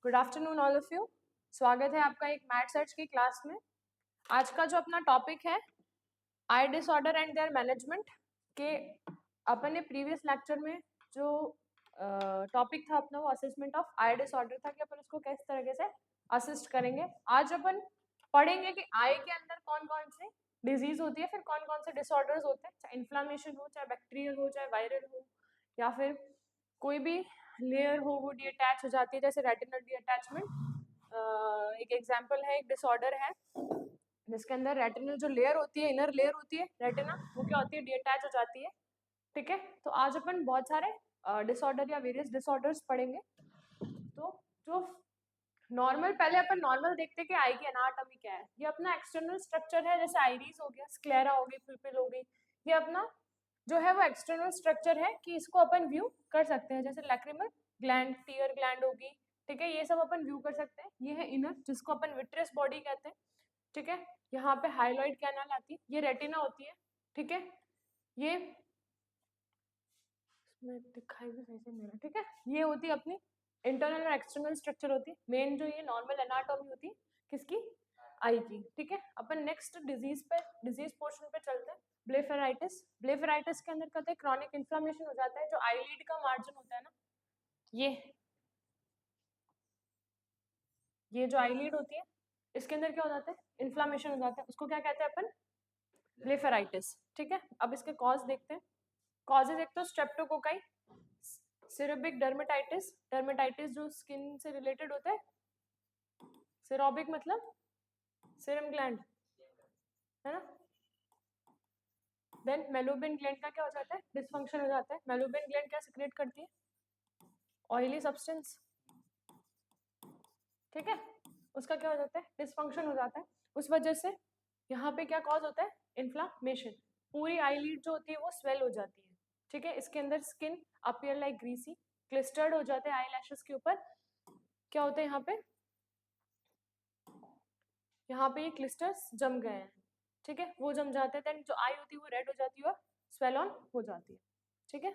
Good afternoon all of you. स्वागत है आपका एक मैथ सर्च की क्लास में। आज का जो अपना टॉपिक है आई डिसऑर्डर एंड देयर मैनेजमेंट के अपन ने प्रीवियस लेक्चर में जो टॉपिक था अपना वो असेसमेंट ऑफ आई डिसऑर्डर था कि अपन उसको किस तरीके से असिस्ट करेंगे। आज अपन पढ़ेंगे कि आई के अंदर कौन कौन से डिजीज होती है, फिर कौन कौन से डिसऑर्डर्स होते हैं, चाहे इन्फ्लामेशन हो, चाहे बैक्टीरियल हो, चाहे वायरल हो, या फिर कोई भी लेयर हो वो डीअटैच हो जाती है, जैसे रेटिनल डीअटैचमेंट। एक एग्जांपल है, एक डिसऑर्डर है जिसके अंदर रेटिनल जो लेयर होती है, इनर लेयर होती है रेटिना, वो क्या होती है, डीअटैच हो जाती है। ठीक है, तो आज अपन बहुत सारे डिसऑर्डर या वेरियस डिसऑर्डर्स पढ़ेंगे। तो जो नॉर्मल, पहले अपन नॉर्मल देखते हैं कि आई की एनाटॉमी क्या है। ये अपना एक्सटर्नल स्ट्रक्चर है, जैसे आइरिस हो गया, स्क्लेरा हो गई, पिपिल हो गई, ये अपना जो है वो एक्सटर्नल स्ट्रक्चर है कि इसको अपन व्यू कर सकते हैं। जैसे लैक्रिमल ग्लैंड, टीयर ग्लैंड होगी, ठीक है, ये सब अपन व्यू कर सकते हैं। ये है इनर, जिसको अपन विट्रियस बॉडी कहते हैं। ठीक है, यहाँ पे हाइलॉइड कैनाल आती है, ये रेटिना होती है। ठीक है, ये दिखाई भी सही से मेरा, ठीक है, ये होती है अपनी इंटरनल और एक्सटर्नल स्ट्रक्चर होती है। मेन जो ये नॉर्मल एनाटॉमी होती है किसकी, आई की। ठीक है, अपन नेक्स्ट डिजीज पोर्शन पे चलते हैं। ब्लेफेराइटिस। ब्लेफेराइटिस के अंदर कहते हैं क्रॉनिक इन्फ्लामेशन हो जाता है, जो आईलिड का मार्जिन होता है ना, ये जो आईलिड होती है इसके अंदर क्या हो जाता है, इन्फ्लामेशन हो जाता है, उसको क्या कहते हैं अपन, ब्लेफेराइटिस। ठीक है, अब इसके कॉज देखते हैं। कॉजेज एक तो स्ट्रेप्टोकोकाई, सीरोबिक डर्मेटाइटिस, डर्मेटाइटिस जो स्किन से रिलेटेड होता है, सीरोबिक मतलब सीरम ग्लैंड है ना। देन मेलोबिन ग्लैंड का क्या हो जाता है, डिसफंक्शन हो जाता है। मेलोबिन ग्लैंड क्या सिक्रेट करती है, ऑयली सब्सटेंस। ठीक है, उसका क्या हो जाता है, डिसफंक्शन हो जाता है। उस वजह से यहाँ पे क्या कॉज होता है, इन्फ्लामेशन। पूरी आईलिड जो होती है वो स्वेल हो जाती है। ठीक है, इसके अंदर स्किन अपीयर लाइक ग्रीसी, क्लिस्टर्ड हो जाते हैं आई लैशेस के ऊपर। क्या होता है यहाँ पे ये क्लिस्टर्स जम गए हैं। ठीक है, वो जम जाते हैं, देन जो आई होती है वो रेड हो जाती है और स्वेल ऑन हो जाती है। ठीक है,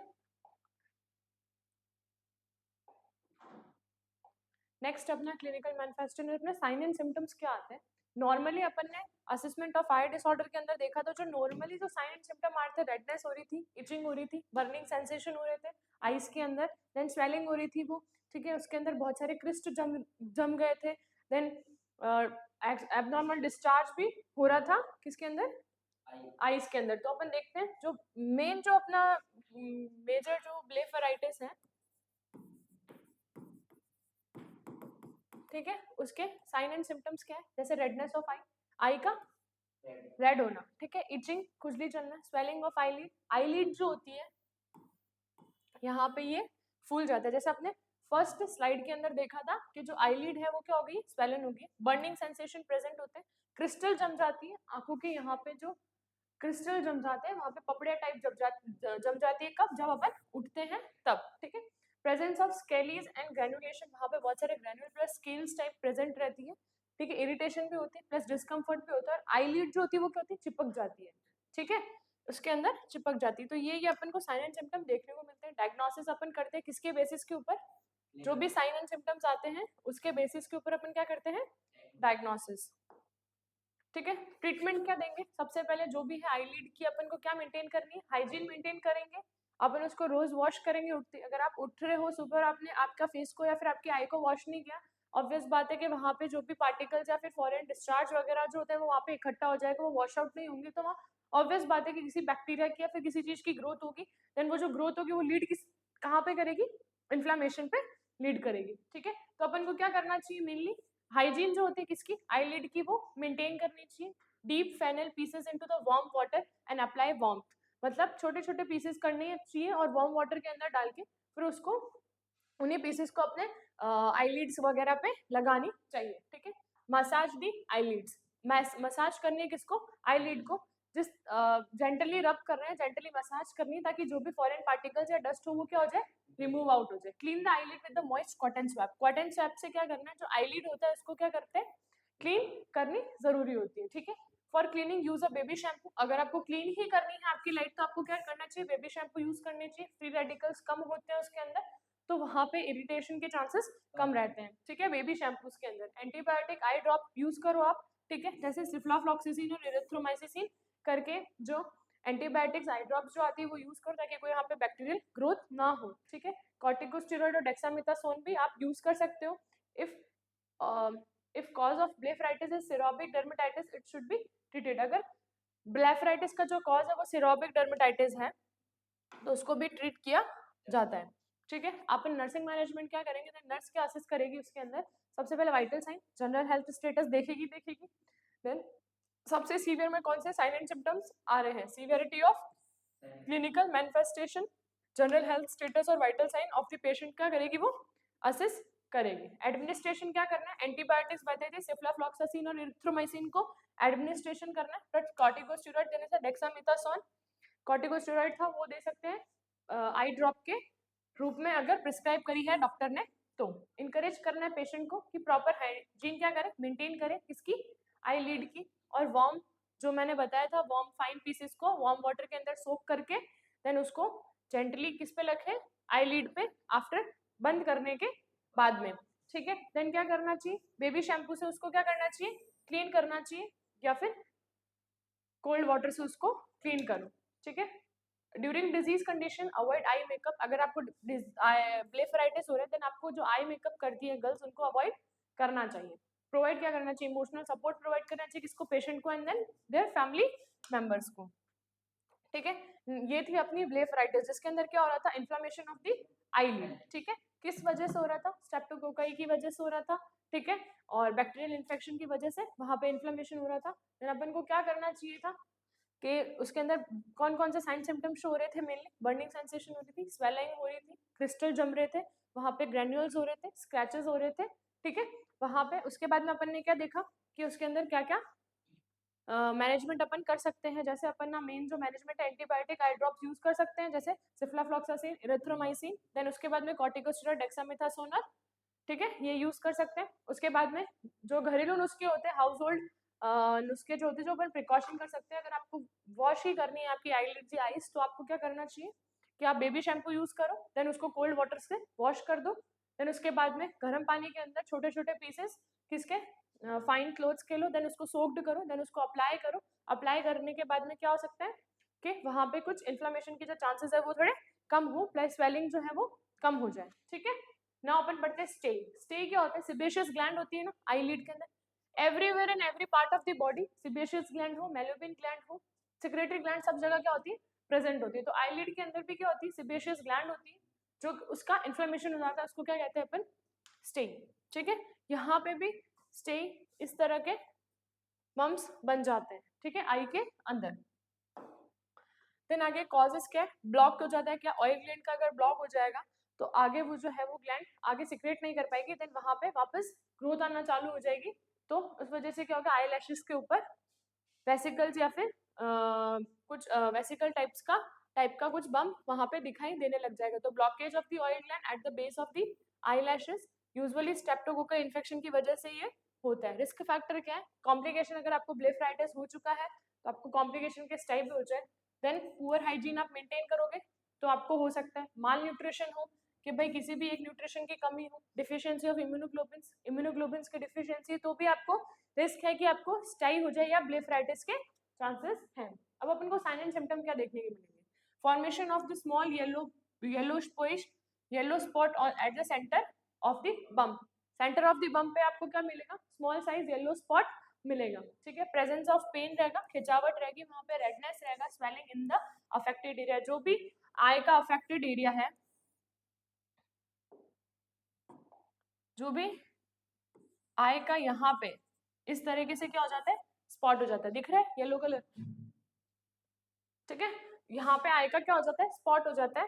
नेक्स्ट अपना क्लिनिकल मैनिफेस्टो में अपने साइन एंड सिम्टम्स क्या आते हैं। नॉर्मली अपन ने असेसमेंट ऑफ आई डिसऑर्डर के अंदर देखा तो जो नॉर्मली जो साइन एंड सिम्टम आ रहे थे, रेडनेस हो रही थी, इचिंग हो रही थी, बर्निंग सेंसेशन हो रहे थे आईज के अंदर, देन स्वेलिंग हो रही थी वो। ठीक है, उसके अंदर बहुत सारे क्रिस्ट जम गए थे, देन एबनॉर्मल डिस्चार्ज भी हो रहा था किसके अंदर, आईज के अंदर। तो अपन देखते हैं जो मेन जो अपना मेजर जो ब्लेफेराइटिस है, ठीक है, उसके साइन एंड सिम्टम्स क्या है, जैसे रेडनेस ऑफ आई, आई का रेड होना, ठीक है, इचिंग, खुजली चलना, स्वेलिंग ऑफ आईलिड, आईलिड जो होती है यहाँ पे ये फूल जाता है। जैसे आपने फर्स्ट स्लाइड के अंदर देखा था कि जो आईलिड है वो क्या हो गई, स्वेलन हो गई, बर्निंग सेंसेशन प्रेजेंट होते हैं, क्रिस्टल जम जाती है आंखों के यहाँ पे, जो क्रिस्टल जम जाते हैं वहां पे, पपड़िया टाइप जम जाती है, कब, जब अपन उठते हैं तब। ठीक है, प्रेजेंस ऑफ स्केलीज एंड ग्रेनुलेशन, वहां पे बहुत सारे granule plus scales type present रहती है। ठीक है, इरिटेशन भी होती है प्लस डिस्कम्फर्ट भी होता है, और आईलिड जो होती है वो क्या होती है, चिपक जाती है। ठीक है, उसके अंदर चिपक जाती है। तो ये अपन को साइन एंड सिम्टम देखने को मिलते हैं। डायग्नोसिस अपन करते हैं किसके बेसिस के ऊपर, जो भी साइन एंड सिम्टम्स आते हैं उसके बेसिस के ऊपर अपन क्या करते हैं, डायग्नोसिस। ठीक है, ट्रीटमेंट क्या देंगे, सबसे पहले जो भी है आईलिड की अपन को क्या मेंटेन करनी है, हाइजीन मेंटेन करेंगे। अपन उसको रोज वॉश करेंगे उठते, अगर आप उठ रहे हो सुबह, आपने आपका फेस को या फिर आपकी आई को वॉश नहीं किया, ऑब्वियस बात है कि वहाँ पे जो भी पार्टिकल्स या फिर फॉरेन डिस्चार्ज वगैरह जो होता है वो वहाँ पे इकट्ठा हो जाएगा, वो वॉश आउट नहीं होंगे, तो वहाँ ऑब्वियस बात है कि किसी बैक्टीरिया की या फिर किसी चीज की ग्रोथ होगी। देन वो जो ग्रोथ होगी वो लीड किस, कहाँ पे करेगी, इन्फ्लामेशन पे लीड करेगी। ठीक है, तो अपन को क्या करना चाहिए, मेनली हाइजीन जो होती है किसकी, आईलिड की, वो मेंटेन करनी चाहिए। Dip fennel pieces into the warm water and apply warmth, मतलब छोटे छोटे पीसेस करने चाहिए और वार्म वाटर के अंदर डाल के फिर उसको, उन्हीं पीसेस को अपने आईलिड्स वगैरह पे लगानी चाहिए। ठीक है, मसाज दी आईलिड्स, मसाज करनी है किसको, आईलिड को, जिस जेंटली रब कर रहे हैं, जेंटली मसाज करनी है ताकि जो भी फॉरेन पार्टिकल्स या डस्ट हो वो क्या हो जाए, रिमूव आउट हो जाए। Clean the eyelid with the moist cotton swap, cotton swap से क्या करना है, जो आईलिड होता है उसको क्या करते हैं, क्लीन करनी जरूरी होती है। ठीक है, for cleaning use a baby shampoo, अगर आपको क्लीन ही करनी है आपकी लाइट तो आपको क्या करना चाहिए, बेबी शैम्पू यूज करनी चाहिए, फ्री रेडिकल्स कम होते हैं उसके अंदर, तो वहां पे इरिटेशन के चांसेस कम रहते हैं, ठीक है। बेबी शैम्पूज के अंदर एंटीबायोटिक आई ड्रॉप यूज करो आप, ठीक है, जैसे सिफ्लॉफ्लॉक्सिसिन और एरिथ्रोमाइसिसिन करके जो एंटीबायोटिक्स आई ड्रॉप्स जो आती है वो यूज करो ताकि कोई यहाँ पे बैक्टीरियल ग्रोथ ना हो, ठीक है। कॉर्टिकोस्टेरॉइड और डेक्सामेथासोन भी आप यूज कर सकते हो। If cause of blepharitis is seborrheic dermatitis it should be treated. अगर ब्लेफराइटिस का जो कॉज है वो सीरोबिक डर्मेटाइटिस है तो उसको भी ट्रीट किया जाता है, ठीक है। अपन नर्सिंग मैनेजमेंट क्या करेंगे, तो नर्स क्या असेस करेगी उसके अंदर, सबसे पहले vital sign general health status देखेगी। देन सबसे सीवियर में कौन से साइन एंड सिम्टम्स आ रहे हैं, severity of clinical manifestation, general health status और vital sign of the patient क्या करेगी, वो असेस करेगी। एडमिनिस्ट्रेशन क्या करना है, एंटीबायोटिक्स बताई थी सिफ्लाफ्लॉक्सासिन और इरिथ्रोमाइसिन को एडमिनिस्ट्रेशन करना है, बट कॉर्टिकोस्टेरॉइड देने से डेक्सामेथासोन कॉर्टिकोस्टेरॉइड था वो दे सकते हैं आई ड्रॉप के रूप में अगर प्रिस्क्राइब करी है डॉक्टर ने तो। इनकरेज करना है पेशेंट को कि प्रॉपर हाइजीन क्या करे, मेंटेन करे किसकी, आई लीड की। और वार्म जो मैंने बताया था वार्म फाइन पीसेस को वार्म वाटर के अंदर सोक करके देन उसको जेंटली किस पे रखें, आई लीड पे, आफ्टर बंद करने के बाद में, ठीक है। देन क्या करना चाहिए, बेबी शैम्पू से उसको क्या करना चाहिए, क्लीन करना चाहिए या फिर कोल्ड वाटर से उसको क्लीन करो, ठीक है। During disease condition avoid eye makeup. अगर आपको ब्लेफराइटिस हो रहा है देन आपको जो आई मेकअप करती है गर्ल्स उनको अवॉइड करना चाहिए। प्रोवाइड क्या करना चाहिए, इमोशनल सपोर्ट प्रोवाइड करना चाहिए किसको, पेशेंट को and then their family members को, ठीक है। ये थी अपनी ब्लेफराइटिस जिसके अंदर क्या हो रहा था, इन्फ्लेमेशन ऑफ द आईलिड, ठीक है। किस वजह से हो रहा था, स्ट्रेप्टोकोकाई की वजह से हो रहा था, ठीक है, और बैक्टीरियल इन्फेक्शन की वजह से वहां पे इन्फ्लेमेशन हो रहा था। देन अपन को क्या करना चाहिए था कि उसके अंदर कौन कौन से साइन सिम्टम्स शो हो रहे थे, मेनली बर्निंग सेंसेशन हो रही थी, स्वेलिंग हो रही थी, क्रिस्टल जम रहे थे, वहां पे ग्रैन्यूल्स हो रहे थे, स्क्रैचेस हो रहे थे, ठीक है। वहां पे उसके बाद में अपन ने क्या देखा कि उसके अंदर क्या क्या मैनेजमेंट अपन कर सकते हैं, जैसे अपन ना मेन जो मैनेजमेंट है एंटीबायोटिक आई ड्रॉप्स यूज कर सकते हैं जैसे सिफ्लाफ्लॉक्सासिन, इरिथ्रोमाइसिन, देन उसके बाद में कॉर्टिकोस्टेरॉइड, डेक्सामेथासोन, ठीक है, ये यूज कर सकते हैं। उसके बाद में जो घरेलू नुस्खे होते हैं, हाउस होल्ड नुस्खे जो होते हैं जो अपन प्रिकॉशन कर सकते हैं। अगर आपको वॉश ही करनी है आपकी आईलिड्स या आईज तो आपको क्या करना चाहिए कि आप बेबी शैम्पू यूज करो, देन उसको कोल्ड वाटर से वॉश कर दो, देन उसके बाद में गर्म पानी के अंदर छोटे छोटे पीसेस किसके फाइन क्लोथ्स के लो, देन उसको सोक्ड करो, देन उसको अप्लाई करो। अप्लाई करने के बाद में क्या हो सकता है कि वहां पे कुछ इन्फ्लेमेशन के जो चांसेस है वो थोड़े कम हो, प्लस स्वेलिंग जो है वो कम हो जाए, ठीक है। नाउ अपन पढ़ते हैं स्टे। स्टे क्या होता है, सिबेशियस ग्लैंड होती है ना आईलिड के अंदर, everywhere in every part of the body sebaceous gland हो, मेलोबिन ग्लैंड हो, सेक्रेटरी ग्लैंड सब जगह क्या होती है, प्रेजेंट होती है। तो आईलिड के अंदर भी क्या होती है, सिबेशियस ग्लैंड होती है, जो उसका इन्फ्लेमेशन हो जाता है उसको क्या कहते हैं अपन, स्टे, ठीक है। यहाँ पे भी स्टे इस तरह के बम्स बन जाते हैं, ठीक है, आई के अंदर। देन आगे कॉजेस क्या है, ब्लॉक हो जाता है क्या, ऑयल ग्लैंड का अगर ब्लॉक हो जाएगा तो आगे वो जो है वो ग्लैंड आगे सिक्रेट नहीं कर पाएगी, देन वहां पे वापस ग्रोथ आना चालू हो जाएगी। तो उस वजह से क्या होगा, आई लैशेस के ऊपर वेसिकल्स या फिर कुछ वेसिकल टाइप का कुछ बम वहां पे दिखाई देने लग जाएगा। तो blockage of the oil gland at the base of the eye lashes usually streptococcal infection की वजह से ये होता है। रिस्क फैक्टर क्या है, कॉम्प्लिकेशन, अगर आपको ब्लेफराइटिस हो चुका है तो आपको कॉम्प्लिकेशन के टाइप भी हो जाए, देन पुअर हाइजीन आप मेंटेन करोगे तो आपको हो सकता है माल न्यूट्रिशन हो, कि भाई किसी भी एक न्यूट्रिशन की कमी हो, डिफिशियंसी ऑफ इम्यूनोग्लोबिन्स की डिफिशियंसी, तो भी आपको रिस्क है कि आपको स्टाई हो जाए या ब्लेफराइटिस के चांसेस हैं। अब अपन को साइन एंड सिम्टम क्या देखने के मिलेंगे, formation of the small yellow spot at the centre of the bump. Centre of the bump पे आपको क्या मिलेगा, स्मॉल साइज येलो स्पॉट मिलेगा, ठीक है। प्रेजेंस ऑफ पेन रहेगा, खिंचावट रहेगी, वहां पे रेडनेस रहेगा, swelling in the affected area, जो भी आई का अफेक्टेड एरिया है, जो भी आई का यहाँ पे इस तरीके से क्या हो जाता है, स्पॉट हो जाता है, दिख रहा है येलो कलर, ठीक है। यहाँ पे आई का क्या हो जाता है, स्पॉट हो जाता है,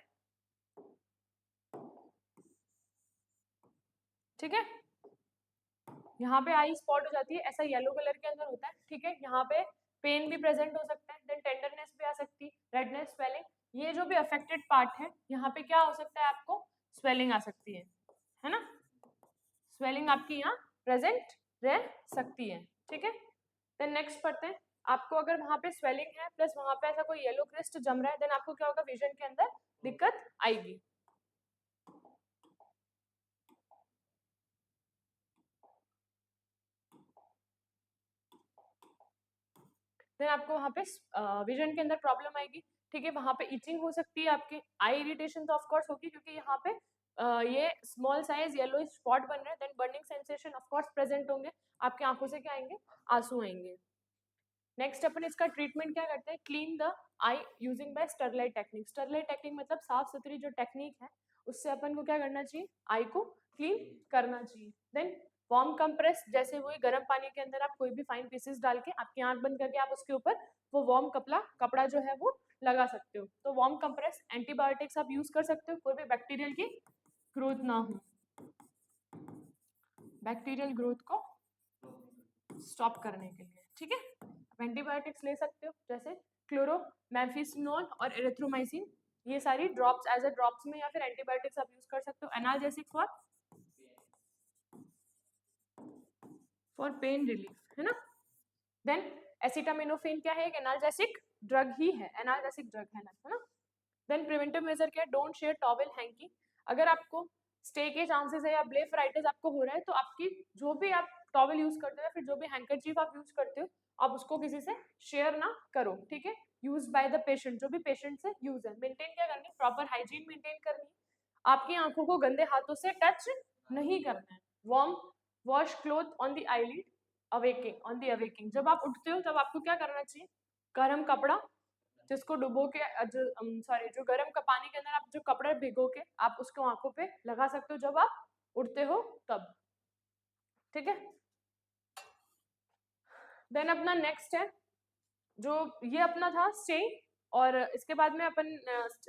ठीक है। यहाँ पे आई स्पॉट हो जाती है, ऐसा येलो कलर के अंदर होता है, ठीक है। यहाँ पे पेन भी प्रेजेंट हो सकता है, देन टेंडरनेस भी आ सकती है, रेडनेस, स्वेलिंग, ये जो भी अफेक्टेड पार्ट है यहाँ पे क्या हो सकता है, आपको स्वेलिंग आ सकती है ना, स्वेलिंग आपकी यहाँ प्रेजेंट रह सकती है, ठीक है। देन नेक्स्ट पढ़ते हैं, आपको अगर वहां पे स्वेलिंग है प्लस वहां पे ऐसा कोई येलो क्रिस्ट जम रहा है, देन आपको क्या होगा, विजन के अंदर दिक्कत आएगी। देन आपको वहाँ पे विजन के अंदर प्रॉब्लम आएगी, ठीक है, वहाँ पे इचिंग हो सकती है, आपके आई इरिटेशन तो ऑफ कोर्स होगी क्योंकि यहाँ पे ये स्मॉल साइज येलो स्पॉट बन रहे हैं, then burning sensation of course present होंगे, आपकी आंखों से क्या आएंगे, आंसू आएंगे। नेक्स्ट अपन इसका ट्रीटमेंट क्या करते हैं, clean the I using by Sterlite technique. Sterlite technique मतलब साफ सुथरी जो टेक्निक है उससे अपन को क्या करना चाहिए, आई को क्लीन करना चाहिए। देन वार्म कंप्रेस, जैसे वही गर्म पानी के अंदर आप कोई भी फाइन पीसेस डाल के आपकी आंख बंद करके आप उसके ऊपर वो वार्म कपड़ा जो है वो लगा सकते हो। तो वार्म कंप्रेस, एंटीबायोटिक्स आप यूज कर सकते हो, कोई भी बैक्टीरियल की ग्रोथ ना हो, बैक्टीरियल ग्रोथ को स्टॉप करने के लिए, ठीक है। एंटीबायोटिक्स ले सकते हो जैसे क्लोरोमेम्फिसिनोल और एरिथ्रोमाइसिन, ये सारी ड्रॉप्स एज अ ड्रॉप्स में, या फिर एंटीबायोटिक्स आप यूज कर सकते हो। एनाल्जेसिक फॉर पेन रिलीफ, है ना। देन एसिटामिनोफेन क्या है, एक एनाल्जेसिक ड्रग ही है, एनाल्जेसिक ड्रग है ना। देन प्रिवेंटिव मेजर क्या है, डोंट शेयर टॉवेल हैंकी। अगर आपको स्टे के चांसेस है या ब्लेफराइटिस आपको हो रहा है तो आपकी जो भी आप टॉवेल यूज करते हो या फिर जो भी हैंकरचीफ आप यूज करते हो आप उसको किसी से शेयर ना करो, ठीक है। यूज बाय द पेशेंट, जो भी पेशेंट से यूज है। मेंटेन क्या करनी है, प्रॉपर हाइजीन मेंटेन करनी है, आपकी आंखों को गंदे हाथों से टच नहीं करना है। Warm wash cloth on the eyelid awaking, on the awaking, जब आप उठते हो तब आपको क्या करना चाहिए, गर्म कपड़ा जिसको डुबो के जो गर्म का पानी के अंदर आप जो कपड़ा भिगो के आप उसको आंखों पे लगा सकते हो जब आप उठते हो तब, ठीक है। देन अपना नेक्स्ट है जो ये अपना था स्टे, और इसके बाद में अपन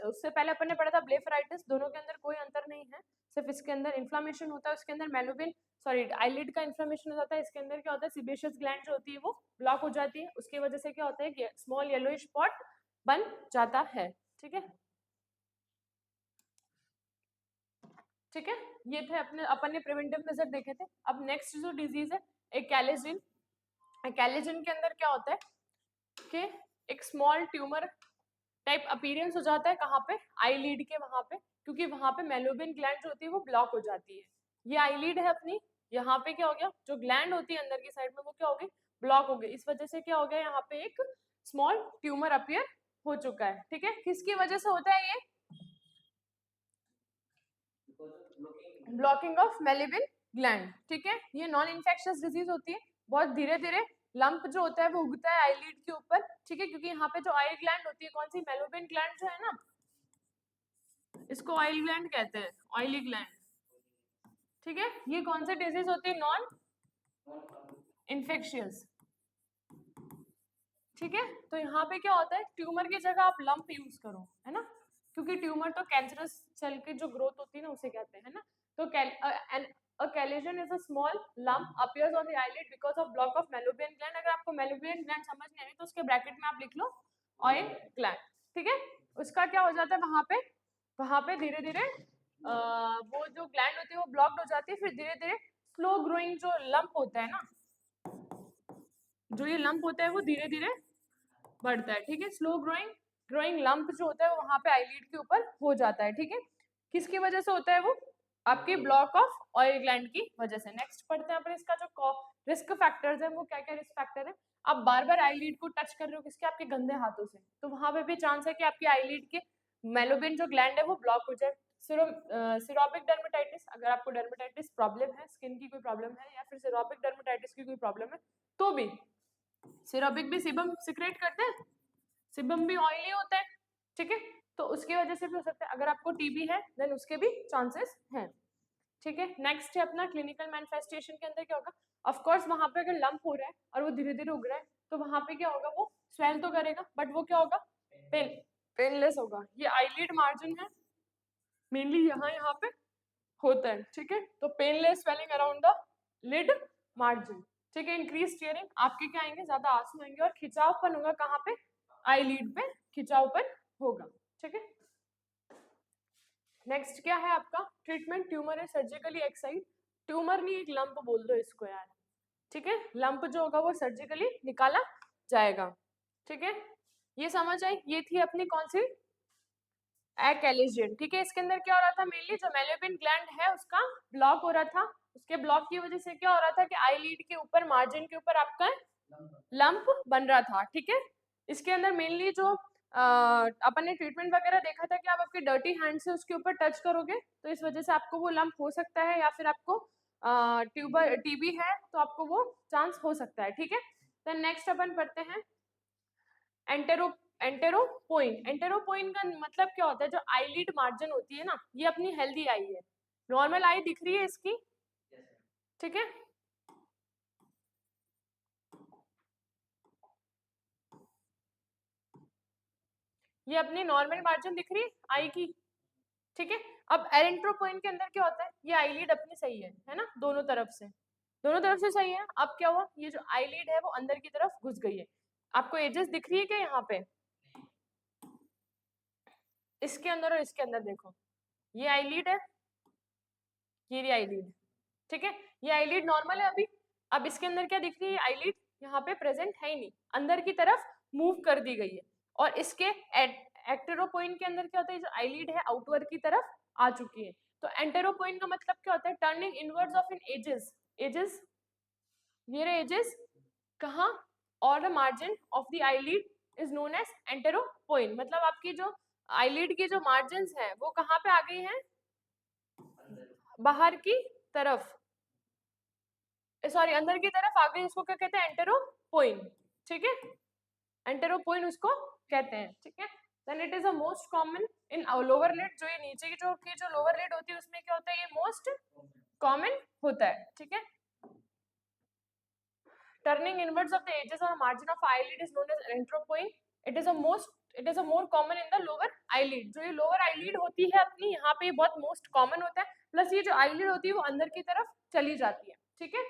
उससे पहले अपन ने पढ़ा था ब्लेफराइटिस। दोनों के अंदर कोई अंतर नहीं है, सिर्फ इसके अंदर इन्फ्लामेशन होता है, उसके अंदर मेलोबिन आईलिड का इन्फ्लामेशन हो जाता है, इसके अंदर क्या होता है, सीबेशियस ग्लैंड जो होती है वो ब्लॉक हो जाती है, उसकी वजह से क्या होता है कि स्मॉल येलोइश स्पॉट बन जाता है, ठीक है। ठीक है, ये थे अपन ने प्रिवेंटिव मेजर देखे थे। अब नेक्स्ट जो डिजीज है एक्यालेजिन। एक्यालेजिन के अंदर क्या होता है कि एक स्मॉल ट्यूमर टाइप अपीयरेंस हो जाता है, कहाँ पे, आईलिड के वहां पे, क्योंकि वहां पे मेलोबिन ग्लैंड जो होती है वो ब्लॉक हो जाती है। ये आईलिड है अपनी, यहाँ पे क्या हो गया, जो ग्लैंड होती है अंदर की साइड में वो क्या हो गई, ब्लॉक हो गई। इस वजह से क्या हो गया, यहाँ पे एक स्मॉल ट्यूमर अपीयर हो चुका है, ठीक है। किसकी वजह से होता है ये, ब्लॉकिंग ऑफ मेलोबिन ग्लैंड, ठीक है। ये नॉन इन्फेक्शियस डिजीज होती है, बहुत धीरे धीरे लंप जो होता है वो उगता है आईलिड के ऊपर, ठीक है, क्योंकि यहाँ पे जो आई ग्लैंड होती है, कौन सी, मेलोबिन ग्लैंड जो है ना, इसको ऑयल ग्लैंड कहते हैं, ऑयली ग्लैंड, ठीक है। ये कौन सी डिजीज होती है, नॉन इन्फेक्शियस, ठीक है। तो यहाँ पे क्या होता है, ट्यूमर की जगह आप लंप यूज करो, है ना, क्योंकि ट्यूमर तो कैंसरस सेल की जो ग्रोथ होती है ना उसे कहते हैं ना। तो a caliation is a small lump appears on the eyelid because of block of Mallabian gland। अगर आपको Mallabian gland समझ नहीं आई तो उसके ब्रैकेट में आप लिख लो ऑयल ग्लैंड, ठीक है। उसका क्या हो जाता है, वहां पे धीरे धीरे वो जो ग्लैंड होती है वो ब्लॉक्ड हो जाती है, फिर धीरे धीरे स्लो ग्रोइंग जो लंप होता है ना, जो ये लंप होता है वो धीरे धीरे बढ़ता है, ठीक है। स्लो ग्रोइंग लंप जो होता है वो वहां पे आईलिड के ऊपर हो जाता है, ठीक है। किसकी वजह से होता है वो, आपके ब्लॉक ऑफ ऑयल ग्लैंड की वजह से। नेक्स्ट पढ़ते हैं अपन इसका जो रिस्क फैक्टर्स है, वो क्या क्या रिस्क फैक्टर है। आप बार बार आईलिड को टच कर रहे हो किसके, आपके गंदे हाथों से, तो वहां पे भी चांस है कि आपकी आईलिड के मेलोबिन जो ग्लैंड है वो ब्लॉक हो जाए। सिरोपिक डर्मेटाइटिस, अगर आपको डर्मेटाइटिस प्रॉब्लम है, स्किन की कोई प्रॉब्लम है या फिर सिरोपिक डर्मेटाइटिस की कोई प्रॉब्लम है, तो भी सिरोपिक भी सीबम सिक्रेट करते हैं, सीबम भी ऑयली होता है, ठीक है, तो उसकी वजह से भी हो सकता है। अगर आपको टीबी है देन उसके भी चांसेस हैं, ठीक है। नेक्स्ट है अपना क्लिनिकल मैनिफेस्टेशन के अंदर क्या होगा, ऑफ कोर्स वहां पे अगर लंप हो रहा है और वो धीरे धीरे उग रहा है तो वहां पे क्या होगा, वो स्वेल तो करेगा बट वो क्या होगा, पेनलेस होगा। ये आईलिड मार्जिन है मेनली, यहाँ पे होता है, ठीक है। तो painless swelling around the lid margin, ठीक है। इंक्रीज टीयरिंग, आपके क्या आएंगे, ज्यादा आंसू आएंगे और खिंचावपन होगा, कहाँ पे, आईलिड पे खिंचावपन होगा, ठीक है। नेक्स्ट क्या है आपका ट्रीटमेंट, ट्यूमर है सर्जिकली एक्साइड, ट्यूमर नहीं एक लंप बोल दो इसको यार, ठीक है। लंप जो होगा वो सर्जिकली निकाला जाएगा, ठीक है। ये समझ आई, ये थी अपनी कौन सी, एक्यालेजियन, ठीक है। इसके अंदर क्या हो रहा था, मेनली जो मेलोबिन ग्लैंड है उसका ब्लॉक हो रहा था, उसके ब्लॉक की वजह से क्या हो रहा था कि आईलिड के ऊपर मार्जिन के ऊपर आपका लंप बन रहा था, ठीक है। इसके अंदर मेनली जो अपन ने ट्रीटमेंट वगैरह देखा था कि आप आपके डर्टी हैंड से उसके ऊपर टच करोगे तो इस वजह से आपको वो लंप हो सकता है, या फिर आपको ट्यूबर टीबी है तो आपको वो चांस हो सकता है, ठीक है। देन नेक्स्ट अपन पढ़ते हैं एंटेरो एंटेरोपोइन। एंटेरोपोइन का मतलब क्या होता है, जो आईलिड मार्जिन होती है ना, ये अपनी हेल्दी आई है, नॉर्मल आई दिख रही है इसकी, ठीक है। ये अपनी नॉर्मल मार्जिन दिख रही है आई की, ठीक है। अब एरेंट्रोपोइन के अंदर क्या होता है, ये आईलिड अपनी सही है ना, दोनों तरफ से सही है। अब क्या हुआ, ये जो आईलिड है वो अंदर की तरफ घुस गई है। आपको एजेस दिख रही है क्या यहाँ पे, इसके अंदर और इसके अंदर देखो, ये आईलिड है, ये आईलिड, ठीक है। ये आईलिड नॉर्मल है अभी। अब इसके अंदर क्या दिख रही है, आईलिड यहाँ पे प्रेजेंट है ही नहीं, अंदर की तरफ मूव कर दी गई है। और इसके एक्टेरोपोइन के अंदर क्या होता है, जो आईलिड है आउटवर्ड की तरफ आ चुकी है। तो एंटेरोपोइन का मतलब क्या होता है, turning inwards of in edges, edges ये रहे एजेस कहाँ, और the margin of the eyelid is known as entropion. मतलब आपकी जो आईलिड की जो मार्जिन है वो कहाँ पे आ गई है, बाहर की तरफ, सॉरी अंदर की तरफ आ गई, उसको क्या कहते हैं, एंटेरोपोइन, ठीक है। एंटेरोपोइन उसको कहते हैं, ठीक है। Then it is a most common in lower lid, जो ये नीचे की जो लोअर लिड होती है उसमें क्या होता है, ये मोस्ट कॉमन होता है, ठीक है। Turning inwards of the edges और margin of eyelid is known as entropion. It is a more common in the lower eyelid. जो ये लोअर आईलिड होती है अपनी, यहाँ पे बहुत मोस्ट कॉमन होता है, प्लस ये जो आईलिड होती है वो अंदर की तरफ चली जाती है, ठीक है।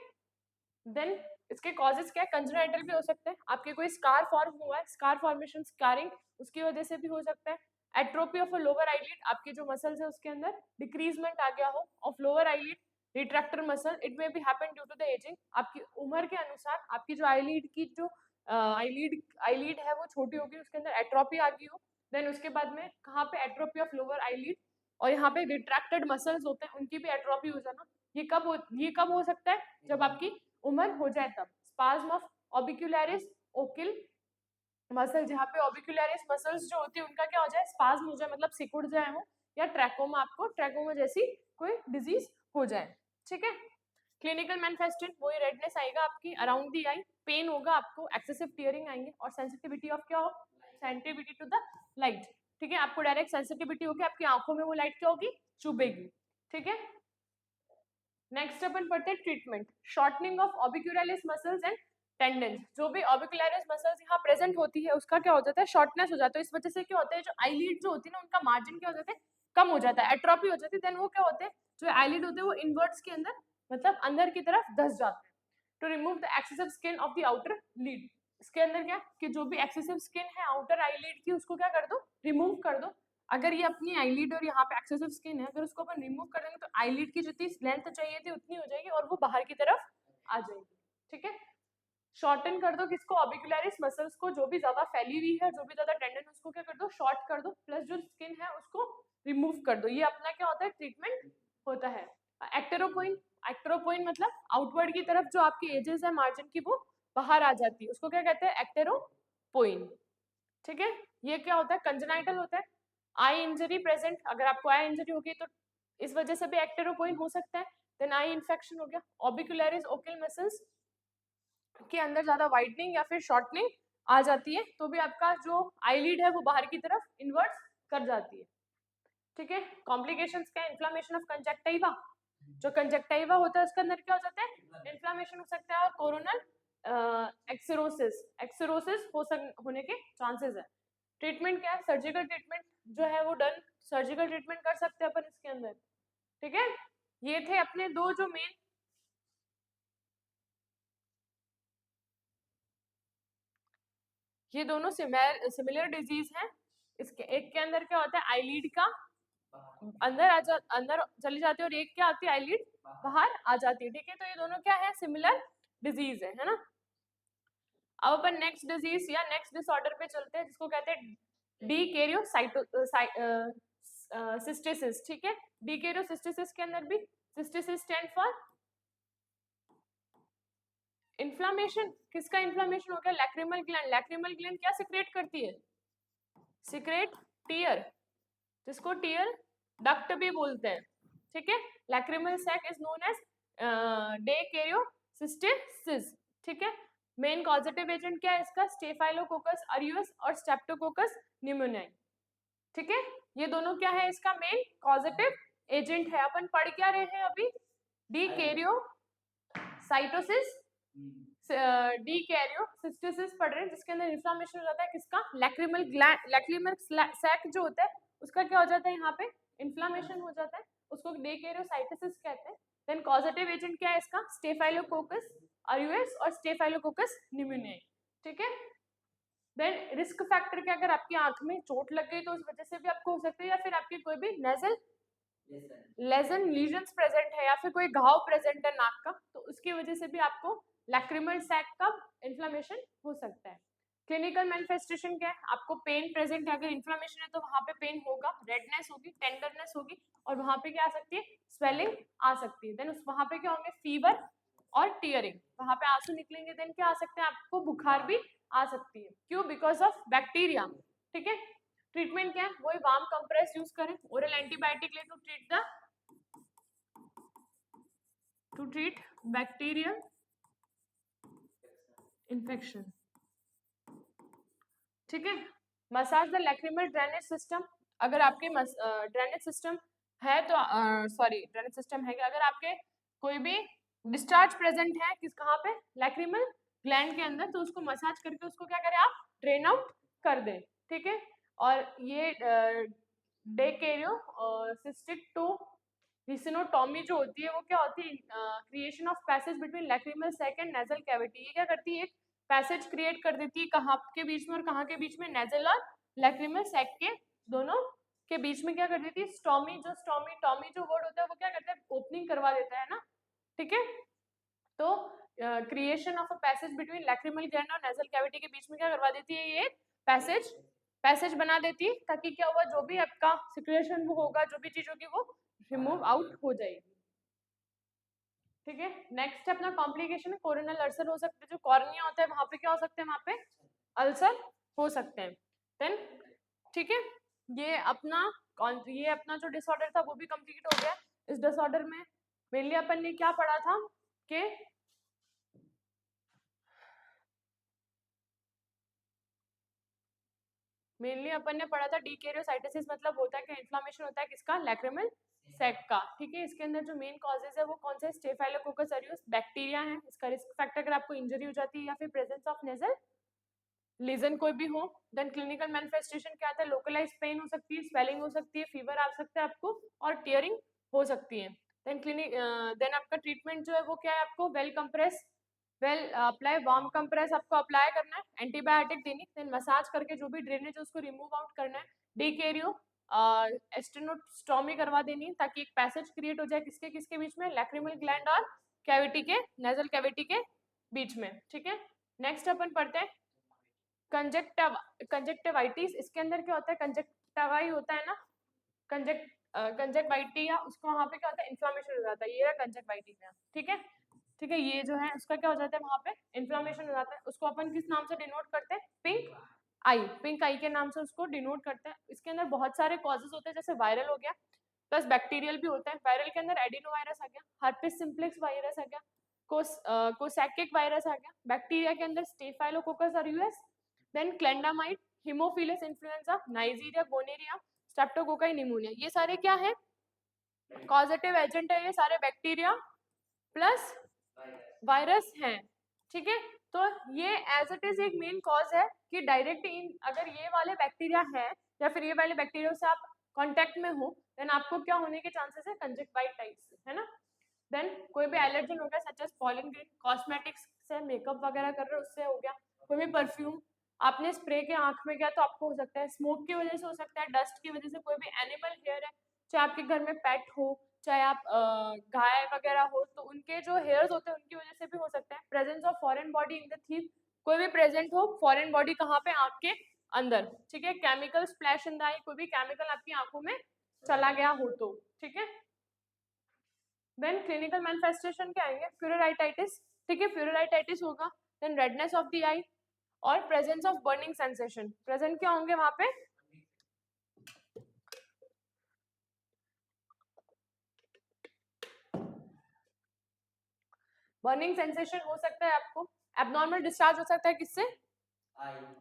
देन इसके कॉजेस क्या है, कंजेनाइटल भी हो सकते हैं, आपके कोई स्कार फॉर्म हुआ है, स्कार फॉर्मेशन स्कारिंग, उसकी वजह से भी हो सकता है। Atrophy of a lower eyelid, आपके जो मसल्स है उसके अंदर डिक्रीजमेंट आ गया हो of lower eyelid retractor muscle, it may be happen due to the aging. आपकी उम्र के अनुसार आपकी जो आईलिड की जो आईलिड है वो छोटी होगी, उसके अंदर एट्रोपी आ गई हो। देन उसके बाद में कहाँ पे एट्रोपी ऑफ लोअर आईलिड, और यहाँ पे रिट्रैक्टेड मसल्स होते हैं उनकी भी एट्रोपी हो जाना। ये कब हो सकता है, जब आपकी उम्र हो जाए तब। स्पाज्म ऑफ ऑर्बिक्युलरिस ओकिल मसल, जहाँ पे ऑर्बिक्युलरिस मसल्स जो होती है उनका क्या हो जाए, स्पाज्म हो जाए, मतलब सिकुड़ जाए वो, या ट्रैकोमा, आपको ट्रैकोमा जैसी कोई डिजीज हो जाए, ठीक है। क्लिनिकल मैनिफेस्टेशन वही रेडनेस आएगा आपकी अराउंड दी आई, पेन होगा आपको, एक्सेसिव टीयरिंग आएंगे, और सेंसिटिविटी ऑफ क्या हो, सेंसिटिविटी टू द लाइट, ठीक है। आपको डायरेक्ट सेंसिटिविटी होगी, आपकी आंखों में वो लाइट क्या होगी, चुभेगी, ठीक है। नेक्स्ट अपन पढ़ते हैं treatment, shortening of orbicularis muscles and tendons. जो भी ऑर्बिक्युलरिस मसल्स यहाँ प्रेजेंट होती है उसका क्या हो जाता है, शॉर्टनेस हो जाता है। इस वजह से क्या होता है, जो आईलिड जो होती है ना उनका मार्जिन क्या हो जाता है, कम हो जाता है, एट्रोपी हो जाती है। देन वो क्या होते हैं, जो आईलिड होते हैं वो इनवर्ट्स के अंदर, मतलब अंदर की तरफ धस जाते हैं। To remove the excessive skin of the outer lid, इसके अंदर क्या कि जो भी एक्सेसिव स्किन है आउटर आईलिड की उसको क्या कर दो, रिमूव कर दो। अगर ये अपनी आईलिड और यहाँ पे एक्सेसिव स्किन है, अगर उसको अपन रिमूव कर देंगे तो आईलिड की जितनी लेंथ चाहिए थी उतनी हो जाएगी और वो बाहर की तरफ आ जाएगी, ठीक है। शॉर्टन कर दो किसको, ऑर्बिक्युलरिस मसल्स को, जो भी ज्यादा फैली हुई है, जो भी ज्यादा टेंडन, उसको क्या कर दो, शॉर्ट कर दो, प्लस जो स्किन है उसको रिमूव कर दो। ये अपना क्या होता है, ट्रीटमेंट होता है। एक्टेरोपोइन, एक्टेरोपोइन मतलब आउटवर्ड की तरफ जो आपकी एजेस है मार्जिन की वो बाहर आ जाती है, उसको क्या कहते हैं, एक्टेरोपोइन, ठीक है। ये क्या होता है, कंजेनाइटल होता है। आई इंजरी प्रेजेंट, अगर आपको आई इंजरी होगी तो इस वजह से भी एक्टेरोपोइन हो सकता है। देन आई इन्फेक्शन हो गया, ऑर्बिक्युलरिस ओकिल मसल्स के अंदर ज्यादा वाइडनिंग या फिर शॉर्टनिंग आ जाती है, तो भी आपका जो आईलिड है वो बाहर की तरफ इन्वर्ट कर जाती है, ठीक है। कॉम्प्लिकेशंस क्या है, इन्फ्लामेशन ऑफ कंजक्टिवा, जो कंजक्टिवा होता है उसके अंदर क्या हो जाता है, इन्फ्लामेशन हो सकता है, और कोरोनल एक्सेरोसिस, एक्सेरोसिस होने के चांसेस है। ट्रीटमेंट क्या है, सर्जिकल ट्रीटमेंट जो है वो डन, सर्जिकल ट्रीटमेंट कर सकते हैं अपन इसके अंदर, ठीक है। ये थे अपने दो जो मेन, ये दोनों सिमिलर डिजीज हैं। इसके एक के अंदर क्या होता है, आईलिड का अंदर चली जाती है, और एक क्या आती है, आईलिड बाहर आ जाती है, ठीक है। तो ये दोनों क्या है, सिमिलर डिजीज है ना। अब अपन नेक्स्ट डिजीज या नेक्स्ट डिसऑर्डर पे चलते हैं, जिसको कहते हैं डिकैरियोसिस्टिसिस, ठीक है। डिकैरियोसिस्टिसिस के अंदर भी सिस्टिसिस स्टैंड फॉर इन्फ्लामेशन, किसका इन्फ्लामेशन हो गया? Lacrimal gland. लैक्रिमल ग्लैंड क्या सिक्रेट करती है? सिक्रेट टीयर, जिसको टीयर डक्ट भी बोलते हैं, ठीक है। Lacrimal sac is known as dacryocystitis, ठीक है। मेन कॉजेटिव एजेंट क्या है इसका? स्टेफाइलोकोकस ऑरियस और स्ट्रेप्टोकोकस न्यूमोनियाई, ठीक है। ये दोनों क्या है इसका मेन कॉजेटिव एजेंट है। अपन पढ़ क्या रहे हैं अभी? डी कैरियो साइटोसिस, डी कैरियोसिस्टिस पढ़ रहे हैं, जिसके अंदर इन्फ्लामेशन हो जाता है किसका? लैक्रिमल ग्लैंड, लैक्रिमल सैक जो होता है उसका क्या हो जाता है? यहाँ पे इन्फ्लामेशन हो जाता है, उसको डे कैरियोसाइटोसिस कहते हैं। देन कॉजेटिव एजेंट क्या है इसका? स्टेफाइलोकोकस ऑरियस और स्टेफाइलोकोकस न्यूमोनियाई, ठीक है। देन रिस्क फैक्टर क्या? अगर आपकी आंख में चोट लग गई तो उस वजह से भी आपको हो सकता है, या फिर आपकी कोई भी नेजल लेजन लीजन्स प्रेजेंट है, या फिर कोई घाव प्रेजेंट है नाक का, तो उसकी वजह से भी आपको लैक्रिमल सैक का इन्फ्लेमेशन हो सकता है। क्लिनिकल मैनिफेस्टेशन क्या है? आपको पेन प्रेजेंट है, अगर इन्फ्लेमेशन है तो वहां पे पेन होगा, रेडनेस होगी, टेंडरनेस होगी, और वहां पे क्या आ सकती है? स्वेलिंग आ सकती है। देन उस वहां पे क्या होंगे? फीवर और टीयरिंग, वहां पे आंसू निकलेंगे। देन क्या आ सकते हैं? आपको बुखार भी आ सकती है। क्यों? बिकॉज ऑफ बैक्टीरिया, ठीक है। ट्रीटमेंट क्या है? वही वार्म कंप्रेस यूज करें, ओरल एंटीबायोटिक ले टू ट्रीट बैक्टीरियल इन्फेक्शन, ठीक है। Massage the lacrimal drainage system, अगर आपके ड्रेनेज सिस्टम है तो सॉरी ड्रेनेज सिस्टम है कि अगर आपके कोई भी डिस्चार्ज प्रेजेंट है किस कहाँ पे? लैक्रिमल ग्लैंड के अंदर, तो उसको मसाज करके उसको क्या करें आप? ड्रेन आउट कर दें, ठीक है। और ये dacryocystorhinostomy जो होती है वो क्या होती है? Creation of passage between lacrimal sac and nasal cavity. ये क्या करती है? एक पैसेज क्रिएट कर देती है, कहाँ के बीच में और कहाँ के बीच में? नेजल और लैक्रिमल सैक के दोनों के बीच में क्या कर देती है? स्टॉमी जो टॉमी जो वर्ड होता है वो क्या करता है? ओपनिंग करवा देता है ना, ठीक है। तो creation of a passage between lacrimal gland और नेजल कैविटी के बीच में क्या करवा देती है? ये पैसेज बना देती है, ताकि क्या हुआ? जो भी आपका सिक्रेशन वो होगा, जो भी चीज होगी वो रिमूव आउट हो जाएगी, ठीक है। नेक्स्ट अपना कॉम्प्लिकेशन है कोरोनल अल्सर हो सकते हैं, जो कॉर्निया होता है वहां पे क्या हो सकते हैं? वहां पे अल्सर हो सकते हैं। देन ठीक है, ये अपना जो डिसऑर्डर था वो भी कंप्लीट हो गया। इस डिसऑर्डर में मेनली अपन ने क्या पढ़ा था कि मेनली अपन ने पढ़ा था डीकेरियोसाइटोसिस मतलब होता है कि इन्फ्लेमेशन होता है किसका? लैक्रिमल सैक का, ठीक है। इसके अंदर जो मेन कॉजेज है वो कौन से? स्टेफाइलोकोकस ऑरियस बैक्टीरिया है। इसका रिस्क फैक्टर अगर आपको इंजरी हो जाती है या फिर प्रेजेंस ऑफ नेजल लीजन कोई भी हो। देन क्लिनिकल मैनिफेस्टेशन क्या आता है? लोकलाइज पेन हो सकती है, स्वेलिंग हो सकती है, फीवर आ सकता है आपको, और टीयरिंग हो सकती है। देन आपका ट्रीटमेंट जो है वो क्या है? आपको वेल अप्लाई वार्म कंप्रेस आपको अप्लाई करना है, एंटीबायोटिक देनी, देन मसाज करके जो भी ड्रेनेज है उसको रिमूव आउट करना है, डी कैरियो एस्टेनोस्टॉमी करवा देनी है, ताकि एक पैसेज क्रिएट हो जाए किसके किसके बीच में? लैक्रिमल ग्लैंड और कैविटी के, नेजल कैविटी के बीच में, ठीक है। नेक्स्ट अपन पढ़ते हैं कंजक्टिवाइटिस। इसके अंदर क्या होता है? कंजक्टिवाई होता है ना, कंजक्टिवाइटिया, उसको वहां पे क्या होता है? इन्फ्लेमेशन हो जाता है। ये कंजक्टिवाइटिस है, ठीक है, ठीक है। ये जो है उसका क्या हो जाता है? वहां पे इन्फ्लेमेशन हो जाता है। उसको अपन किस नाम से डिनोट करते हैं? पिंक आई के नाम से उसको डिनोट करते हैं। इसके अंदर बहुत सारे कॉजेज होते हैं, जैसे वायरल हो गया, प्लस बैक्टीरियल भी होता है। वायरल के अंदर एडिनोवायरस आ गया, हर्पिस सिम्प्लेक्स वायरस आ गया, कोसैकिक वायरस आ गया। बैक्टीरिया के अंदर staphylococcus aureus, then chlamydia, haemophilus influenzae, neisseria, gonorrhoeae, streptococci pneumonia. ये सारे क्या है? कॉजेटिव एजेंट है, ये सारे बैक्टीरिया प्लस वायरस हैं, ठीक है। तो ये एज इट इज एक मेन कॉज है कि डायरेक्ट अगर ये वाले बैक्टीरिया है या फिर ये वाले बैक्टीरिया से आप कांटेक्ट में हो, देन आपको क्या होने के चांसेस है? कंजक्टिवाइटिस, है ना। देन कोई भी एलर्जन हो गया, such as pollen grain, cosmetics से मेकअप वगैरह कर रहे हो उससे हो गया, कोई भी परफ्यूम आपने स्प्रे के आंख में किया तो आपको हो सकता है, स्मोक की वजह से हो सकता है, डस्ट की वजह से, कोई भी एनिमल हेयर है, चाहे आपके घर में पेट हो, चाहे आप गाय वगैरह हो, तो उनके जो हेयर्स होते हैं उनकी वजह से भी हो सकता है। Presence of foreign body in the thief, कोई भी प्रेजेंट हो फॉरेन बॉडी कहाँ पे? आंख के अंदर, ठीक है। केमिकल स्प्लैश इन द आई, कोई भी केमिकल आपकी आंखों में चला गया हो तो, ठीक है। देन क्लिनिकल मैनिफेस्टेशन क्या आएंगे? प्यूरिटाइटिस, ठीक है, प्यूरराइटाइटिस होगा, then redness of the eye और presence of burning sensation. Present क्या होंगे वहां पे? बर्निंग सेंसेशन हो सकता है आपको, एबनॉर्मल डिस्चार्ज हो सकता है किससे?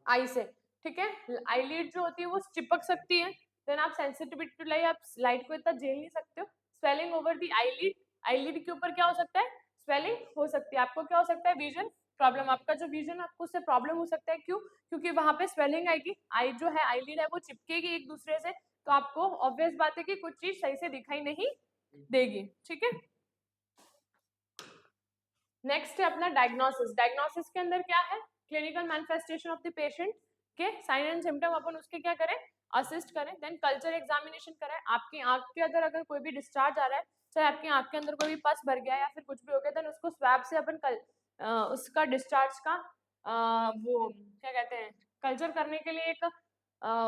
आई से, ठीक है। आईलिड जो होती है वो चिपक सकती है, देन आप सेंसिटिविटी टू लाइट, आप लाइट को इतना झेल नहीं सकते हो। Swelling over the eyelid, eyelid के ऊपर क्या हो सकता है? स्वेलिंग हो सकती है। आपको क्या हो सकता है? विजन प्रॉब्लम, आपका जो विजन आपको उससे प्रॉब्लम हो सकता है। क्यों? क्योंकि वहां पे स्वेलिंग आएगी, आई जो है आईलिड है वो चिपकेगी एक दूसरे से, तो आपको ऑब्वियस बात है कि कुछ चीज सही से दिखाई नहीं देगी, ठीक है। नेक्स्ट है अपना डायग्नोसिस। डायग्नोसिस के अंदर क्या है? Clinical manifestation of the patient के साइन एंड सिम्टम, अपन उसके क्या करें? असिस्ट करें। देन कल्चर एग्जामिनेशन कराएं। आपकी आंख के अंदर अगर कोई भी डिस्चार्ज आ रहा है, चाहे आपकी आंख के अंदर कोई भी पस भर गया या फिर कुछ भी हो गया, देन उसको स्वैब से अपन उसका डिस्चार्ज का वो क्या कहते हैं, कल्चर करने के लिए एक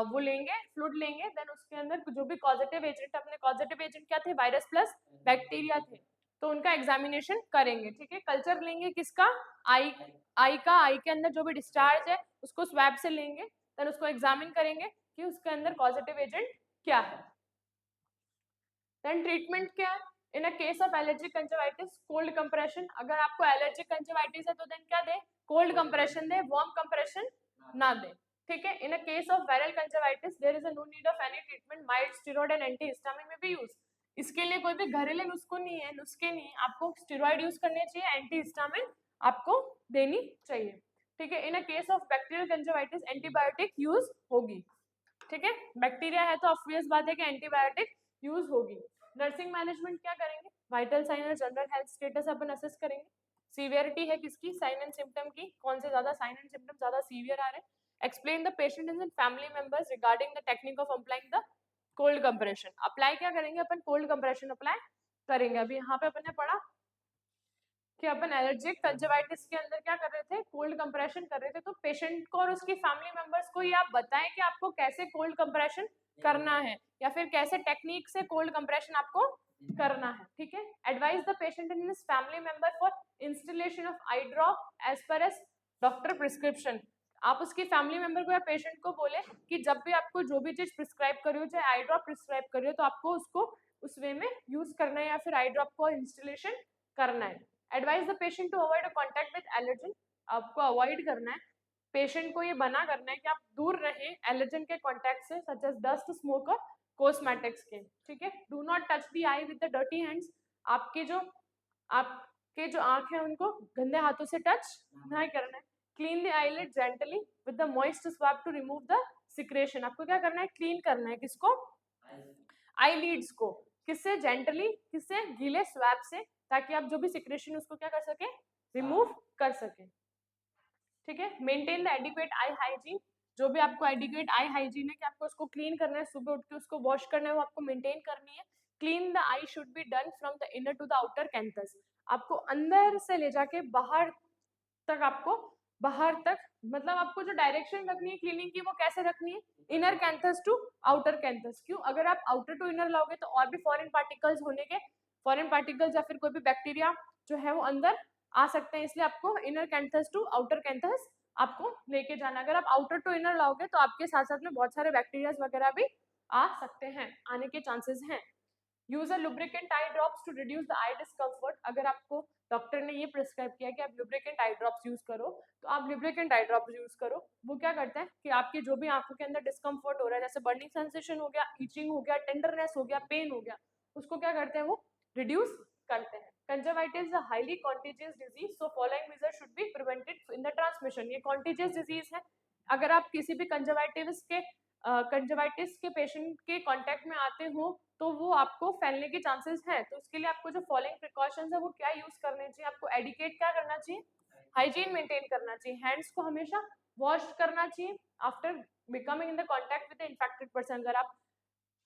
वो लेंगे, फ्लूइड लेंगे। देन उसके अंदर जो भी पॉजिटिव एजेंट, अपने पॉजिटिव एजेंट क्या थे? वायरस प्लस बैक्टीरिया थे, तो उनका एग्जामिनेशन करेंगे, ठीक है। कल्चर लेंगे किसका? आई, आई का। आई के अंदर जो भी डिस्चार्ज है उसको स्वैब से लेंगे, देन उसको एग्जामिन करेंगे कि उसके अंदर पॉजिटिव एजेंट क्या है। देन ट्रीटमेंट क्या है? In a case of allergic conjunctivitis, cold compression. अगर आपको एलर्जिक कंजक्टिविटिस है तो देन क्या दे? कोल्ड कंप्रेशन दे, वार्म कंप्रेशन ना दे, ठीक है। In a case of viral conjunctivitis there is no need of any treatment, mild steroid and antihistamine में भी यूज। इसके लिए कोई भी घरेलू नुस्खा नहीं है, नुस्खे नहीं, आपको स्टेरॉइड यूज करने चाहिए, एंटीहिस्टामिन आपको देनी चाहिए, ठीक है। In a case of bacterial conjunctivitis antibiotic use होगी, ठीक है। बैक्टीरिया है तो ऑब्वियस बात है कि एंटीबायोटिक यूज होगी। नर्सिंग मैनेजमेंट क्या करेंगे? वाइटल साइन और जनरल हेल्थ स्टेटस अपन असेस करेंगे। सीवियरिटी है किसकी? साइन एंड सिम्टम की, कौन से ज्यादा साइन एंड सिम्टम ज्यादा सीवियर आ रहे हैं। Explain the patient and family members regarding the technique of applying the cold compression. Apply क्या करेंगे अपन? कोल्ड कंप्रेशन अप्लाई करेंगे। अभी यहाँ पे अपन ने पढ़ा कि अपन एलर्जिक कंजक्टिविटिस के अंदर क्या कर रहे थे? कोल्ड कंप्रेशन कर रहे थे। तो पेशेंट को और उसकी फैमिली मेंबर्स को ये आप बताएं कि आपको कैसे कोल्ड कंप्रेशन करना है, या फिर कैसे टेक्निक से कोल्ड कंप्रेशन आपको करना है, ठीक है। Advise the patient and his family member for installation of eye drop as per as doctor prescription. आप उसकी फैमिली मेंबर को या पेशेंट को बोले कि जब भी आपको जो भी चीज प्रिस्क्राइब करी हो, चाहे आई ड्रॉप प्रिस्क्राइब करी हो, तो आपको उसको उस वे में यूज करना है या फिर आई ड्रॉप को इंस्टॉलेशन करना है। Advise the patient to avoid contact with allergen. आपको अवॉइड करना है, पेशेंट को ये मना करना है कि आप दूर रहें एलर्जन के कॉन्टैक्ट से, सच एज डस्ट, स्मोक और कॉस्मेटिक्स के, ठीक है। Do not touch the eye with the dirty hands. आपके जो आंख है उनको गंदे हाथों से टच नहीं करना है। Clean the eyelid gently with the moist swab to remove the secretion. आपको क्या करना है? क्लीन करना है किसको? आईलिड्स को। किससे? जेंटली, किससे? गीले स्वैब से, ताकि आप जो भी सिक्रेशन उसको क्या कर सके? रिमूव कर सके, ठीक है। Maintain the adequate I hygiene. जो भी आपको एडिक्वेट आई हाइजीन है कि आपको उसको क्लीन करना है, सुबह उठ के उसको वॉश करना है, वो आपको मेंटेन करनी है। Clean the eye should be done from the inner to the outer canthus. आपको अंदर से ले जाके बाहर तक, आपको बाहर तक, मतलब आपको जो डायरेक्शन रखनी है क्लीनिंग की वो कैसे रखनी है? Inner canthus to outer canthus. क्यों? अगर आप आउटर टू इनर लाओगे तो और भी फॉरेन पार्टिकल्स होने के, फॉरेन पार्टिकल्स या फिर कोई भी बैक्टीरिया जो है वो अंदर आ सकते हैं, इसलिए आपको inner canthus to outer canthus आपको लेके जाना। अगर आप आउटर टू इनर लाओगे तो आपके साथ साथ में बहुत सारे बैक्टीरिया वगैरह भी आ सकते हैं, आने के चांसेस हैं। Use a lubricant eye drops to reduce the eye discomfort. अगर आपको डॉक्टर ने ये प्रिस्क्राइब किया कि आप लुब्रिकेंट आई ड्रॉप्स यूज करो, तो आप लुब्रिकेंट आई ड्रॉप्स यूज करो। वो क्या करते हैं कि आपकी जो भी आंखों के अंदर डिस्कम्फर्ट हो रहा है, जैसे बर्निंग सेंसेशन हो गया, इचिंग हो गया, टेंडरनेस हो गया, पेन हो गया, उसको क्या करते हैं? वो रिड्यूस करते हैं। Conjunctivitis is a highly contagious disease, so following measures should be prevented in the transmission. ये कॉन्टेजियस डिजीज है। अगर आप किसी भी कंजक्टिविटिस के पेशेंट के कांटेक्ट में आते हो तो वो आपको फैलने के चांसेस हैं। तो उसके लिए आपको जो फॉलोइंग प्रिकॉशंस है वो क्या यूज करने चाहिए? आपको एडिकेट क्या करना चाहिए? हाइजीन मेंटेन करना चाहिए। हैंड्स को हमेशा वॉश करना चाहिए after becoming in the contact with the infected person. अगर आप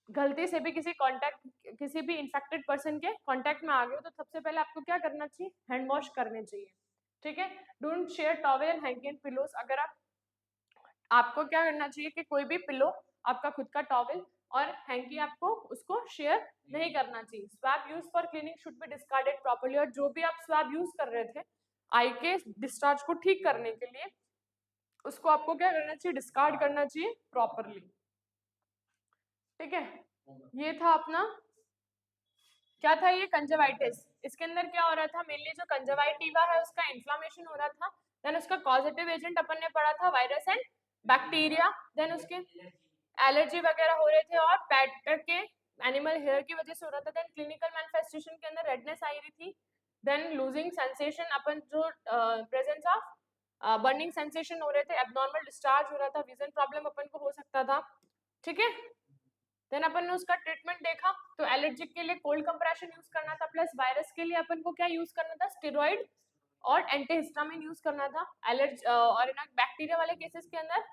गलती से भी किसी भी इन्फेक्टेड पर्सन के कांटेक्ट में आ गए हो तो सबसे पहले आपको क्या करना चाहिए? हैंड वॉश करने चाहिए, ठीक है। Don't share towel and hanky and pillows. अगर आपको क्या करना चाहिए कि कोई भी पिलो, आपका खुद का टॉवेल और हैंकी आपको उसको शेयर नहीं करना चाहिए। Swab use for cleaning should be discarded properly. और जो भी आप स्वैब यूज कर रहे थे आई के डिस्चार्ज को ठीक करने के लिए उसको आपको क्या करना चाहिए, डिस्कार्ड करना चाहिए प्रॉपरली। ठीक है, ये था अपना, क्या था ये, कंजवाइटिस। इसके अंदर क्या हो रहा था, मेनली जो कंजवाइटिवा है उसका इन्फ्लामेशन हो रहा था। देन उसका कॉजेटिव एजेंट अपन ने पढ़ा था वायरस एंड बैक्टीरिया। देन उसके एलर्जी वगैरह हो रहे थे और पैट के एनिमल हेयर की वजह से हो रहा था। देन क्लिनिकल मैनिफेस्टेशन के अंदर रेडनेस आई रही थी। देन लूजिंग सेंसेशन, अपन जो प्रेजेंस ऑफ बर्निंग सेंसेशन हो रहे थे, एबनॉर्मल डिस्चार्ज हो रहा था, विजन प्रॉब्लम अपन को हो सकता था। ठीक है, देन अपन ने उसका ट्रीटमेंट देखा तो एलर्जिक के लिए कोल्ड कंप्रेशन यूज करना था, प्लस वायरस के लिए अपन को क्या यूज करना था, स्टेरॉइड और एंटीहिस्टामिन यूज करना था। और बैक्टीरिया वाले केसेस के अंदर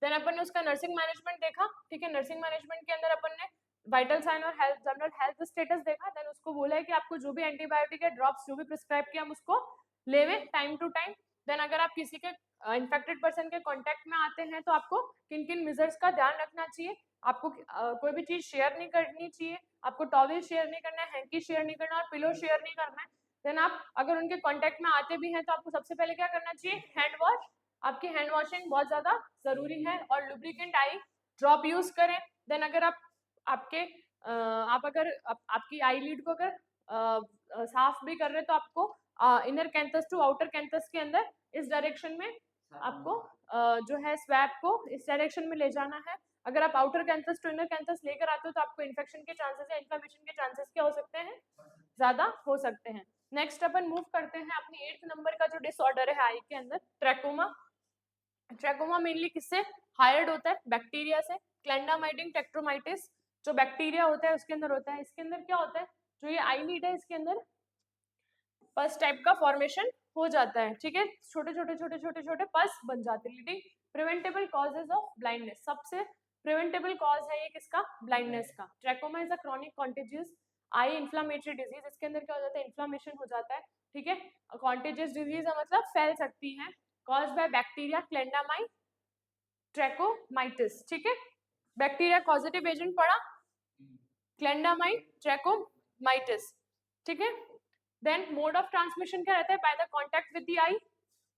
देन अपन ने उसका नर्सिंग मैनेजमेंट देखा। ठीक है, नर्सिंग मैनेजमेंट के अंदर अपन ने वाइटल साइन और हेल्थ जनरल हेल्थ स्टेटस देखा। देन उसको बोला है कि आपको जो भी एंटीबायोटिक है, ड्रॉप्स जो भी प्रिस्क्राइब किया हम उसको लेवे टाइम टू टाइम। देन अगर आप किसी के इन्फेक्टेड पर्सन के कांटेक्ट में आते हैं तो आपको किन किन मेजर्स का ध्यान रखना चाहिए। आपको कोई भी चीज शेयर नहीं करनी चाहिए, आपको टॉवल शेयर नहीं करना है, हैंकी शेयर नहीं करना और पिलो शेयर नहीं करना है। देन आप अगर उनके कांटेक्ट में आते भी हैं तो आपको सबसे पहले क्या करना चाहिए, हैंड वॉश। आपकी हैंड वॉशिंग बहुत ज्यादा जरूरी है और लुब्रिकेंट आई ड्रॉप यूज करें। देन अगर आपकी आई लीड को अगर साफ भी कर रहे तो आपको inner canthus to outer canthus के अंदर इस डायरेक्शन में आपको जो है स्वैप को इस डायरेक्शन में ले जाना है। अगर आप outer canthus to inner canthus लेकर आते हो तो आपको इन्फेक्शन के चांसेस या इन्फ्लेमेशन के चांसेस क्या हो सकते हैं, ज्यादा हो सकते हैं। नेक्स्ट अपन मूव करते हैं अपनी 8th नंबर का जो डिसऑर्डर है आई के अंदर, ट्रैकोमा। ट्रैकोमा मेनली किससे हायर्ड होता है, बैक्टीरिया से। क्लेंडामाइडिंग टेक्ट्रोमाइटिस जो बैक्टीरिया होता है उसके अंदर होता है। इसके अंदर क्या होता है, जो ये आईलिड है इसके अंदर पस टाइप का फॉर्मेशन हो जाता है। ठीक है, छोटे छोटे छोटे छोटे छोटे पस बन जाते हैं। Leading preventable causes of blindness, सबसे प्रिवेंटेबल कॉज है ये किसका, ब्लाइंडनेस का। Trachoma is a chronic contagious I inflammatory disease. इसके अंदर क्या हो जाता है, इन्फ्लामेशन हो जाता है। ठीक है, कॉन्टेजियस डिजीज है मतलब फैल सकती है, कॉज बाय बैक्टीरिया क्लेंडामाई ट्रैकोमाइटिस। ठीक है, बैक्टीरिया कॉजेटिव एजेंट पड़ा, क्लेंडामाई ट्रैकोमाइटिस। ठीक है, देन मोड ऑफ ट्रांसमिशन क्या रहता है, by the contact with the eye.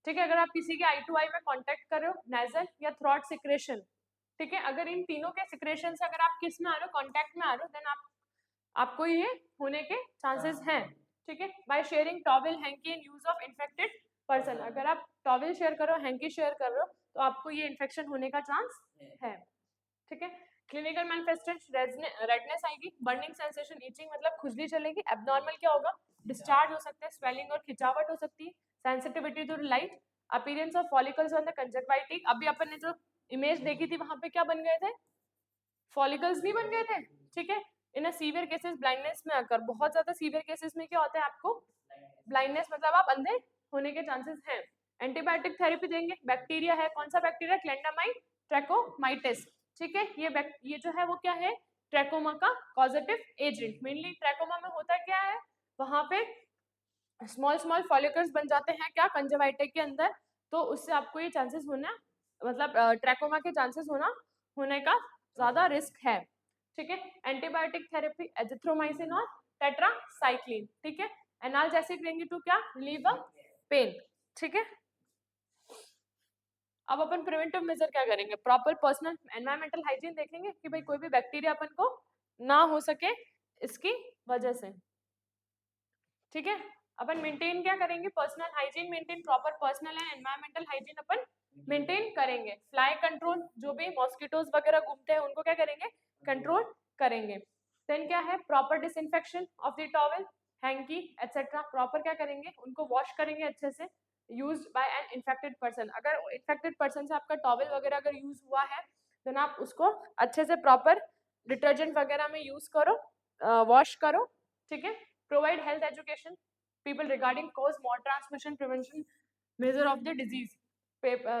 ठीक है, अगर आप किसी के आई टू आई में कांटेक्ट कर रहे हो, नेजल या थ्रॉट सिक्रेशन। ठीक है, अगर इन तीनों के सिक्रेशन से अगर आप किस में आ रहे हो, कांटेक्ट में आ रहे हो, देन आपको ये होने के चांसेस हैं। ठीक है, by sharing towel, hanky and use of infected person. अगर आप टॉवल शेयर कर रहे हो, हैंकी शेयर कर रहे हो तो आपको ये इन्फेक्शन होने का चांस है। ठीक है, क्लिनिकल मैनिफेस्टेशन रेडनेस आएगी, बर्निंग सेंसेशन, इचिंग मतलब खुजली चलेगी। एब्नॉर्मल क्या होगा, डिस्चार्ज हो सकता है, स्वेलिंग और खिंचावट हो सकती है, sensitivity to light, appearance of follicles on the conjunctiva. अभी अपन ने जो इमेज देखी थी वहां पे क्या बन गए थे, फॉलिकल्स नहीं बन गए थे। ठीक है, इन सीवियर केसेस ब्लाइंडनेस में आकर, बहुत ज्यादा सीवियर केसेस में क्या होता है आपको ब्लाइंडनेस, मतलब आप अंधे होने के चांसेस हैं। एंटीबायोटिक थेरेपी देंगे, बैक्टीरिया है, कौन सा बैक्टीरिया, क्लेंडामाई ट्रैकोमाइटिस। ठीक है, ये जो है वो क्या है, ट्रैकोमा का कॉजेटिव एजेंट। मेनली ट्रैकोमा में होता क्या है, वहां पे स्मॉल स्मॉल फॉलिकल्स बन जाते हैं क्या, कंजक्टिवा के अंदर, तो उससे आपको ये चांसेस होना, मतलब ट्रैकोमा के चांसेस होने का ज्यादा रिस्क है। ठीक है, एंटीबायोटिक थेरेपी एजिथ्रोमाइसिन और टेट्रासाइक्लिन। ठीक है, एनाल्जेसिक देंगे तो क्या, रिलीव पेन। ठीक है, अब अपन प्रिवेंटिव मेजर क्या करेंगे, प्रॉपर पर्सनल एनवायरमेंटल हाइजीन देखेंगे कि भाई कोई भी बैक्टीरिया अपन को ना हो सके इसकी वजह से। ठीक है, अपन मेंटेन क्या करेंगे, personal hygiene maintain, proper personal and environmental hygiene upon maintain करेंगे। फ्लाई कंट्रोल, जो भी मॉस्किटोज वगैरह घूमते हैं उनको क्या करेंगे, कंट्रोल करेंगे। देन क्या है, proper disinfection of the towel, hanky etcetera, proper क्या करेंगे, उनको वॉश करेंगे अच्छे से, used by an infected person. अगर इन्फेक्टेड पर्सन से आपका टॉवल वगैरह अगर यूज हुआ है देन आप उसको अच्छे से प्रॉपर डिटर्जेंट वगैरह में यूज करो, वॉश करो। ठीक है, provide health education people regarding cause, mode transmission, prevention measure of the disease.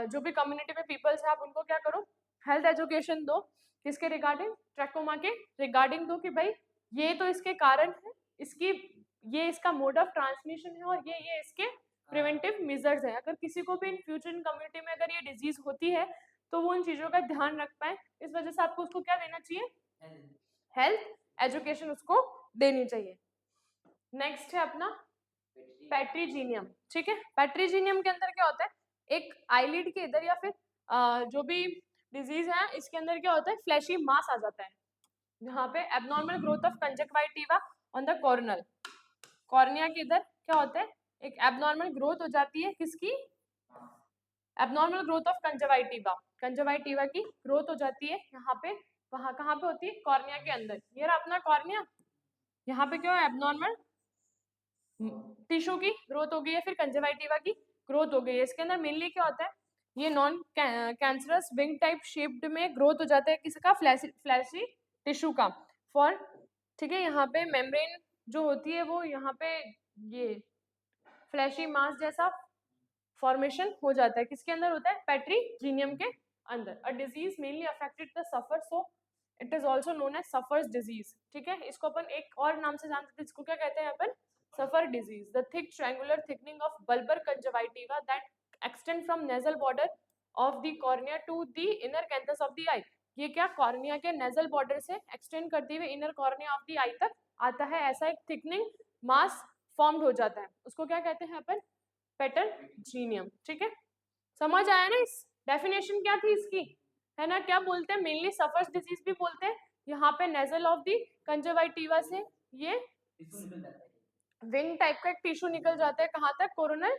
जो भी कम्युनिटी में पीपल्स है आप उनको क्या करो, हेल्थ एजुकेशन दो, किसके रिगार्डिंग, ट्रैकोमा के रिगार्डिंग दो, कि भाई ये तो इसके कारण है, ये इसका मोड ऑफ ट्रांसमिशन है और ये इसके प्रिवेंटिव मेजर्स है। अगर किसी को भी इन फ्यूचर इन कम्युनिटी में अगर ये डिजीज होती है तो वो उन चीजों का ध्यान रख पाए, इस वजह से आपको उसको क्या देना चाहिए, हेल्थ एजुकेशन उसको देनी चाहिए। नेक्स्ट है अपना पेट्रीजीनियम, ठीक है। पेट्रीजीनियम के अंदर क्या होता है, एक आईलिड के इधर या फिर जो भी डिजीज है इसके अंदर क्या होता है, फ्लैशी मास आ जाता है यहाँ पे। Abnormal growth of conjunctiva on the Cornell, cornea के इधर क्या होता है, एक एबनॉर्मल ग्रोथ हो जाती है किसकी, abnormal growth of conjunctiva, conjunctiva की ग्रोथ हो जाती है यहाँ पे। वहां कहाँ पे होती है, कॉर्निया के अंदर। ये रहा अपना कॉर्निया, यहाँ पे क्या है, एबनॉर्मल टिश्यू की ग्रोथ हो गई है, फिर कंजक्टिवा की ग्रोथ हो गई है। इसके अंदर मेनली क्या होता है, ये non cancerous wing type shaped में ग्रोथ हो जाता है किसका, फ्लैशी टिश्यू का फॉर, ठीक है। यहाँ पे मेम्ब्रेन जो होती है वो यहाँ पे ये फ्लैशी मास जैसा फॉर्मेशन हो जाता है, किसके अंदर होता है, पेट्रीजीनियम के अंदर। A disease mainly affected the surfer, so it is also known as surfers disease, ठीक है। इसको अपन एक और नाम से जानते हैं, इसको क्या कहते हैं अपन, surfer disease. The thick triangular thickening of bulbar conjunctiva that extend from nasal border of the cornea to the inner canthus of the eye. ये क्या कॉर्निया के नेजल बॉर्डर से एक्सटेंड करते हुए इनर कॉर्निया ऑफ द आई तक आता है, ऐसा एक थिकनिंग मास फॉर्म्ड हो जाता है, उसको क्या कहते हैं अपन, पेट्रीजीनियम, ठीक है। समझ आया ना, इस डेफिनेशन क्या थी इसकी, है ना। क्या बोलते हैं, मेनली सफर्स डिजीज भी बोलते हैं। यहाँ पे नेजल ऑफ दी कंजक्टिवा से ये विंग टाइप का एक टिश्यू निकल जाता है, कहाँ तक, कोरोनल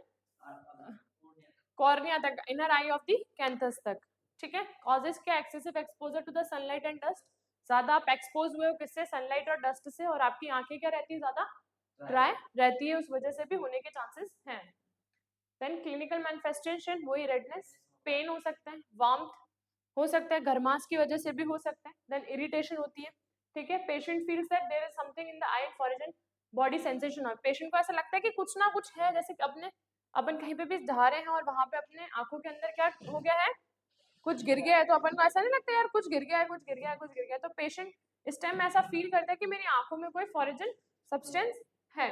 कॉर्निया तक, inner eye of the canthus तक, ठीक है। कॉजेस क्या, excessive exposure to the sunlight and dust, ज्यादा आप एक्सपोज हुए हो किससे, सनलाइट और डस्ट से, और आपकी आंखें क्या रहती है, ज्यादा ड्राई रहती है, उस वजह से भी होने के चांसेस हैं। देन क्लिनिकल मैनिफेस्टेशन वही रेडनेस, पेन हो सकता है, वार्मथ हो सकता है, घरमास की वजह से भी हो सकता है। देन इरिटेशन होती है, ठीक है। Patient feels that there is something in the eye foreign body sensation, और पेशेंट को ऐसा लगता है कि कुछ ना कुछ है, जैसे अपने अपन कहीं पे भी जा रहे हैं और वहां पे अपने आंखों के अंदर क्या हो गया है, कुछ गिर गया है, तो अपन को ऐसा नहीं लगता यार कुछ गिर गया है, कुछ गिर गया है, कुछ गिर गया है, तो पेशेंट इस टाइम ऐसा फील करता है कि मेरी आंखों में कोई फॉरेजन सब्सटेंस है।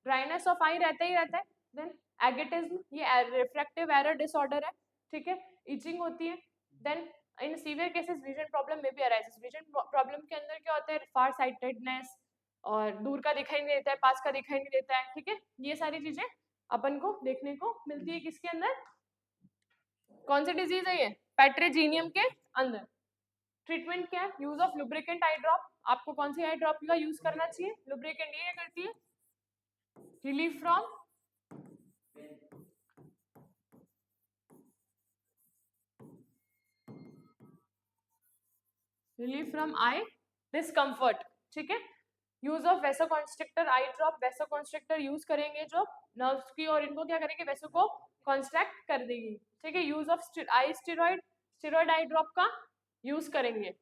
ड्राइनेस ऑफ आई रहता ही रहता है। देन एगेटिज्म, ये रिफ्रैक्टिव एरर डिसऑर्डर है, ठीक है। इचिंग होती है। Then in severe cases vision problem में भी अराइजेस। विजन प्रॉब्लम के अंदर क्या होता है, फार साइटेडनेस, और दूर का दिखाई नहीं देता है, पास का दिखाई नहीं देता है, ठीक है। ये सारी चीजें अपन को देखने को मिलती है किसके अंदर, कौन सी डिजीज है ये, पेट्रीजीनियम के अंदर। ट्रीटमेंट क्या है, use of lubricant I drop, आपको कौन सी आई ड्रॉप का यूज करना चाहिए, लुब्रिकेंट ये करती है, रिलीफ फ्रॉम आई डिस्कम्फर्ट, ठीक है। Use of vasoconstrictor eye drop, vasoconstrictor use करेंगे जो नर्व्स की, और इनको क्या करेंगे, वेसो को कॉन्स्ट्रैक्ट कर देगी, ठीक है। Use of I steroid, steroid I drop का यूज करेंगे।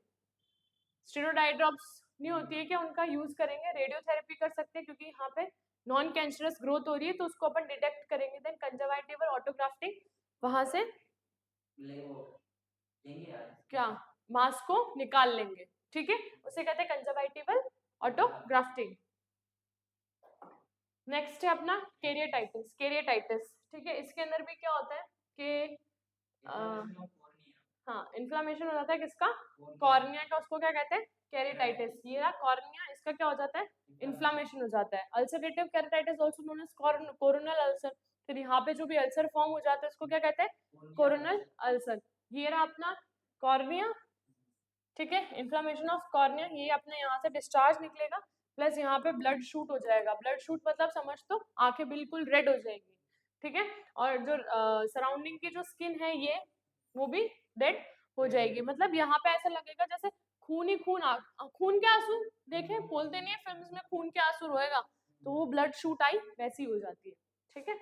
स्टेरॉइड आई ड्रॉप्स नहीं होती है क्या, उनका यूज करेंगे। रेडियोथेरेपी कर सकते हैं क्योंकि यहाँ पे नॉन कैंसरस ग्रोथ हो रही है, तो उसको अपन डिटेक्ट करेंगे। देन कंजक्टिवल ऑटोग्राफ्टिंग, वहां से क्या मास को निकाल लेंगे, ठीक है, उसे कहते हैं कंजक्टिवल ऑटोग्राफ्टिंग। नेक्स्ट है अपना केरियोटाइटिस, केरियोटाइटिस, ठीक है। इसके अंदर भी क्या होता है कि हाँ इन्फ्लामेशन हो जाता है किसका, कॉर्निया का, उसको क्या कहते हैं, केरियोटाइटिस। ये रहा कॉर्निया, इसका क्या हो जाता है, इन्फ्लामेशन हो जाता है। Ulcerative keratitis also known as corneal ulcer, फिर यहाँ पे जो भी अल्सर फॉर्म हो जाता है उसको क्या कहते हैं, कोरोनल अल्सर। ये रहा अपना कॉर्निया, ठीक है। इन्फ्लामेशन ऑफ कॉर्निया, ये अपने यहाँ से डिस्चार्ज निकलेगा, प्लस यहाँ पे ब्लड शूट हो जाएगा। ब्लड शूट मतलब समझ तो, आंखें बिल्कुल रेड हो जाएगी, ठीक है। और जो सराउंडिंग की जो स्किन है ये वो भी डेड हो जाएगी। मतलब यहाँ पे ऐसा लगेगा जैसे खून ही खून, खून के आंसू देखे बोलते नहीं है फिल्म्स में, खून के आंसू रोएगा, तो वो ब्लड शूट आई वैसी हो जाती है, ठीक है।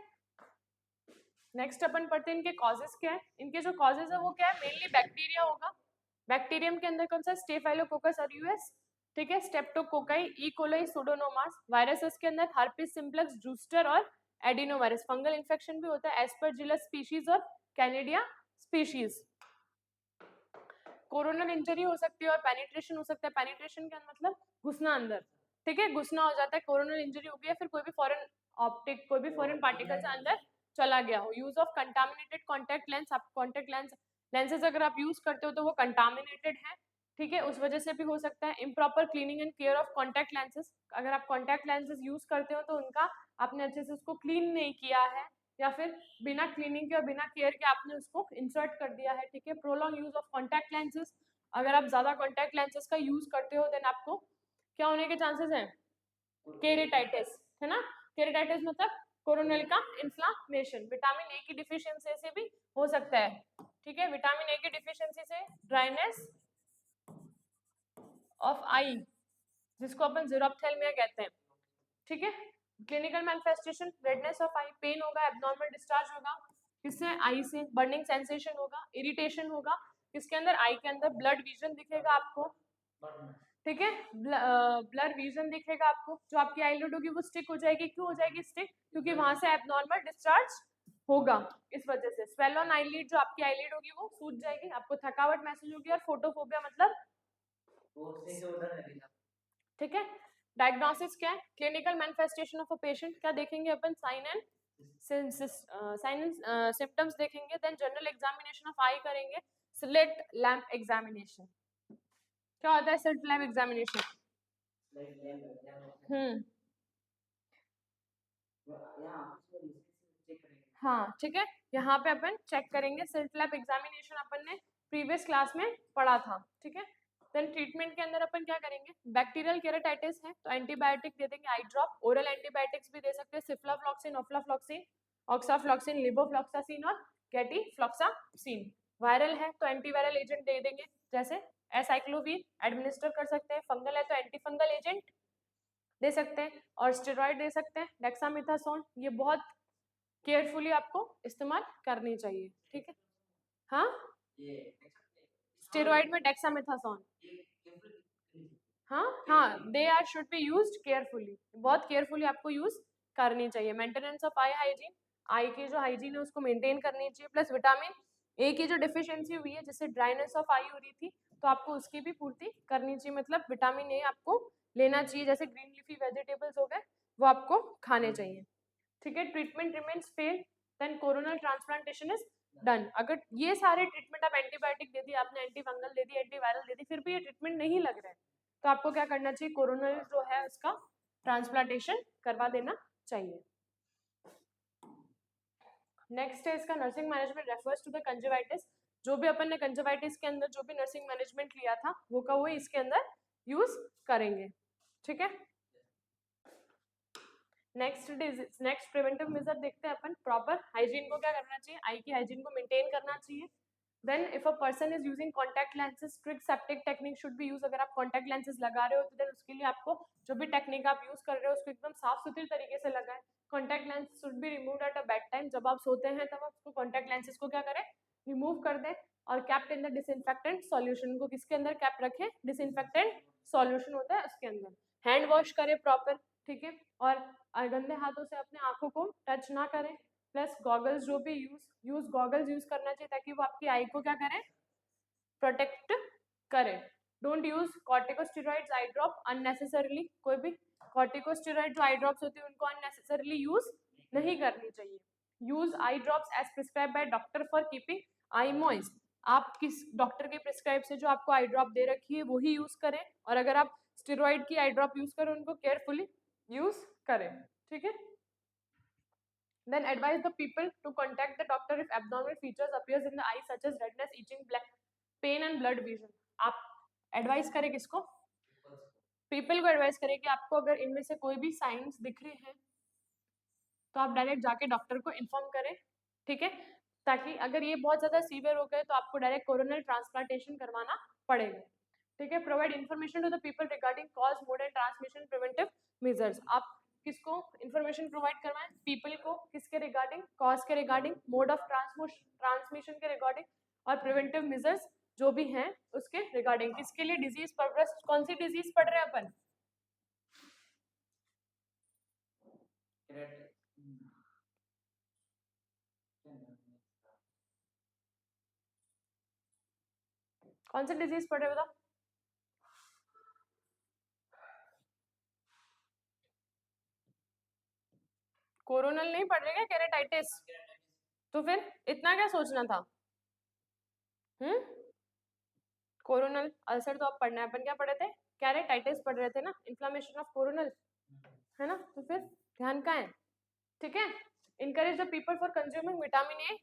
नेक्स्ट अपन पढ़ते हैं इनके कॉजेस क्या है। इनके जो कॉजेस है वो क्या है, मेनली बैक्टीरिया होगा। बैक्टीरियम के अंदर कौन सा, स्टेफाइलोकोकस ऑरियुस, ठीक है, स्टेप्टोकोकाई, ई कोलाई, सुडोनोमास। वायरसेस के अंदर हर्पिस सिम्प्लेक्स, जूस्टर और एडिनोवायरस। फंगल इन्फेक्शन भी होता है, एस्परजिलस स्पीशीज और कैनेडिया स्पीशीज। कोरोनल इंजरी हो सकती है और पेनिट्रेशन हो सकता है। पेनिट्रेशन का मतलब घुसना अंदर, ठीक है, घुसना हो जाता है, कोरोनल इंजरी हो गई है, फिर कोई भी फॉरेन ऑप्टिक, कोई भी फॉरेन पार्टिकल से अंदर चला गया हो। Use of contaminated contact lens, आप कॉन्टैक्ट लेंस लेंसेज अगर आप यूज करते हो तो वो कंटामिनेटेड है, ठीक है, उस वजह से भी हो सकता है। Improper cleaning and care of contact lenses, अगर आप कॉन्टैक्ट लेंसेज यूज करते हो तो उनका आपने अच्छे से उसको क्लीन नहीं किया है, या फिर बिना क्लीनिंग के और बिना केयर के आपने उसको इंसर्ट कर दिया है। ठीक है, prolong use of contact lenses, अगर आप ज्यादा कॉन्टैक्ट लेंसेज का यूज करते हो देन आपको क्या होने के चांसेस हैं, केरेटाइटिस, है ना। केरेटाइटिस मतलब कोरोनल का इन्फ्लामेशन। विटामिन ए की डिफिशियंसी से भी हो सकता है। ठीक है, विटामिन ए की डिफिशियंसी से ड्राइनेस ऑफ आई, जिसको अपन जीरोप्थेल्मिया कहते हैं। ठीक है, clinical manifestation redness of eye, pain होगा, एब्नॉर्मल डिस्चार्ज होगा, किससे, आई से, बर्निंग सेंसेशन होगा, इरिटेशन होगा, किसके अंदर, आई के अंदर, ब्लड विजन दिखेगा आपको। ठीक है, ब्लर विजन दिखेगा आपको, जो आपकी आईलिड होगी वो स्टिक हो जाएगी। क्यों हो जाएगी स्टिक, क्योंकि वहां से एब्नॉर्मल डिस्चार्ज होगा, इस वजह से। स्वेल ऑन आईलिड, जो आपकी आईलिड होगी वो सूज जाएगी, आपको थकावट महसूस होगी, और फोटोफोबिया मतलब, ठीक है। डायग्नोसिस क्या है, clinical manifestation of a patient, क्या देखेंगे अपन, साइन एंड सिम्टम्स देखेंगे। देन जनरल एग्जामिनेशन ऑफ आई करेंगे, स्लिट लैंप एग्जामिनेशन। क्या होता है स्लिट लैंप एग्जामिनेशन, हाँ ठीक है, यहाँ पे अपन चेक करेंगे। स्लिट लैंप एग्जामिनेशन अपन ने प्रीवियस क्लास में पढ़ा था। ठीक है, देन ट्रीटमेंट के अंदर अपन क्या करेंगे, बैक्टीरियल केराटाइटिस है तो एंटीबायोटिक दे देंगे, आई ड्रॉप, ओरल एंटीबायोटिक्स भी दे सकते हैं, सिफ्लाफ्लॉक्सिन, ऑफ्लाफ्लॉक्सिन, ऑक्साफ्लॉक्सिन, लिवोफ्लॉक्सासिन और गेटिफ्लॉक्सासिन। वायरल है तो एंटीवायरल एजेंट दे देंगे, जैसे एसाइक्लोवीर एडमिनिस्टर कर सकते हैं, फंगल है तो एंटी फंगल एजेंट दे सकते हैं, और स्टेरॉइड दे सकते हैं, डेक्सामेथासोन। ये बहुत केयरफुली आपको इस्तेमाल करनी चाहिए। ठीक है, हाँ, स्टेरॉइड में डेक्सामेथासोन, हाँ हाँ, they are should be used carefully, बहुत केयरफुली आपको यूज करनी चाहिए। Maintenance of eye hygiene, eye की जो हाइजीन है उसको मेंटेन करनी चाहिए। प्लस विटामिन ए की जो डिफिशियंसी हुई है, जिससे ड्राइनेस ऑफ आई हो रही थी, तो आपको उसकी भी पूर्ति करनी चाहिए। मतलब विटामिन ए आपको लेना चाहिए, जैसे ग्रीन लीफी वेजिटेबल्स हो गए वो आपको खाने चाहिए। ठीक है, treatment remains fail, then coronal transplantation is done. अगर ये सारे ट्रीटमेंट, आप एंटीबायोटिक दे दी आपने, एंटी फंगल दे दी, एंटीवायरल दे दी, फिर भी ये ट्रीटमेंट नहीं लग रहा है, तो आपको क्या करना चाहिए, कोरोनल जो है उसका ट्रांसप्लांटेशन करवा देना चाहिए। नेक्स्ट है इसका nursing management refers to the conjunctivitis. जो भी अपन ने कंजक्टिवाइटिस के अंदर जो भी नर्सिंग मैनेजमेंट लिया था वो का वो इसके अंदर यूज करेंगे। ठीक है, नेक्स्ट प्रिवेंटिव मेजर देखते हैं अपन। प्रॉपर हाइजीन को क्या करना चाहिए, आई की हाइजीन को मेंटेन करना चाहिए। Then if a person is using contact lenses, strict septic technique should be use. अगर आप कॉन्टैक्ट लेंसेज लगा रहे हो तो देन उसके लिए आपको जो भी टेक्निक आप यूज कर रहे हो उसको एकदम साफ सुथरी तरीके से लगाएं। Contact lens should be removed at a bed time, जब आप सोते हैं तब आप उसको कॉन्टैक्ट लेंसेज को क्या करें, रिमूव कर दें। और capped in the disinfectant solution, को किसके अंदर कैप रखें, डिसइंफेक्टेंट सॉल्यूशन होता है उसके अंदर। हैंड वॉश करें प्रॉपर, ठीक है, और गंदे हाथों से अपने आंखों को टच ना करें। प्लस गॉगल्स जो भी यूज गॉगल्स यूज करना चाहिए ताकि वो आपकी आई को क्या करें, प्रोटेक्ट करें। Don't use corticosteroids I drop unnecessarily, कोई भी कॉर्टिकोस्टेरॉइड जो आई ड्रॉप्स होती है उनको अननेसेसरली यूज नहीं करनी चाहिए। Use eye drops as prescribe by doctor for keeping eye moist. आप किस डॉक्टर के प्रिस्क्राइब से जो आपको आई ड्रॉप दे रखी है वही यूज करें, और अगर आप स्टेरॉइड की आई ड्रॉप यूज करें उनको केयरफुली यूज करें। ठीक है, then advise the people to contact the doctor if abnormal features appears in the eye such as redness, itching, black pain and blurred vision। आप एडवाइस करें किसको, पीपल को एडवाइस करें कि आपको अगर इनमें से कोई भी साइंस दिख रहे हैं तो आप डायरेक्ट जाके डॉक्टर को इन्फॉर्म करें। ठीक है, ताकि अगर ये बहुत ज्यादा सीवियर हो गए तो आपको डायरेक्ट कोरोनल ट्रांसप्लांटेशन करवाना पड़ेगा। ठीक है, provide information to the people regarding cause, mode and transmission, preventive measures. आप किसको इन्फॉर्मेशन प्रोवाइड करवाएं, पीपल को, किसके रिगार्डिंग, कॉज के रिगार्डिंग, मोड ऑफ ट्रांसमिशन के रिगार्डिंग, और प्रिवेंटिव मेजर्स जो भी हैं उसके रिगार्डिंग। किसके लिए, डिजीज पर्पस, कौन सी डिजीज पढ़ रहे हैं अपन, कौन सी डिजीज पढ़ रहे हो बताओ, कोरोनल नहीं पढ़ रहे क्या, केराटाइटिस, तो फिर इतना क्या सोचना था, हम्म, कोरोनल अल्सर तो आप पढ़ना है, अपन क्या पढ़े थे, कैरेटाइटिस पढ़ रहे थे ना, इन्फ्लेमेशन ऑफ कोरोनल, है ना, तो फिर ध्यान कहाँ है, ठीक है। Encourage the people for consuming vitamin A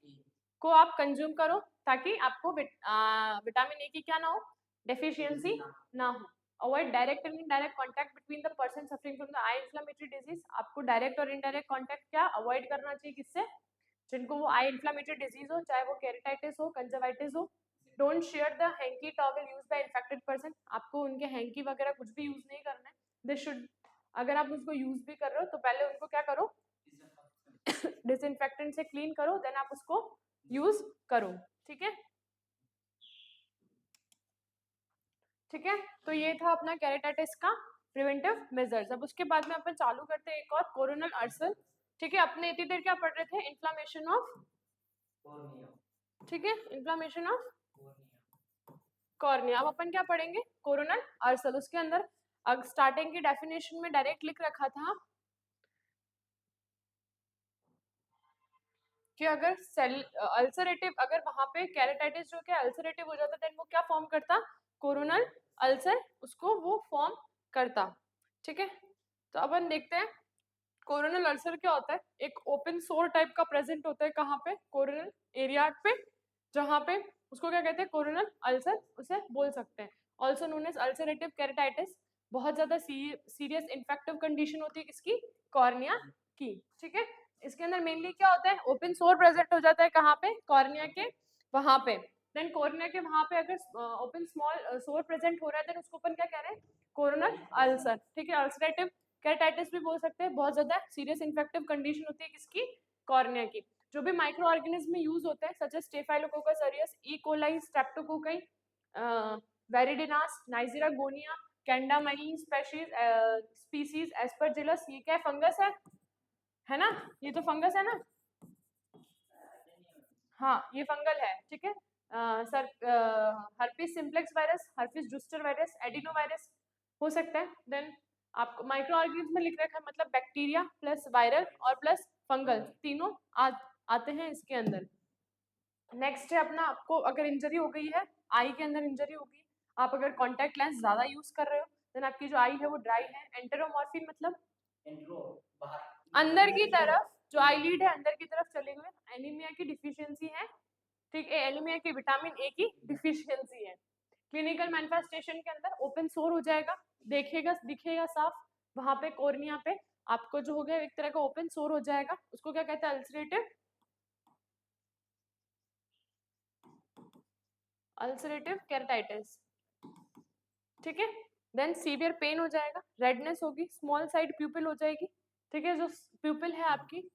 को आप कंज्यूम करो ताकि आपको विटामिन ए की क्या ना हो, डेफिशिएंसी ना हो। Avoid direct and indirect contact between the person suffering from the I inflammatory disease, आपको डायरेक्ट और इनडायरेक्ट कांटेक्ट क्या अवॉइड करना चाहिए, किससे, जिनको वो आई इन्फ्लेमेटरी डिजीज हो, चाहे वो कैरेटाइटिस हो, कंजक्टिवाइटिस हो। Don't share the hanky towel used by infected person, आपको उनके हैंकी वगैरह कुछ भी यूज नहीं करना है। दिस शुड, अगर आप उसको यूज भी कर रहे हो तो पहले उनको क्या करो, डिसइंफेक्टेंट से क्लीन करो, देन आप उसको यूज करो, ठीक है, ठीक है। तो ये था अपना कैरेटाइटिस का प्रिवेंटिव मेजर्स। अब उसके बाद में अपन चालू करते हैं एक और, कोरोनल अल्सर, ठीक है। अपने इतनी देर क्या पढ़ रहे थे, इन्फ्लामेशन ऑफ, ठीक है, इन्फ्लामेशन ऑफ कॉर्निया। अब अपन क्या पढ़ेंगे, कोरोनल अल्सर। उसके अंदर स्टार्टिंग की डेफिनेशन में डायरेक्ट लिख रखा था कि अगर सेल अल्सरेटिव, अगर वहां पे कैरेटाइटिस जो क्या अल्सरेटिव हो जाता देन वो क्या फॉर्म करता, कोरोनल अल्सर, उसको वो फॉर्म करता, ठीक है। तो अपन देखते हैं कोरोनल अल्सर क्या होता है। एक ओपन सोर टाइप का प्रेजेंट होता है, कहाँ पे, कोरोनल एरिया पे, जहाँ पे उसको क्या कहते हैं, कोरोनल अल्सर उसे बोल सकते हैं। Also known as ulcerative keratitis, बहुत ज्यादा सीरियस इन्फेक्टिव कंडीशन होती है किसकी, कॉर्निया की, ठीक है। इसके अंदर मेनली क्या होता है, ओपन सोर प्रेजेंट हो जाता है कहाँ पे, कॉर्निया के वहां पे। देन कॉर्निया के वहां पे अगर ओपन स्मॉल सोर प्रेजेंट हो रहा है देन उसको अपन क्या कह रहे हैं, कोरोनल अल्सर, ठीक है। अल्सरेटिव कैरेटाइटिस भी बोल सकते हैं, बहुत ज्यादा सीरियस इन्फेक्टिव कंडीशन होती है किसकी, कॉर्निया की। जो भी माइक्रो ऑर्गेनिज्म यूज होते हैं such as staphylococcus aureus, E coli, streptococci, viridans, neisseria gonorrhoeae, candida species, aspergillus, ये क्या फंगस है ना, ये तो फंगस है ना, हाँ ये फंगल है, ठीक है। Sir herpes simplex virus, herpes zoster virus, adeno virus हो सकता है। देन आपको माइक्रो ऑर्गेनिज्म में लिख रखा है, मतलब बैक्टीरिया प्लस वायरल और प्लस फंगल, तीनों आते हैं इसके अंदर। नेक्स्ट है अपना, आपको अगर इंजरी हो गई है, आई के अंदर इंजरी होगी, आप अगर कॉन्टैक्ट लेंस ज्यादा यूज कर रहे हो देन आपकी जो आई है वो ड्राई है। एंटेरोमॉर्फिन मतलब अंदर की तरफ, जो आईलिड है अंदर की तरफ चले हुए, एनीमिया की डिफिशियंसी है, ठीक है, एनीमिया की विटामिन ए की डिफिशियंसी है। क्लिनिकल मैनिफेस्टेशन के अंदर ओपन सोर हो जाएगा, दिखेगा साफ, वहां पे कॉर्निया पे आपको जो हो गया एक तरह का ओपन सोर हो जाएगा, उसको क्या कहते हैं, अल्सरेटिव कैरेटाइटिस, ठीक है। देन सीवियर पेन हो जाएगा, रेडनेस होगी, स्मॉल साइड प्यूपिल हो जाएगी, ठीक है, जो प्यूपिल है आपकी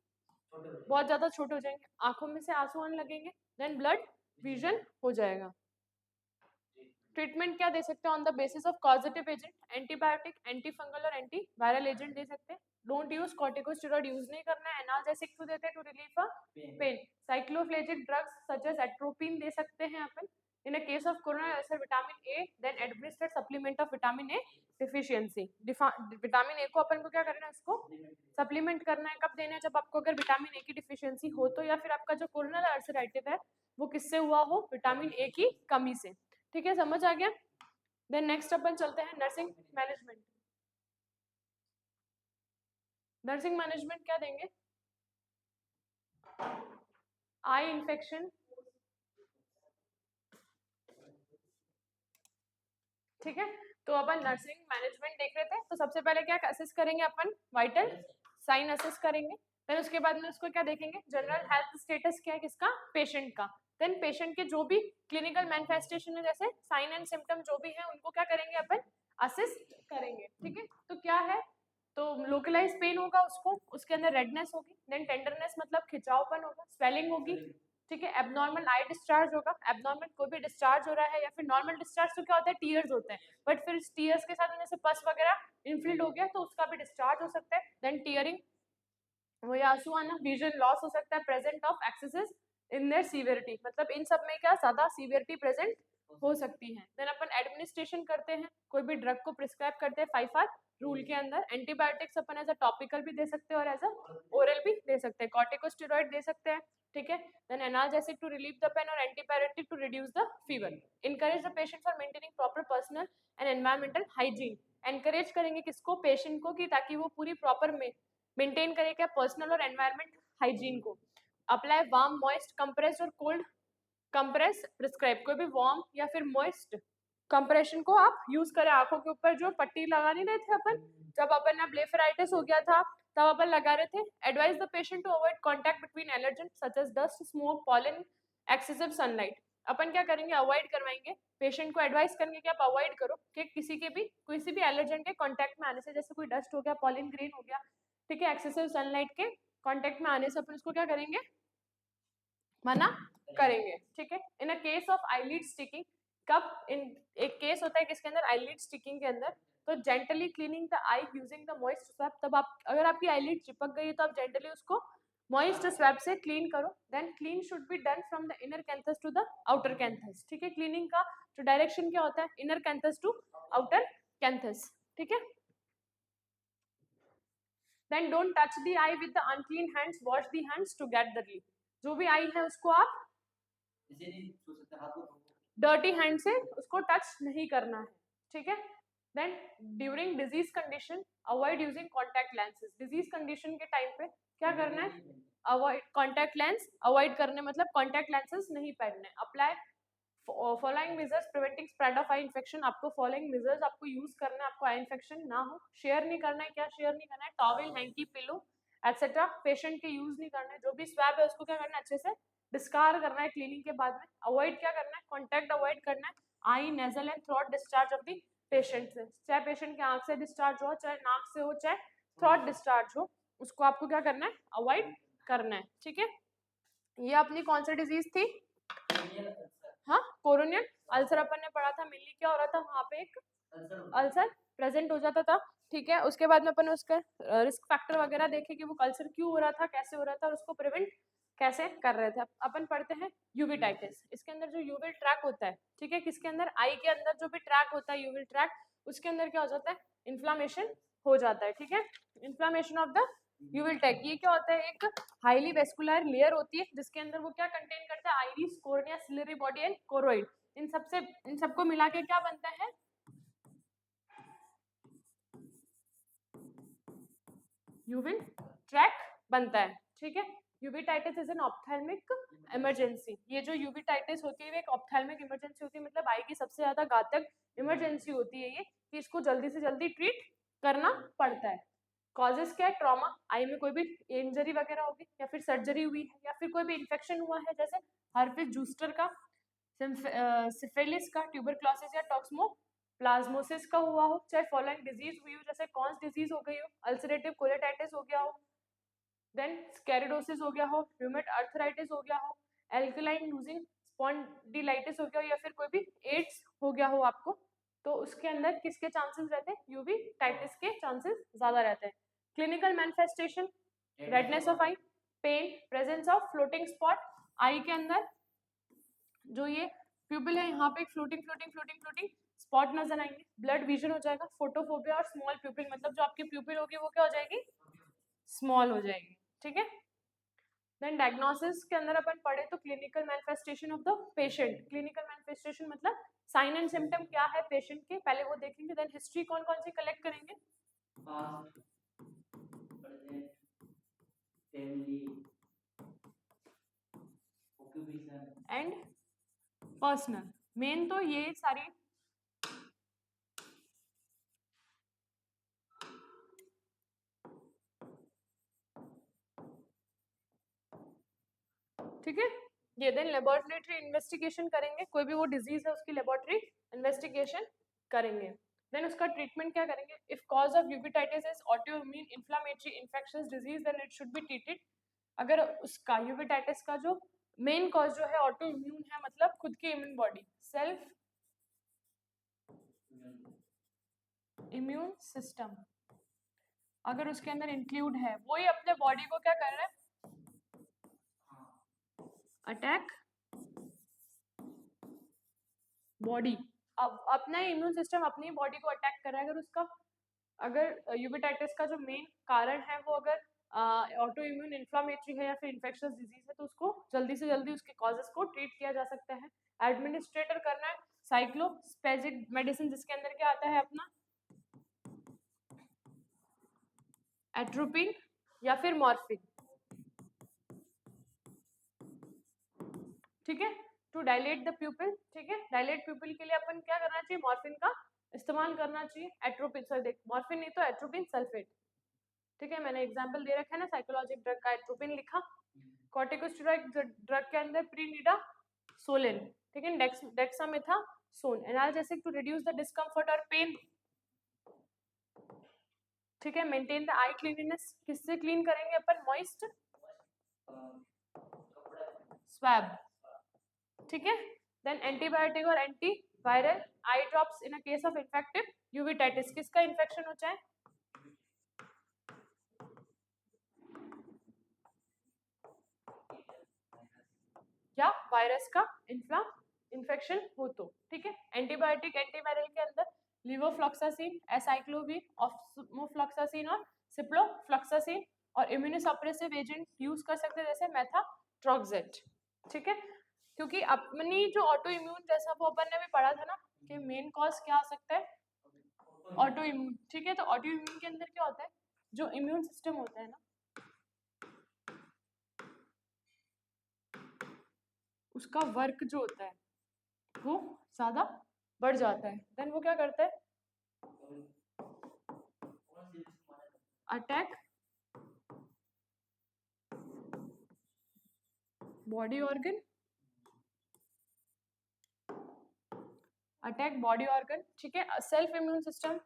बहुत ज्यादा छोटे हो जाएंगे, आंखों में से आंसू आने लगेंगे, देन ब्लड विजन हो जाएगा। ट्रीटमेंट क्या दे सकते हैं, on the basis of causative agent, antibiotic, anti fungal और एंटी वायरल एजेंट दे सकते हैं। डोंट यूज कॉर्टिकोस्टेरॉइड, यूज नहीं करना है। एनाल्जेसिक टू देते हैं to relief pain. Cycloplegic drugs such as atropine दे सकते हैं अपन। In a case of corneal ulcer vitamin A, then administered supplement of vitamin A deficiency. Vitamin A को अपन को क्या करना है, उसको सप्लीमेंट करना है। कब देना है, जब आपको अगर विटामिन ए की डिफिशियंसी हो तो, या फिर आपका जो कोरोनल अल्सराइटिस है वो किससे हुआ हो, विटामिन ए की कमी से, ठीक है, समझ आ गया। देन नेक्स्ट अपन चलते हैं नर्सिंग मैनेजमेंट। नर्सिंग मैनेजमेंट क्या देंगे, आई इन्फेक्शन, ठीक है। तो अपन नर्सिंग मैनेजमेंट देख रहे थे, तो सबसे पहले क्या असेस करेंगे अपन, वाइटल साइन असेस करेंगे। देन उसके बाद में उसको क्या देखेंगे, जनरल हेल्थ स्टेटस क्या है किसका, पेशेंट का। देन पेशेंट के जो भी क्लिनिकल मैनिफेस्टेशन है, जैसे साइन एंड सिम्टम जो भी है, उनको क्या करेंगे अपन, असेस करेंगे, ठीक है। तो क्या है, तो लोकलाइज पेन होगा उसको, उसके अंदर रेडनेस होगी, देन टेंडरनेस मतलब खिंचावपन होगा, स्वेलिंग होगी, ठीक है। एबनॉर्मल आई डिस्चार्ज होगा, एबनॉर्मल कोई भी डिस्चार्ज हो रहा है, या फिर नॉर्मल डिस्चार्ज तो क्या होता है, टीयर्स होते हैं, बट फिर टीयर्स के साथ जैसे पस वगैरह इनफिल्ड हो गया तो उसका भी डिस्चार्ज हो सकता है। देन टीयरिंग, वो आंसू आना, विजन लॉस हो सकता है, present of axes in their severity, मतलब इन सब में क्या ज्यादा सीवियरिटी प्रेजेंट हो सकती हैं। देन अपन एडमिनिस्ट्रेशन करते हैं, कोई भी ड्रग को प्रिस्क्राइब करते हैं 5R रूल के अंदर। एंटीबायोटिक्स अपन एज अ टॉपिकल भी दे सकते हैं और एज अ ओरल भी दे सकते हैं। कॉर्टिकोस्टेरॉइड दे सकते हैं, ठीक है। Then analgesic to relieve the pain और antibiotic to reduce the fever. Encourage the patient for maintaining proper personal and environmental hygiene. Encourage करेंगे किसको? पेशेंट को, कि ताकि वो पूरी प्रॉपर मेंटेन करे क्या? पर्सनल और एनवायरमेंट हाइजीन को। अप्लाई वार्म, मॉइस्ट, कंप्रेस्ड और कोल्ड कंप्रेस प्रिस्क्राइब। कोई भी वार्म या फिर मॉइस्ट कंप्रेशन को आप यूज करें आंखों के ऊपर। जो पट्टी लगा नहीं रहे थे अपन, जब अपन ने ब्लेफराइटिस हो गया था तब अपन लगा रहे थे। Advise the patient to avoid contact between allergen such as dust, smoke, pollen, excessive sunlight. अपन क्या करेंगे? अवॉइड करवाएंगे पेशेंट को, एडवाइस करेंगे कि आप अवॉइड करो कि किसी भी एलर्जन के कांटेक्ट में आने से, जैसे कोई डस्ट हो गया, पॉलन ग्रेन हो गया, ठीक है, एक्सेसिव सनलाइट के कांटेक्ट में आने से अपन उसको क्या करेंगे? मना करेंगे, ठीक है। In a case of eyelid sticking, कब एक केस होता है किसके अंदर? आईलिड स्टिकिंग के अंदर। तो gently cleaning the I using the moist swap. तब आप, अगर आपकी आईलिड चिपक गई है तो आप जेंटली उसको मॉइस्ट स्वैप से क्लीन करो। Then clean should be done from the inner canthus to the outer canthus, ठीक है। क्लीनिंग का जो डायरेक्शन क्या होता है? Inner canthus to outer canthus, ठीक है। Then don't touch the eye with the unclean hands, wash the hands to get the relief. जो भी आई है उसको आप डर्टी हैंड से उसको टच नहीं करना है, ठीक है। Then during disease condition avoid using contact lenses. Disease condition के टाइम पे क्या करना है? अवॉइड कॉन्टैक्ट लेंस, अवॉइड करने मतलब कॉन्टैक्ट लेंसेज नहीं पहनने। Apply following measures preventing spread of eye infection. आपको फॉलोइंग मेजर्स आपको यूज करना है, आपको आई इन्फेक्शन ना हो। शेयर नहीं करना है, क्या शेयर नहीं करना है? Towel, hanky, pillow etcetera patient के यूज नहीं करना है। जो भी स्वैब है उसको क्या करना है? अच्छे से डिस्कार्ड करना है क्लीनिंग के बाद में। अवॉइड क्या करना है? कॉन्टैक्ट अवॉइड करना है eye, nasal and throat discharge of the patient से। चाहे पेशेंट के आंख से डिस्चार्ज हो, चाहे नाक से हो, चाहे थ्रोट डिस्चार्ज हो, उसको आपको क्या करना है? अवॉइड करना है, ठीक है। ये अपनी कौन सी डिजीज थी? हाँ, कोरोनियल अल्सर अपन ने पढ़ा था। मेनली क्या हो रहा था वहाँ पे? एक अल्सर प्रेजेंट हो जाता था, ठीक है। उसके बाद में अपन उसका रिस्क फैक्टर वगैरह देखे कि वो अल्सर क्यों हो रहा था, कैसे हो रहा था और उसको प्रिवेंट कैसे कर रहे थे। अपन पढ़ते हैं यूविटाइटिस। इसके अंदर जो यूविल ट्रैक होता है, ठीक है, किसके अंदर? आई के अंदर जो भी ट्रैक होता है यूविल ट्रैक, उसके अंदर क्या हो जाता है? इन्फ्लामेशन हो जाता है, ठीक है। Inflammation of the uveal tract. ये क्या होता है? एक हाईली वेस्कुलर लेयर होती है जिसके अंदर वो क्या कंटेन करता है? Iris, cornea, ciliary body and choroid. इन सबको मिला के क्या बनता है? यूविल ट्रैक बनता है, ठीक है। यूविटाइटिस इज एन ऑप्थेल्मिक इमरजेंसी। ये जो यूविटाइटिस होती है एक ऑप्थेल्मिक इमरजेंसी होती है, मतलब आई की सबसे ज्यादा घातक इमरजेंसी होती है ये, कि इसको जल्दी से जल्दी ट्रीट करना पड़ता है। कॉजेस क्या है? ट्रॉमा, आई में कोई भी इंजरी वगैरह होगी या फिर सर्जरी हुई है या फिर कोई भी इन्फेक्शन हुआ है, जैसे हर्पिस जूस्टर का, सिफिलिस का, ट्यूबरक्लोसिस या टॉक्समो प्लाज्मोसिस का हुआ हो, चाहे फॉलोइंग डिजीज हुई हो, जैसे कॉन्स डिजीज हो गई हो, अल्सरेटिव कोलेटाइटिस हो गया हो, देन स्केरिडोसिस हो गया हो, र्यूमेट अर्थराइटिस हो गया हो, एल्कलाइन लूजिंग स्पॉन्डिलाइटिस हो गया हो, या फिर कोई भी एड्स हो गया हो आपको, तो उसके अंदर किसके चांसेस रहते हैं? यूवी टाइटिस के चांसेस ज्यादा रहते हैं। Clinical manifestation, redness of eye, pain, presence of floating spot. Eye के अंदर जो ये प्यूपिल है यहाँ पे एक फ्लोटिंग स्पॉट नजर आएंगे। ब्लड विजन हो जाएगा। फोटोफोबिया और स्मॉल प्यूपिल, मतलब जो आपकी प्यूपिल होगी वो क्या हो जाएगी? स्मॉल हो जाएगी, ठीक है। देन डायग्नोसिस के अंदर अपन पढ़े तो clinical manifestation of the patient. Clinical manifestation मतलब साइन एंड सिम्टम क्या है पेशेंट के, पहले वो देखेंगे। देन हिस्ट्री कौन कौन सी कलेक्ट करेंगे? And personal. मेन तो ये सारी ठीक है। ये देन लेबोरेटरी इन्वेस्टिगेशन करेंगे, कोई भी वो डिजीज है उसकी लेबोरेटरी इन्वेस्टिगेशन करेंगे। देन उसका ट्रीटमेंट क्या करेंगे? If cause of uveitis is autoimmune inflammatory infectious disease then it should be treated. अगर उसका यूविटाइटिस का जो मेन कॉज जो है ऑटोइम्यून है, मतलब खुद की immune body, self immune system अगर उसके अंदर इंक्लूड है, वही अपने बॉडी को क्या कर रहा है? अटैक बॉडी अब अपना इम्यून सिस्टम अपनी बॉडी को अटैक कर रहा है। अगर उसका अगर यूवेटाइटिस का जो मेन कारण है वो अगर ऑटो इम्यून इन्फ्लामेटरी है या फिर इन्फेक्शियस डिजीज है तो उसको जल्दी से जल्दी उसके कॉजेस को ट्रीट किया जा सकता है। एडमिनिस्ट्रेटर करना है साइक्लोस्पेजिक मेडिसिन, जिसके अंदर क्या आता है अपना एट्रोपिन या फिर मॉर्फिन, ठीक है, टू डायलेट द प्यूपिल। ठीक है, डायलेट प्यूपिल के लिए अपन क्या करना चाहिए, मॉर्फिन का इस्तेमाल करना चाहिए। एट्रोपिन, सॉरी देख मॉर्फिन नहीं तो एट्रोपिन सल्फेट, ठीक है, मैंने एग्जांपल दे रखा है ना साइकोलॉजिक ड्रग का, एट्रोपिन लिखा। कॉर्टिकोस्टेरॉइड ड्रग के अंदर प्रीनिडासोलिन, ठीक है, dexamethasone, analgesic to reduce the discomfort और पेन, ठीक है, मेंटेन द आई क्लीनलीनेस, किससे क्लीन करेंगे अपन, मॉइस्ट स्वैब, ठीक है। देन एंटीबायोटिक और anti viral eye drops in a case of infective uveitis, किसका इन्फेक्शन हो जाए, या वायरस का इन्फेक्शन हो तो, ठीक है। एंटीबायोटिक एंटीवायरल के अंदर लिवोफ्लॉक्सासिन, एसाइक्लोविर, ऑफ्मोफ्लॉक्सासिन और सिप्रोफ्लॉक्सासिन, और इम्यूनोसप्रेसिव एजेंट यूज कर सकते हैं जैसे मेथाट्रोक्सेट, ठीक है। क्योंकि अपनी जो ऑटो इम्यून जैसा वो अपन ने भी पढ़ा था ना कि मेन कॉज क्या हो सकता है, ऑटो इम्यून, ठीक है। तो ऑटो इम्यून के अंदर क्या होता है, जो इम्यून सिस्टम होता है ना उसका वर्क जो होता है वो ज्यादा बढ़ जाता है। देन वो क्या करता है, attack body organ, attack body organ, ठीक है, self immune system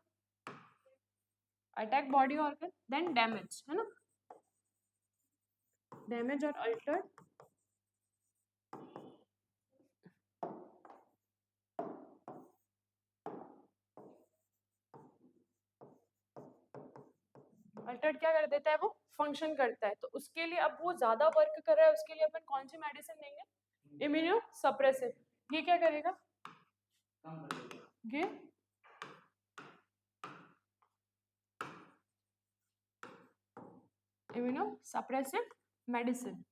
attack body organ, then damage, है ना, डैमेज और अल्टर्ड अल्टर्ड क्या कर देता है, वो फंक्शन करता है। तो उसके लिए अब वो ज्यादा वर्क कर रहा है, उसके लिए अपन कौन सी मेडिसिन देंगे, इम्यूनो सप्रेसिव। ये क्या करेगा, ये इम्यूनो सप्रेसिव मेडिसिन,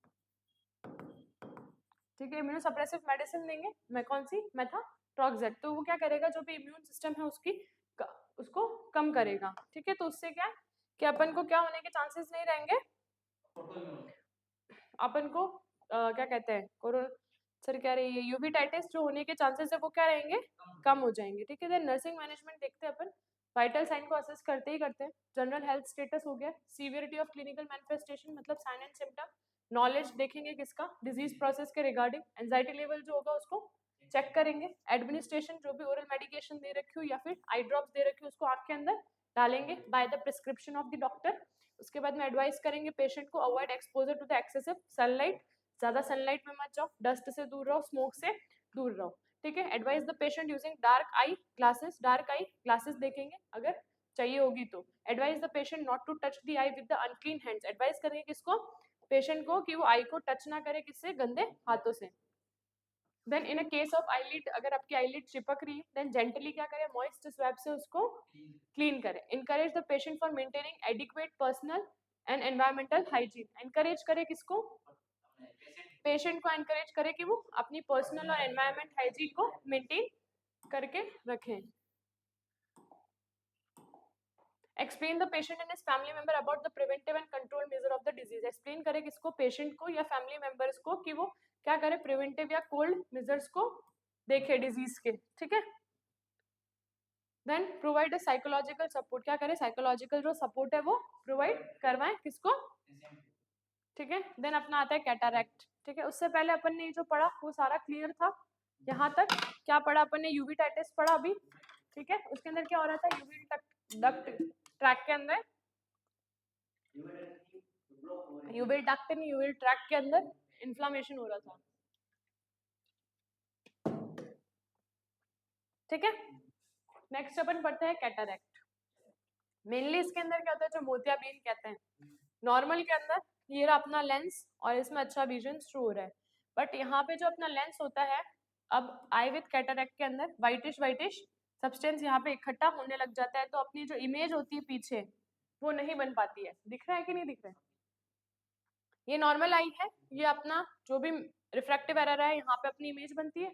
ठीक है, इम्यूनो सप्रेसिव मेडिसिन देंगे, मैं कौन सी, मेथाट्रोक्सेट। तो वो क्या करेगा, जो भी इम्यून सिस्टम है उसको कम करेगा, ठीक है। तो उससे क्या है कि अपन को क्या होने के चांसेस नहीं रहेंगे, अपन को क्या कहते हैं, सर क्या रही है, यूवेटाइटिस जो होने के चांसेस है वो क्या रहेंगे, कम हो जाएंगे, ठीक है। देन नर्सिंग मैनेजमेंट देखते हैं अपन, वाइटल साइन को असेस करते ही करते हैं। जनरल हेल्थ स्टेटस हो गया, सीवियरिटी ऑफ क्लिनिकल मैनिफेस्टेशन मतलब साइन एंड सिम्टम, नॉलेज देखेंगे किसका, डिजीज प्रोसेस के रिगार्डिंग, एंजाइटी लेवल जो होगा उसको चेक करेंगे, एडमिनिस्ट्रेशन जो भी ओरल मेडिकेशन दे रखी हो या फिर आई ड्रॉप्स दे रखी हो उसको आँख के अंदर डालेंगे by the prescription of the doctor. उसके बाद में एडवाइस करेंगे पेशेंट को avoid exposure to the excessive sunlight, ज्यादा सनलाइट में मत जाओ, डस्ट से दूर रहो, स्मोक से दूर रहो, ठीक है। Advice the patient using dark eye glasses देखेंगे अगर चाहिए होगी तो। Advice the patient not to touch the eye with the unclean hands, advice करेंगे किसको, पेशेंट को कि वो आई को टच ना करे किससे, गंदे हाथों से। Then in a case of eyelid, अगर आपकी आईलिड चिपक रही है देन जेंटली क्या करें, मॉइस्ट स्वैब से उसको क्लीन करें। Encourage the patient for maintaining adequate personal and environmental hygiene, encourage करे किसको, पेशेंट को एनकरेज करे कि वो अपनी पर्सनल और एनवायरमेंट हाइजीन को मेंटेन करके रखें। Explain the patient and his family member about the preventive and control measure of the disease, explain करे किसको, पेशेंट को या फैमिली मेंबर्स को कि वो क्या करे, प्रिवेंटिव या कोल्ड मेजर्स को देखे डिजीज के, ठीक है। देन प्रोवाइड साइकोलॉजिकल सपोर्ट, क्या करे, साइकोलॉजिकल जो सपोर्ट है वो प्रोवाइड करवाएं किसको, ठीक है। देन अपना आता है कैटरैक्ट, ठीक है। उससे पहले अपन ने जो पढ़ा वो सारा क्लियर था, यहाँ तक क्या पढ़ा अपन ने, यूवेटाइटिस पढ़ा अभी, ठीक है। उसके अंदर क्या हो रहा था, यूवेल डक्ट ट्रैक के अंदर, यूवेल डक्ट नहीं यूवेल ट्रैक के अंदर इन्फ्लामेशन हो रहा था, ठीक है। नेक्स्ट अपन पढ़ते हैं कैटरैक्ट। मेनली इसके अंदर क्या होता है, जो मोतियाबिंद कहते हैं, नॉर्मल के अंदर ये रहा अपना लेंस और इसमें अच्छा विजन शो हो रहा है, बट यहाँ पे जो अपना लेंस होता है अब आई विथ कैटरैक्ट के अंदर व्हाइटिश सब्सटेंस यहाँ पे इकट्ठा होने लग जाता है, तो अपनी जो इमेज होती है पीछे वो नहीं बन पाती है। दिख रहा है कि नहीं दिख रहा है? ये नॉर्मल आई है, ये अपना जो भी रिफ्रैक्टिव एरर है यहाँ पे अपनी इमेज बनती है।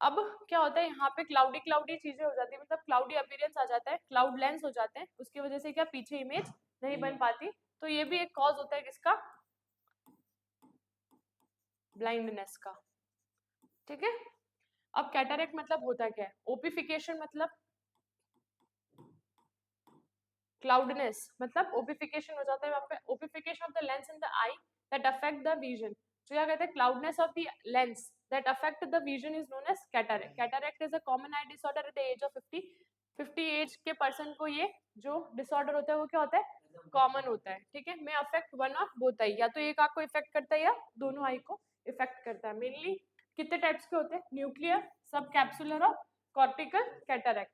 अब क्या होता है, यहाँ पे क्लाउडी चीजें हो जाती है, मतलब क्लाउडी अपीयरेंस आ जाता है, क्लाउड लेंस हो जाते हैं, उसकी वजह से क्या पीछे इमेज नहीं बन पाती। तो ये भी एक कॉज होता है किसका? ब्लाइंडनेस का। ठीक है। अब कैटरैक्ट मतलब होता क्या है? ओपिफिकेशन मतलब क्लाउडनेस, मतलब ओपिफिकेशन हो जाता है वहाँ पे, opacification of the lens in the eye that affect the vision. तो क्या कहते हैं? Cloudiness of the lens that affect the vision is known as cataract. Cataract is a common eye disorder at the age of 50 as के person को ये जो disorder होता है वो क्या होता है? कॉमन होता है। ठीक है। में affect one of both I, या तो एक आंख को इफेक्ट करता है या दोनों आई को इफेक्ट करता है। मेनली कितने टाइप्स के होते हैं? न्यूक्लियर, सब कैप्सुलर और कॉर्टिकल कैटरैक्ट।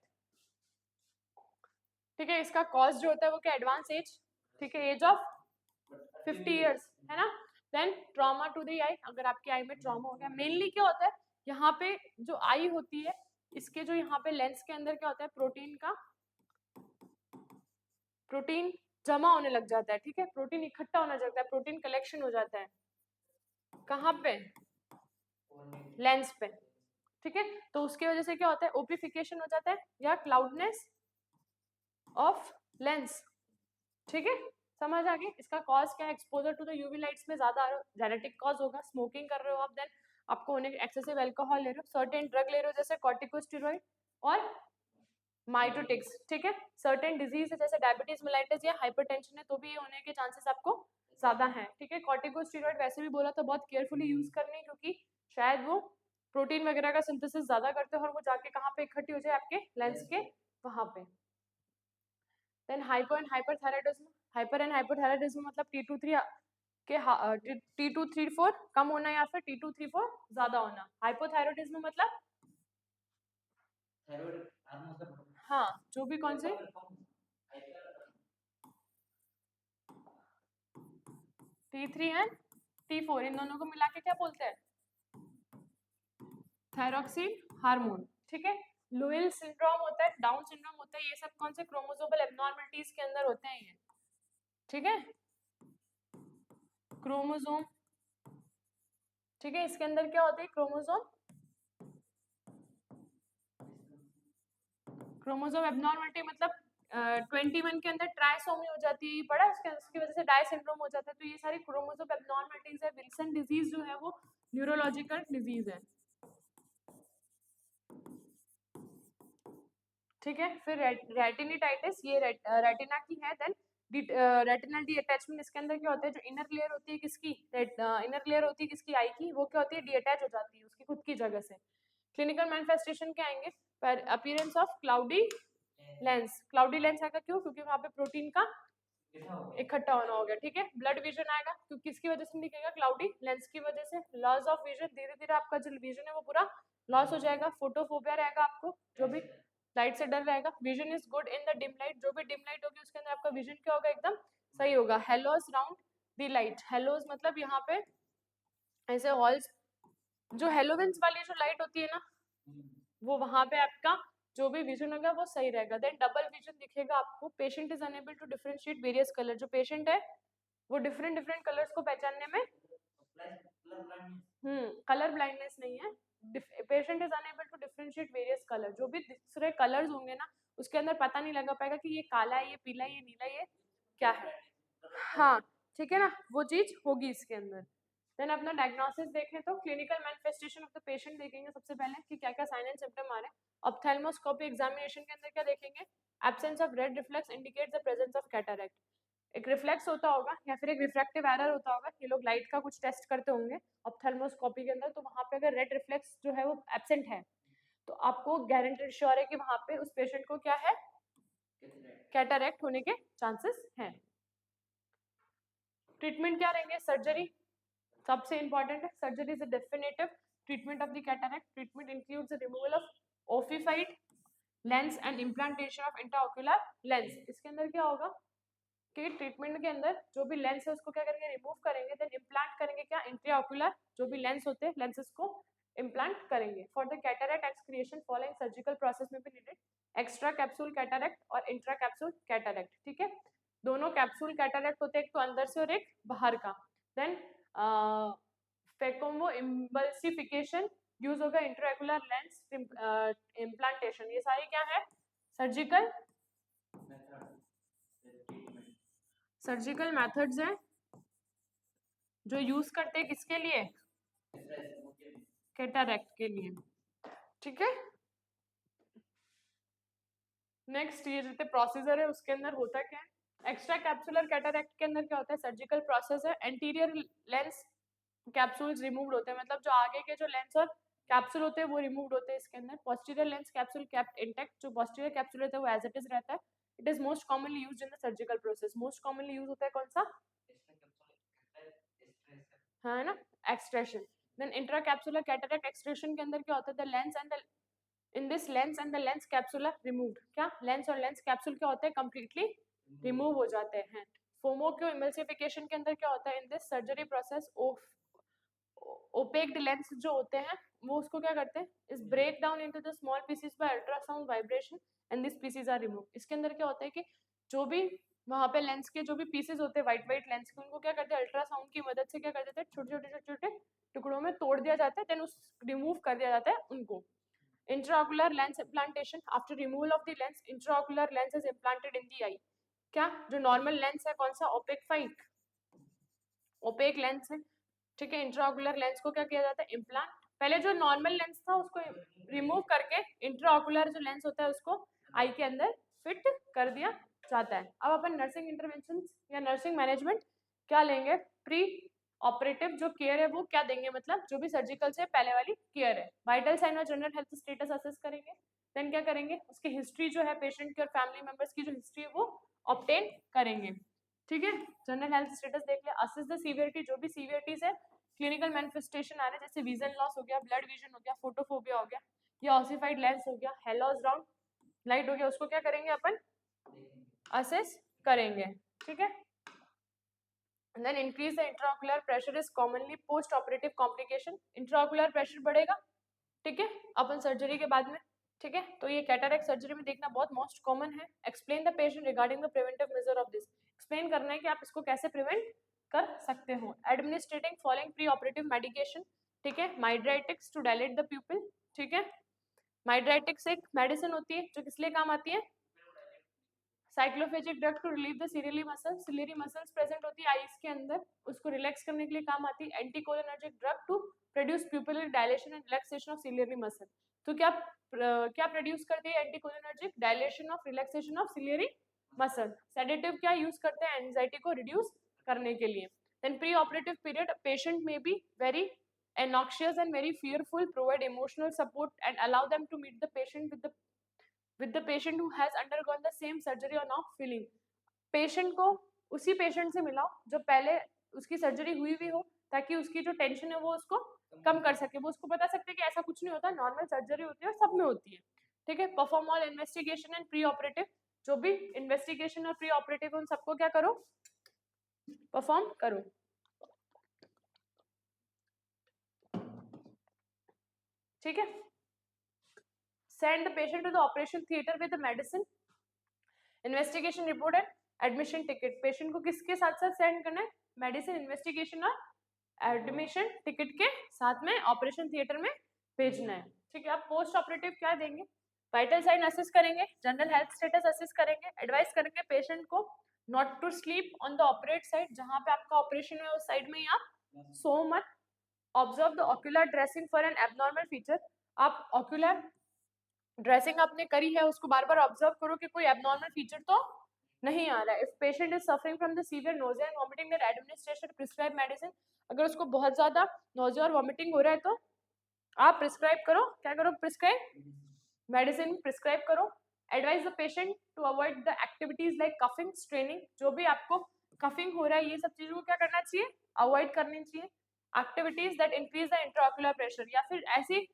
ठीक है। इसका कॉज जो होता है वो क्या? Advance age. ठीक है, एज ऑफ 50 इयर्स, है ना। Then trauma to the eye, अगर आपकी आई में ट्रॉमा हो गया। मेनली क्या होता है यहाँ पे जो आई होती है, इसके जो यहाँ पे लेंस के अंदर क्या होता है, प्रोटीन जमा होने लग जाता है। ठीक है, प्रोटीन इकट्ठा होने लग जाता है, प्रोटीन कलेक्शन हो जाता है। कहाँ पे? लेंस पे। ठीक है, तो उसकी वजह से क्या होता है? ओपिफिकेशन हो जाता है या क्लाउडनेस ऑफ लेंस। ठीक है, समझ आ गई। इसका कॉज क्या है? Exposure to the UV lights में ज्यादा जेनेटिक कॉज होगा। स्मोकिंग कर रहे हो आप, देन आपको होने एक्सेसिव अल्कोहल ले रहे हो, सर्टेन ड्रग ले रहे हो जैसे कॉर्टिकोस्टेरॉइड और माइटोटिक्स। ठीक है, सर्टेन डिजीज है जैसे डायबिटीज मेलाइटिस या हाइपरटेंशन है, तो भी ये होने के चांसेस आपको ज्यादा हैं। ठीक है, कॉर्टिकोस्टेरॉइड वैसे भी बोला तो बहुत केयरफुली यूज करनी है, क्योंकि शायद वो प्रोटीन वगैरह का सिंथेसिस ज्यादा करते हैं और वो जाके कहाँ पे इकट्ठी हो जाए? आपके लेंस के वहां पे। Then hyper and hyperthyroidism. Hyper and hyperthyroidism मतलब T2-3 के T2-3-4 कम होना या फिर T2-3-4 ज्यादा होना। हाइपोथायराइडिज्म मतलब हाँ, जो भी कौन से T3 एंड T4 इन दोनों को मिला के क्या बोलते हैं? Thyroxine hormone. ठीक है, लुइल सिंड्रोम होता है, डाउन सिंड्रोम होता है, ये सब कौन से क्रोमोसोमल एब्नॉर्मलिटीज के अंदर होते हैं ये। ठीक है, क्रोमोसोम। ठीक है, इसके अंदर क्या होता है? क्रोमोसोम एब्नॉर्मलिटी मतलब 21 के अंदर ट्राइसोमी हो जाती है, पड़ा उसकी वजह से डाई सिंड्रोम हो जाता है। तो ये सारी क्रोमोसोम एब्नॉर्मलिटीज है। विल्सन डिजीज जो है वो न्यूरोलॉजिकल डिजीज है। ठीक है, फिर रेटिनिटाइटिस, ये रेटिना की है। देन रेटिनल डी अटैचमेंट, इसके अंदर क्या होता है? जो इनर लेयर होती है किसकी? इनर लेयर होती है किसकी? आई की, वो क्या होती है? डी अटैच हो जाती है उसकी खुद की जगह से। क्लिनिकल मैनिफेस्टेशन क्या आएंगे? पर appearance of cloudy lens. Cloudy lens आएगा क्यों? क्योंकि वहां पे प्रोटीन का इकट्ठा होना हो गया। ठीक है, ब्लड विजन आएगा, क्योंकि किसकी वजह से दिखेगा? क्लाउडी लेंस की वजह से। लॉस ऑफ विजन, धीरे धीरे आपका जो विजन है वो पूरा लॉस हो जाएगा। फोटोफोबिया रहेगा आपको, जो भी लाइट से डर रहेगा। Vision is good in the dim light, जो भी डिम लाइट होगी उसके अंदर आपका विजन क्या होगा? एकदम सही होगा। Hallows round the light. Hallows मतलब यहाँ पे ऐसे हॉल्स, जो हेलोवेंस वाली जो लाइट होती है ना, वो वहां पे आपका जो भी विजन होगा वो सही रहेगा। देन डबल विजन दिखेगा आपको। Patient is unable to differentiate various colour, जो पेशेंट है वो डिफरेंट डिफरेंट कलर्स को पहचानने में कलर ब्लाइंडनेस नहीं है। Patient is unable to differentiate various colour, जो भी दूसरे कलर्स होंगे ना उसके अंदर पता नहीं लगा पाएगा कि ये काला है, ये पीला है, ये नीला, ये क्या है। हाँ, ठीक है ना, वो चीज होगी इसके अंदर। देन अपना डायग्नोसिस देखें तो clinical manifestation of the patient देखेंगे सबसे पहले कि क्या क्या साइन एंड सिम्टम आ रहे हैं। ऑप्थेल्मोस्कोपी एग्जामिनेशन के अंदर क्या देखेंगे? Absence of red reflex indicates the presence of cataract. एक रिफ्लेक्स होता होगा या फिर एक रिफ्रैक्टिव एरर होता होगा। ये लोग लाइट का कुछ टेस्ट करते होंगे ऑप्थेल्मोस्कोपी के अंदर, तो वहां पे अगर रेड रिफ्लेक्स जो है वो एब्सेंट है तो आपको गारंटेड श्योर है कि वहां पे उस पेशेंट को क्या है? कैटरैक्ट होने के चांसेस हैं। ट्रीटमेंट क्या रहेंगे? सर्जरी सबसे इंपॉर्टेंट है। Surgery is a definitive treatment of the cataract. Treatment includes the removal of opacified lens and implantation of intraocular lens. इसके अंदर क्या होगा कि ट्रीटमेंट के अंदर जो भी लेंस है उसको क्या करेंगे? रिमूव करेंगे। देन इम्प्लांट करेंगे क्या? इंट्राओक्युलर जो भी लेंस होते हैं लेंसेस को इम्प्लांट करेंगे। For the cataract excretion following surgical process में भी नीडेड एक्स्ट्रा कैप्सूल कैटरेक्ट और इंट्रा कैप्सूल कैटरेक्ट, ठीक है। दोनों कैप्सूल कैटरेक्ट होते हैं, एक तो अंदर से और एक बाहर का। देन फेकोमो इम्बल्सिफिकेशन यूज होगा, इंट्राएकुलर लेंस इम्प्लांटेशन। ये सारी क्या है, सर्जिकल मेथड्स हैं जो यूज करते हैं किसके लिए, कैटरेक्ट के लिए, ठीक है। नेक्स्ट ये जो प्रोसीजर है उसके अंदर होता क्या है, एक्स्ट्रा कैप्सुलर कैटरेक्ट के अंदर क्या होता है, सर्जिकल प्रोसेस है। एंटीरियर लेंस कैप्सूल्स रिमूव्ड होते हैं, मतलब जो आगे के जो लेंस और कैप्सूल होते हैं वो रिमूव्ड होते हैं इसके अंदर। Posterior lens capsule kept intact, जो पोस्टीरियर कैप्सूल रहता है वो एज इट इज रहता है। It is most commonly used in the surgical process. Most commonly use होता है कौन सा, है ना, extraction. Then intracapsular cataract extraction के अंदर क्या होता है, the lens and the in this lens and the lens capsule are removed. क्या लेंस और लेंस कैप्सूल क्या होते हैं, कंप्लीटली रिमूव हो जाते हैं। फोमोक्यू इमल्सिफिकेशन के अंदर क्या होता है, in this surgery process opaqued lens जो होते हैं वो उसको क्या करते हैं, is break down into the small pieces by ultrasound vibration and this pieces are remove. इसके अंदर क्या होता है कि जो भी वहां पे लेंस के जो भी पीसेस होते हैं वाइट वाइट लेंस के, उनको क्या करते हैं अल्ट्रासाउंड की मदद से क्या कर देते हैं, छोटे छोटे छोटे छोटे टुकड़ों में तोड़ दिया जाता है, देन उस रिमूव कर दिया जाता है उनको। Intraocular lens implantation, after removal of the lens, intraocular lens is implanted in the eye। क्या जो नॉर्मल लेंस है कौन सा, ओपेक लेंस है, ठीक है। इंट्राओकुलर लेंस को क्या किया जाता है, इम्प्लांट। पहले जो नॉर्मल लेंस था उसको रिमूव करके इंट्राओकुलर जो लेंस होता है उसको आई के अंदर फिट कर दिया जाता है। अब अपन नर्सिंग इंटरवेंशन या नर्सिंग मैनेजमेंट क्या लेंगे, प्री ऑपरेटिव जो केयर है वो क्या देंगे, मतलब जो भी सर्जिकल से पहले वाली केयर है। वाइटल साइन और जनरल हेल्थ स्टेटस असेस करेंगे। देन क्या करेंगे, उसकी हिस्ट्री जो है पेशेंट की और फैमिली मेंबर्स की जो हिस्ट्री है वो ऑब्टेन करेंगे, ठीक है। जनरल हेल्थ स्टेटस देख लिया। असेस द सीवियरिटी, जो भी सीवियरिटीज है, क्लिनिकल मैनिफेस्टेशन आ रहे हैं जैसे विजन लॉस हो गया, ब्लड विजन हो गया, फोटोफोबिया हो गया, या ऑसिफाइड लेंस हो गया, हेलोस राउंड लाइट हो गया, उसको क्या करेंगे अपन असेस करेंगे, ठीक है। And then increase the intraocular pressure is commonly post operative complication। intraocular pressure बढ़ेगा, ठीक है, अपन सर्जरी के बाद में, ठीक है। तो ये कैटरेक्ट सर्जरी में देखना बहुत मोस्ट कॉमन है। Explain the patient regarding the preventive measure of this. Explain करना है कि आप इसको कैसे प्रिवेंट कर सकते हो। Administrating following pre operative medication, ठीक है। माइड्राइटिक्स टू डायलेट द प्यूपिल, ठीक है। माइड्राइटिक्स एक मेडिसिन होती है जो किस लिए काम आती है, cycloplegic drug to relieve the ciliary muscles, ciliary muscles present होती है आईज के अंदर, उसको रिलैक्स करने के लिए काम आती है। Anticholinergic drug to produce pupillary dilation and relaxation of ciliary muscle. तो क्या प्रोड्यूस करती है anticholinergic, dilation of relaxation of ciliary muscle. Sedative क्या यूज करते हैं, एंजाइटी को रिड्यूस करने के लिए। Then pre operative period, patient may be very anxious and very fearful, provide emotional support and allow them to meet the patient with the patient who has undergone the same surgery or now feeling। Patient को उसी patient से मिलाओ जो पहले उसकी surgery हुई भी हो, ताकि उसकी जो टेंशन है वो उसको कम कर सके, वो उसको बता सकते हैं कि ऐसा कुछ नहीं होता, नॉर्मल सर्जरी होती है और सब में होती है, ठीक है। Perform all investigation and pre operative, जो भी इन्वेस्टिगेशन और प्री ऑपरेटिव उन सबको क्या करो, परफॉर्म करो, ठीक है। Send the patient to the operation theater with the medicine, investigation report and admission ticket। Patient को किसके साथ साथ सेंड करना है, मेडिसिन, इन्वेस्टिगेशन और एडमिशन टिकट के साथ में ऑपरेशन थिएटर में भेजना है, ठीक है। आप पोस्ट ऑपरेटिव क्या देंगे, वाइटल साइन असेस करेंगे, जनरल हेल्थ स्टेटस असेस करेंगे, एडवाइस करेंगे पेशेंट को not to sleep on the operate side, जहां पे आपका ऑपरेशन है उस साइड में ही आप सो मत। Observe the ocular dressing for an abnormal feature, आप ऑक्यूलर ड्रेसिंग आपने करी है उसको बार बार ऑब्जर्व करो कि कोई एबनॉर्मल फीचर तो नहीं आ रहा है। If patient is suffering from the severe nausea and vomiting, their administration prescribe medicine. अगर उसको बहुत ज्यादा नोजिया और वॉमिटिंग हो रहा है तो आप प्रिस्क्राइब करो, क्या करो, प्रिस्क्राइब मेडिसिन प्रिस्क्राइब करो। Advise the patient to avoid the activities like coughing, straining, जो भी आपको कफिंग हो रहा है ये सब चीजों को क्या करना चाहिए, अवॉइड करनी चाहिए। Activities that increase the intraocular pressure, या फिर ऐसी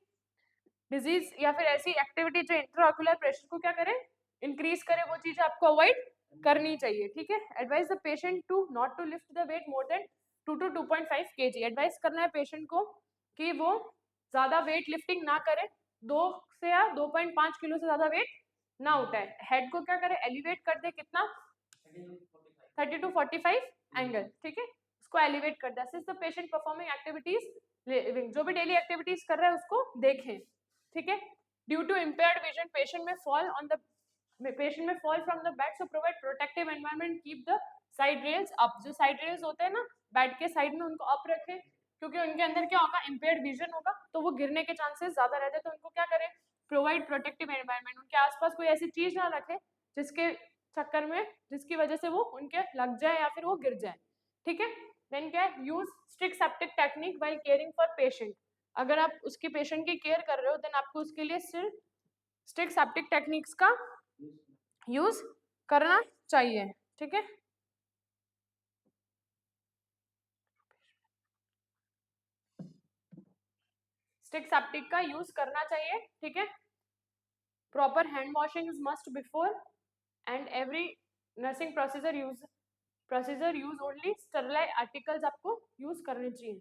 डिजीज या फिर ऐसी एक्टिविटी जो इंट्राऑक्यूलर प्रेशर को क्या करे, इंक्रीज करे, वो चीज आपको अवॉइड करनी चाहिए, ठीक है। Advise the patient to not to lift the weight more than 2 to 2.5 kg। Advice करना है पेशेंट को कि वो ज्यादा वेट लिफ्टिंग ना करे, 2 से या 2.5 किलो से ज्यादा वेट ना उठाए। हेड को क्या करे, एलिवेट कर दे, कितना 30 to 45 एंगल, ठीक है, उसको एलिवेट कर दे। Assist the patient performing activities living, जो भी डेली एक्टिविटीज कर रहा है उसको देखें, ठीक है। Due to impaired vision patient may fall on the from the bed, so provide protective environment, keep the side rails up. जो साइड रेल्स होते हैं ना बेड के साइड में, उनको अप रखें, क्योंकि उनके अंदर क्या होगा, इम्पेयर्ड विजन होगा, तो वो गिरने के चांसेस ज्यादा रहते हैं। तो उनको क्या करें, प्रोवाइड प्रोटेक्टिव एनवायरनमेंट, उनके आसपास कोई ऐसी चीज ना रखे जिसके चक्कर में, जिसकी वजह से वो उनके लग जाए या फिर वो गिर जाए, ठीक है। देन क्या है, use strict septic technique while caring for patient. अगर आप उसके पेशेंट की केयर कर रहे हो, देन आपको उसके लिए स्ट्रिक्ट सेप्टिक टेक्निक्स का यूज करना चाहिए, ठीक है। स्ट्रिक्ट सेप्टिक का यूज करना चाहिए, ठीक है। Proper hand washing is must before and every nursing procedure use only sterilize articles आपको यूज करने चाहिए,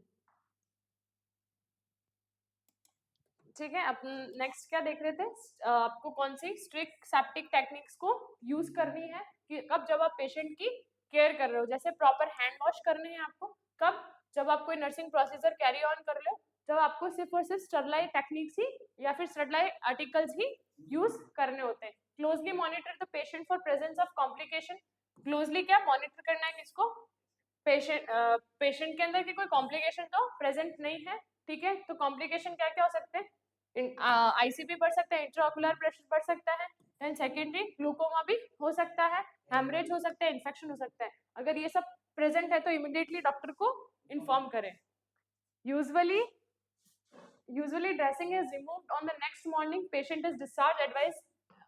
ठीक है। अब नेक्स्ट क्या देख रहे थे, आपको कौन सी स्ट्रिक्ट सेप्टिक टेक्निक्स को यूज करनी है कि कब, जब आप पेशेंट की केयर कर रहे हो। जैसे प्रॉपर हैंड वॉश करने हैं आपको कब, जब आप कोई नर्सिंग प्रोसीजर कैरी ऑन कर लो, जब आपको सिर्फ और सिर्फ स्टरलाइज टेक्निक्स ही या फिर स्टरलाइज आर्टिकल्स ही यूज करने होते हैं। Closely monitor the patient for presence of complication, closely क्या मॉनिटर करना है किसको, पेशेंट के अंदर की कोई कॉम्प्लिकेशन तो प्रेजेंट नहीं है, ठीक है। तो कॉम्प्लिकेशन क्या क्या हो सकते हैं, आईसीपी बढ़ सकता है, इंट्राओकुलर प्रेशर बढ़ सकता है, देन सेकेंडरी ग्लूकोमा भी हो सकता है, हेमरेज हो सकता है, इन्फेक्शन हो सकता है। अगर ये सब प्रेजेंट है तो इमिडिएटली डॉक्टर को इन्फॉर्म करें। Usually dressing is removed on the next morning, patient is discharge advice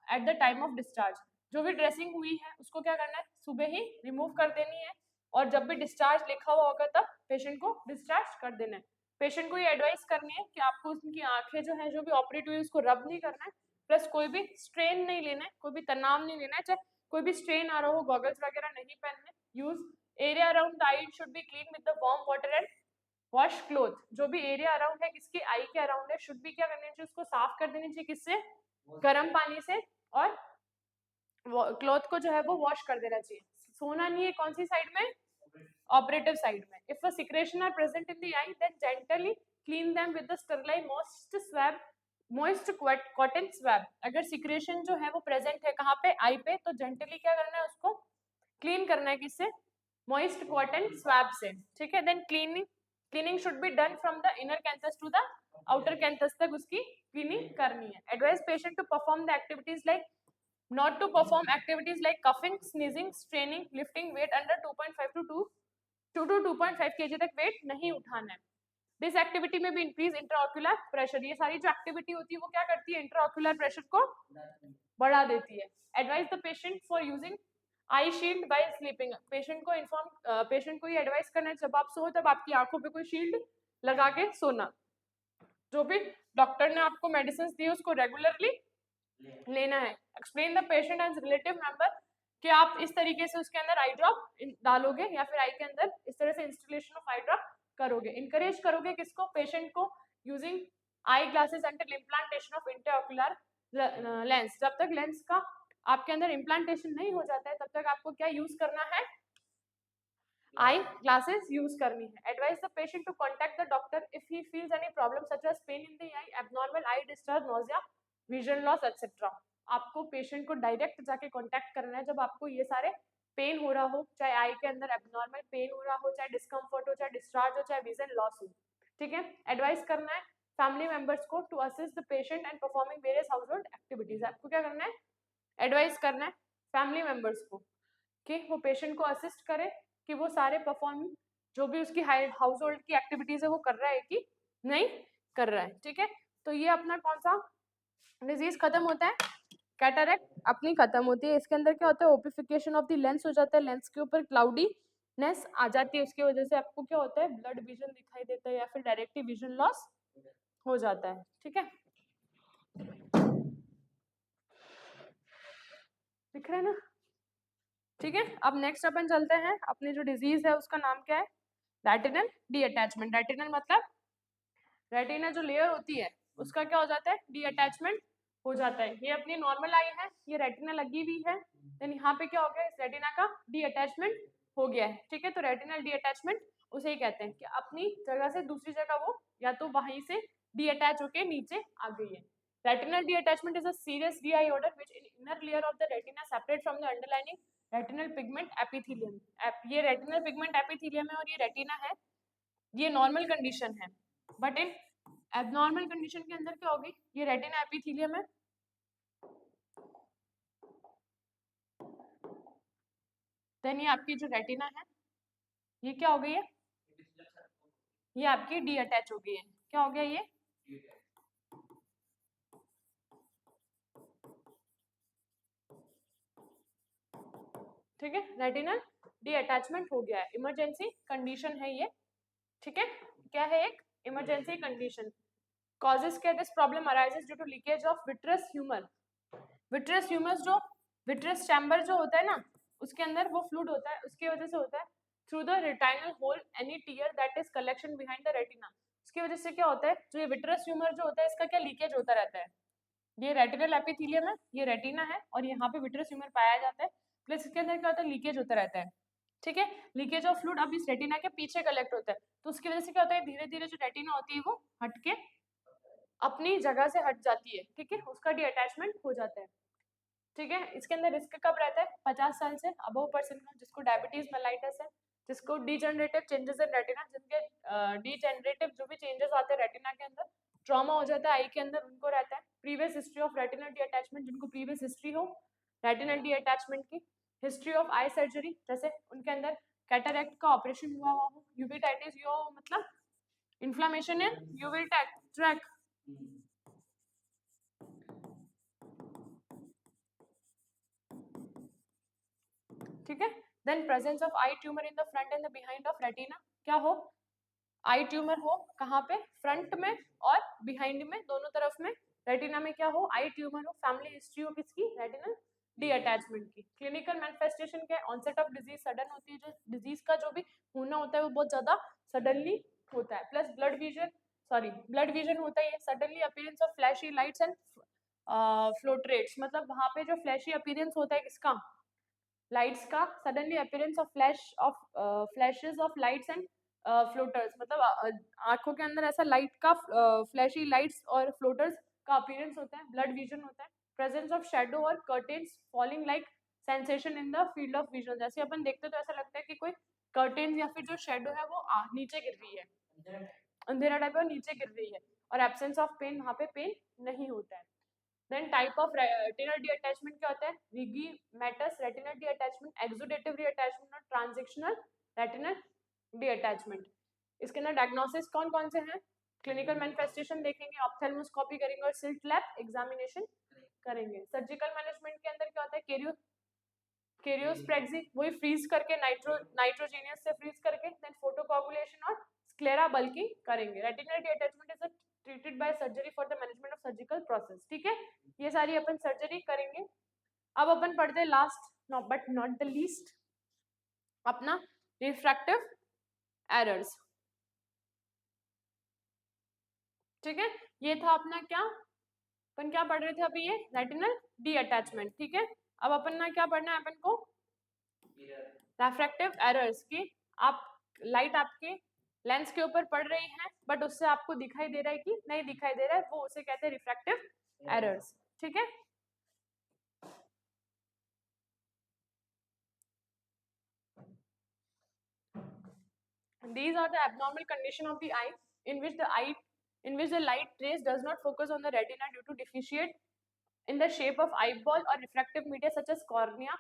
at the time of discharge. जो भी ड्रेसिंग हुई है उसको क्या करना है, सुबह ही रिमूव कर देनी है, और जब भी डिस्चार्ज लिखा हुआ होगा तब पेशेंट को डिस्चार्ज कर देना है। पेशेंट को ये एडवाइस करनी है कि आपको उनकी आंखें जो है, जो भी ऑपरेट हुई है उसको रब नहीं करना है, प्लस कोई भी स्ट्रेन नहीं लेना है, कोई भी तनाव नहीं लेना है, चाहे कोई भी स्ट्रेन आ रहा हो, गॉगल्स वगैरह नहीं पहनने। Use area around the eye should B clean with the warm water and wash cloth. जो भी एरिया अराउंड है, किसकी आई के अराउंड है, शुड भी क्या करनी चाहिए, उसको साफ कर देनी चाहिए, किससे, गर्म पानी से, और क्लॉथ को जो है वो वॉश कर देना चाहिए। सोना नहीं है कौन सी साइड में, ऑपरेटिव साइड में। If a secretion are present in the eye, then gently clean them with the sterilize moist cotton swab. अगर सिक्रेशन जो है वो प्रेजेंट है कहाँ पे, आई पे, तो जेंटली क्या करना है, उसको क्लीन करना है, किससे, मॉइस्ट कॉटन स्वैब से, ठीक है। Then cleaning should be done from the inner canthus to the outer canthus तक उसकी क्लीनिंग करनी है। Advice patient to perform the activities like not to perform activities like coughing, sneezing, straining, lifting weight under 2.5 to 2 to 2.5 kg तक wait नहीं उठाना है। This activity में भी इंक्रीज इंट्राऑक्यूलर प्रेशर। ये सारी जो एक्टिविटी होती है वो क्या करती है, इंट्राऑक्यूलर प्रेशर को बढ़ा देती है। Advice the patient for using I shield while sleeping. Patient को ये एडवाइस करना है जब आप सो तब आपकी आंखों पे कोई शील्ड लगा के सोना। जो भी डॉक्टर ने आपको मेडिसिन दी उसको रेगुलरली लेना है। Explain the patient and relative member कि आप इस तरीके से उसके अंदर आई ड्रॉप डालोगे या फिर आई के अंदर इस तरह से इंस्टॉलेशन ऑफ आई ड्रॉप करोगे। इनकरेज करोगे किसको, पेशेंट को, using eye glasses until implantation of intraocular lens. जब तक लेंस का आपके अंदर इम्प्लांटेशन नहीं हो जाता है तब तक आपको क्या यूज करना है, आई ग्लासेस यूज करनी है। Advice the patient to contact the doctor if he feels any problem such as pain in the eye, abnormal eye discharge, nausea, vision loss etcetera. आपको पेशेंट को डायरेक्ट जाके contact करना है जब आपको ये सारे पेन हो रहा हो, चाहे आई के अंदर एब्नॉर्मल पेन हो रहा हो, चाहे डिस्कम्फर्ट हो, चाहे डिस्चार्ज हो, चाहे विजन लॉस हो, ठीक है। एडवाइस करना है फैमिली मेंबर्स को to assist the patient and performing various household activities. आपको क्या करना है, एडवाइस करना है फैमिली मेंबर्स को कि वो पेशेंट को असिस्ट करे कि वो सारे परफॉर्म जो भी उसकी हाउस होल्ड की एक्टिविटीज है वो कर रहा है कि नहीं कर रहा है, ठीक है। तो ये अपना कौन सा डिजीज खत्म होता है, कैटरेक्ट अपनी खत्म होती है। इसके अंदर क्या होता है, ओपिफिकेशन ऑफ द लेंस हो जाता है, लेंस के ऊपर क्लाउडीनेस आ जाती है, उसकी वजह से आपको क्या होता है, ब्लड विजन दिखाई देता है या फिर डायरेक्टली विजन लॉस हो जाता है, ठीक है। दिख रहा है ना, ठीक है। अब नेक्स्ट अपन चलते हैं, अपनी जो डिजीज है उसका नाम क्या है, रेटिनल डीअटैचमेंट। रेटिनल मतलब रेटिना जो लेयर होती है उसका क्या हो जाता है, डी अटैचमेंट हो जाता है। ये अपनी नॉर्मल आई है, ये रेटिना लगी हुई है, देन यहाँ पे क्या हो गया, इस रेटिना का डी अटैचमेंट हो गया है, ठीक है। तो रेटिनल डी अटैचमेंट उसे ही कहते हैं कि अपनी जगह से दूसरी जगह वो या तो वहीं से डी अटैच होके नीचे आ गई है। Retinal D attachment is a serious DI order which in inner layer of the retina separate from the underlying retinal pigment epithelium। ये रेटिनल पिगमेंट एपिथेलियम है और ये रेटिना है, ये नॉर्मल कंडीशन है। बट इन एबनॉर्मल कंडीशन के अंदर क्या होगी, ये रेटिना एपिथेलियम है, देन ये आपकी जो रेटिना है ये क्या हो गई है, ये आपकी डी अटैच हो गई है। क्या हो गया ये, ठीक है, रेटिनल डी अटैचमेंट हो गया है, इमरजेंसी कंडीशन है ये, ठीक है। क्या है, एक इमरजेंसी कंडीशन। कॉजेस क्या, this problem arises due to leakage of vitreous humour. Vitreous humus जो विट्रस चैम्बर जो होता है ना, उसके अंदर वो फ्लूइड होता है, उसकी वजह से होता है through the retinal hole any tear that is collection behind the retina. उसकी वजह से क्या होता है, जो ये विट्रस ह्यूमर जो होता है इसका क्या लीकेज होता रहता है। ये रेटिनल एपिथेलियम है, ये रेटिना है और यहाँ पे विट्रस ह्यूमर पाया जाता है, प्लस इसके अंदर क्या होता है, लीकेज होता रहता है, ठीक है। लीकेज ऑफ फ्लूइड अब इस रेटिना के पीछे कलेक्ट होता है, तो उसकी वजह से क्या होता है, धीरे धीरे जो रेटिना होती है वो हट के अपनी जगह से हट जाती है, ठीक है, उसका डी अटैचमेंट हो जाता है, ठीक है। इसके अंदर रिस्क कब रहता है, 50 साल से अबव पर्सन का, जिसको डायबिटीज मेलाइटिस है, जिसको डीजेनरेटिव चेंजेस इन रेटिना, जिनके डीजेनरेटिव जो भी चेंजेस आते हैं रेटिना के अंदर, ट्रॉमा हो जाता है आई के अंदर, उनको रहता है। Previous history of retinal D attachment, जिनको प्रीवियस हिस्ट्री हो रेटिनल डी अटैचमेंट की, हिस्ट्री ऑफ आई सर्जरी, जैसे उनके अंदर कैटरेक्ट का ऑपरेशन हुआ हो, यूवेटाइटिस हुआ हो, मतलब इन्फ्लेमेशन इन यूवेल ट्रैक, ठीक है। Then presence of eye tumour in the front end the behind of retina, क्या हो, आई ट्यूमर हो कहाँ पे, फ्रंट में और बिहाइंड में, दोनों तरफ में रेटिना में क्या हो, आई ट्यूमर हो। फैमिली हिस्ट्री हो किसकी, रेटिनल डी अटैचमेंट की। क्लिनिकल मैनिफेस्टेशन क्या है, ऑनसेट ऑफ डिजीज सडन होती है, जो डिजीज का जो भी होना होता है वो बहुत ज्यादा सडनली होता है, प्लस ब्लड विजन होता है, suddenly appearance of flashy lights and floaters, मतलब वहां पे जो फ्लैशी अपीयरेंस होता है किसका, लाइट्स का, suddenly appearance of flashes of lights and floaters, मतलब आंखों के अंदर ऐसा लाइट का फ्लैशी लाइट्स और फ्लोटर्स का अपीयरेंस होता है, ब्लड विजन होता है। प्रेजेंस ऑफ शेडो और curtains falling like sensation in the field of vision, जैसे अपन देखते तो ऐसा लगता है कि कोई कर्टेन्स या फिर जो शेडो है वो नीचे गिर रही है, अंधेरा टाइप है, नीचे गिर रही है, और एब्सेंस ऑफ पेन, वहां पे पेन नहीं होता है। Then type of retinal detachment क्या होता है, rhegmatogenous retinal detachment, exudative detachment और ट्रांजिशनल रेटिनल डी अटैचमेंट। इसके अंदर डायग्नोसिस कौन कौन से हैं, क्लिनिकल मैनिफेस्टेशन देखेंगे, ऑप्थेल्मोस्कोपी करेंगे और सिल्ट लैब एग्जामिनेशन करेंगे। सर्जिकल मैनेजमेंट के अंदर क्या होता है, केरियोस्प्रेक्सी, वही फ्रीज करके नाइट्रोजीनियस से फ्रीज करके, देन फोटोकोगुलेशन और स्क्लेरा बल्कि करेंगे। Retinal D attachment is treated by surgery for the management of surgical process, ठीक है, ये सारी अपन सर्जरी करेंगे। अब अपन पढ़ते हैं last but not the least अपना रिफ्रैक्टिव एरर्स, ठीक है। ये था अपना क्या, अपन क्या पढ़ रहे थे अभी, ये रेटिनल डी अटैचमेंट, ठीक है। अब अपन ना क्या पढ़ना है, अपन को रिफ्रैक्टिव एरर्स की, आप लाइट आपके लेंस के ऊपर पड़ रही है बट उससे आपको दिखाई दे रहा है कि नहीं दिखाई दे रहा है, वो उसे कहते हैं रिफ्रैक्टिव एरर्स, ठीक है। These are the abnormal condition of the eye in which the light rays does not focus on the retina due to deficient in the shape of eyeball or refractive media such as cornea,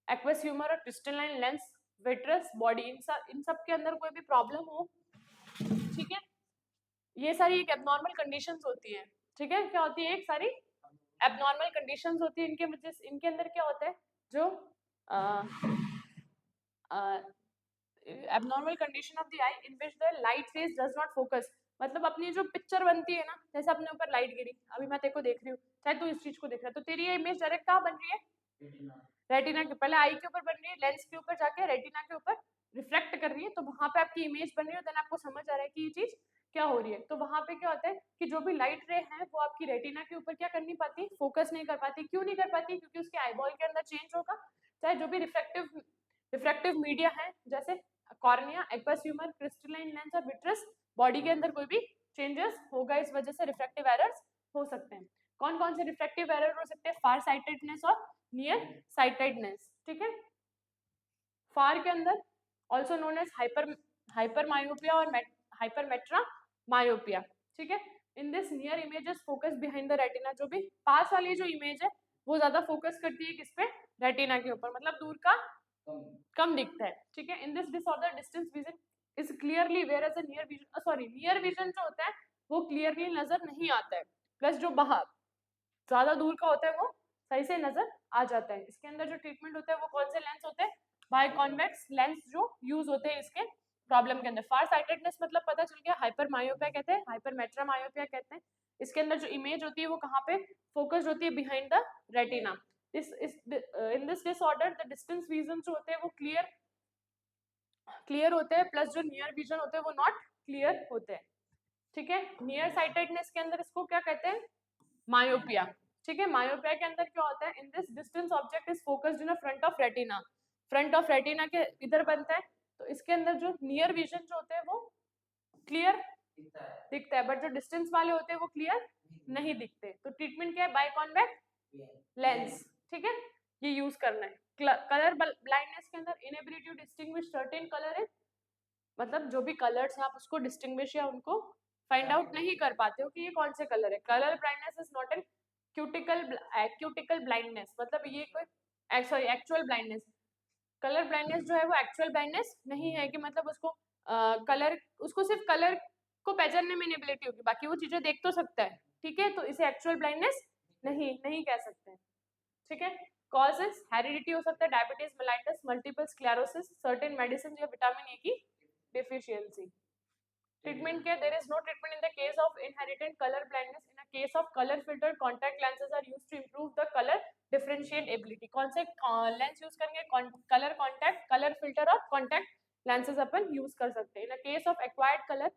aqueous humor और crystalline lens, vitreous body, इन सब के अंदर कोई भी problem हो, ठीक है, ये सारी एक एबनॉर्मल कंडीशंस होती है, ठीक है। क्या होती है, एक सारी एबनॉर्मल कंडीशंस होती है, इनके अंदर क्या होता है, जो abnormal condition of the eye in which the light rays does not focus, मतलब अपनी जो पिक्चर बनती है ना, जैसे अपने ऊपर लाइट गिरी, अभी मैं तेरे को देख रही हूँ, चाहे तू इस चीज को देख रहा है, तो तेरी ये इमेज डायरेक्ट कहाँ बन रही है, रेटिना के, पहले आई के ऊपर बन रही है, लेंस के ऊपर जाके रेटिना के ऊपर रिफ्लेक्ट कर रही है, तो वहां पे आपकी इमेज बन रही है, देन आपको समझ आ रहा है कि ये चीज क्या हो रही है। तो वहां पे क्या होता है कि जो भी लाइट रे है वो आपकी रेटिना के ऊपर क्या कर नहीं पाती, फोकस नहीं कर पाती। क्यों नहीं कर पाती? क्योंकि उसके आईबॉल के अंदर चेंज होगा, चाहे जो भी रिफ्रैक्टिव मीडिया है जैसे cornea, aqueous humour, crystalline lens और विट्रस, बॉडी के अंदर कोई भी चेंजेस होगा, इस वजह से रिफ्रैक्टिव एरर्स हो सकते हैं। कौन कौन से रिफ्रैक्टिव एरर हो सकते हैं? फार साइटेडनेस और नियर साइटेडनेस। ठीक है, फार के अंदर also known as hyper myopia और हाइपरमेट्रा मायोपिया। ठीक है, in this near images focus behind the retina. जो भी पास वाली जो इमेज है वो ज्यादा फोकस करती है किस पे? रेटिना के ऊपर, मतलब दूर का कम दिखता है। ठीक है, in this disorder distance vision is clearly whereas a near vision, sorry near vision जो होता है वो क्लियरली नजर नहीं आता है, प्लस जो बाहर ज्यादा दूर का होता है वो सही से नजर आ जाता है। इसके अंदर जो ट्रीटमेंट होता है वो कौन से लेंस होते हैं? बायकॉन्वेक्स लेंस जो यूज होते हैं इसके प्रॉब्लम के अंदर। फार साइटेडनेस मतलब पता चल गया, हाइपर मायोपिया कहते हैं, हाइपरमेट्रा मायोपिया कहते हैं। इसके अंदर जो इमेज होती है वो कहाँ पे फोकस्ड होती है? Behind the retina. In this disorder the distance vision जो होते हैं वो क्लियर होते हैं, प्लस जो नियर विजन होते हैं वो नॉट क्लियर होते हैं। ठीक है, नियर साइटेडनेस के अंदर इसको क्या कहते हैं? मायोपिया। ठीक है, मायोपिया के अंदर क्या होता है? In this distance object is focused in front of retina, front of retina के इधर बनता है, तो इसके अंदर जो नियर विजन जो होते हैं वो क्लियर दिखता है, बट जो डिस्टेंस वाले होते हैं वो क्लियर नहीं दिखते। तो ट्रीटमेंट क्या है? बायकॉन्वेक्स लेंस। ठीक है, ये यूज करना है। कलर ब्लाइंडनेस के अंदर inability to distinguish certain colour है, मतलब जो भी कलर्स है आप उसको डिस्टिंग्विश या उनको फाइंड आउट नहीं कर पाते हो कि ये कौन से कलर है। Colour blindness is not an cuticle blindness, मतलब ये कोई sorry actual blindness. Colour blindness जो है वो एक्चुअल ब्लाइंडनेस नहीं है कि मतलब उसको कलर, उसको सिर्फ कलर को पहचानने में इनेबिलिटी होगी, बाकी वो चीजें देख तो सकता है। ठीक है, तो इसे एक्चुअल ब्लाइंडनेस नहीं कह सकते। ठीक है, कॉजेस हेरिडिटी हो सकता है, diabetes mellitus, multiple sclerosis, certain medicine या विटामिन ए की deficiency. Treatment care, there is no treatment in the case of inherited color blindness. In a case of color filtered contact lenses are used to improve the color differentiate ability. कौन से lens use करेंगे? Colour contact, colour filter और contact lenses अपन use कर सकते हैं। In a case of acquired colour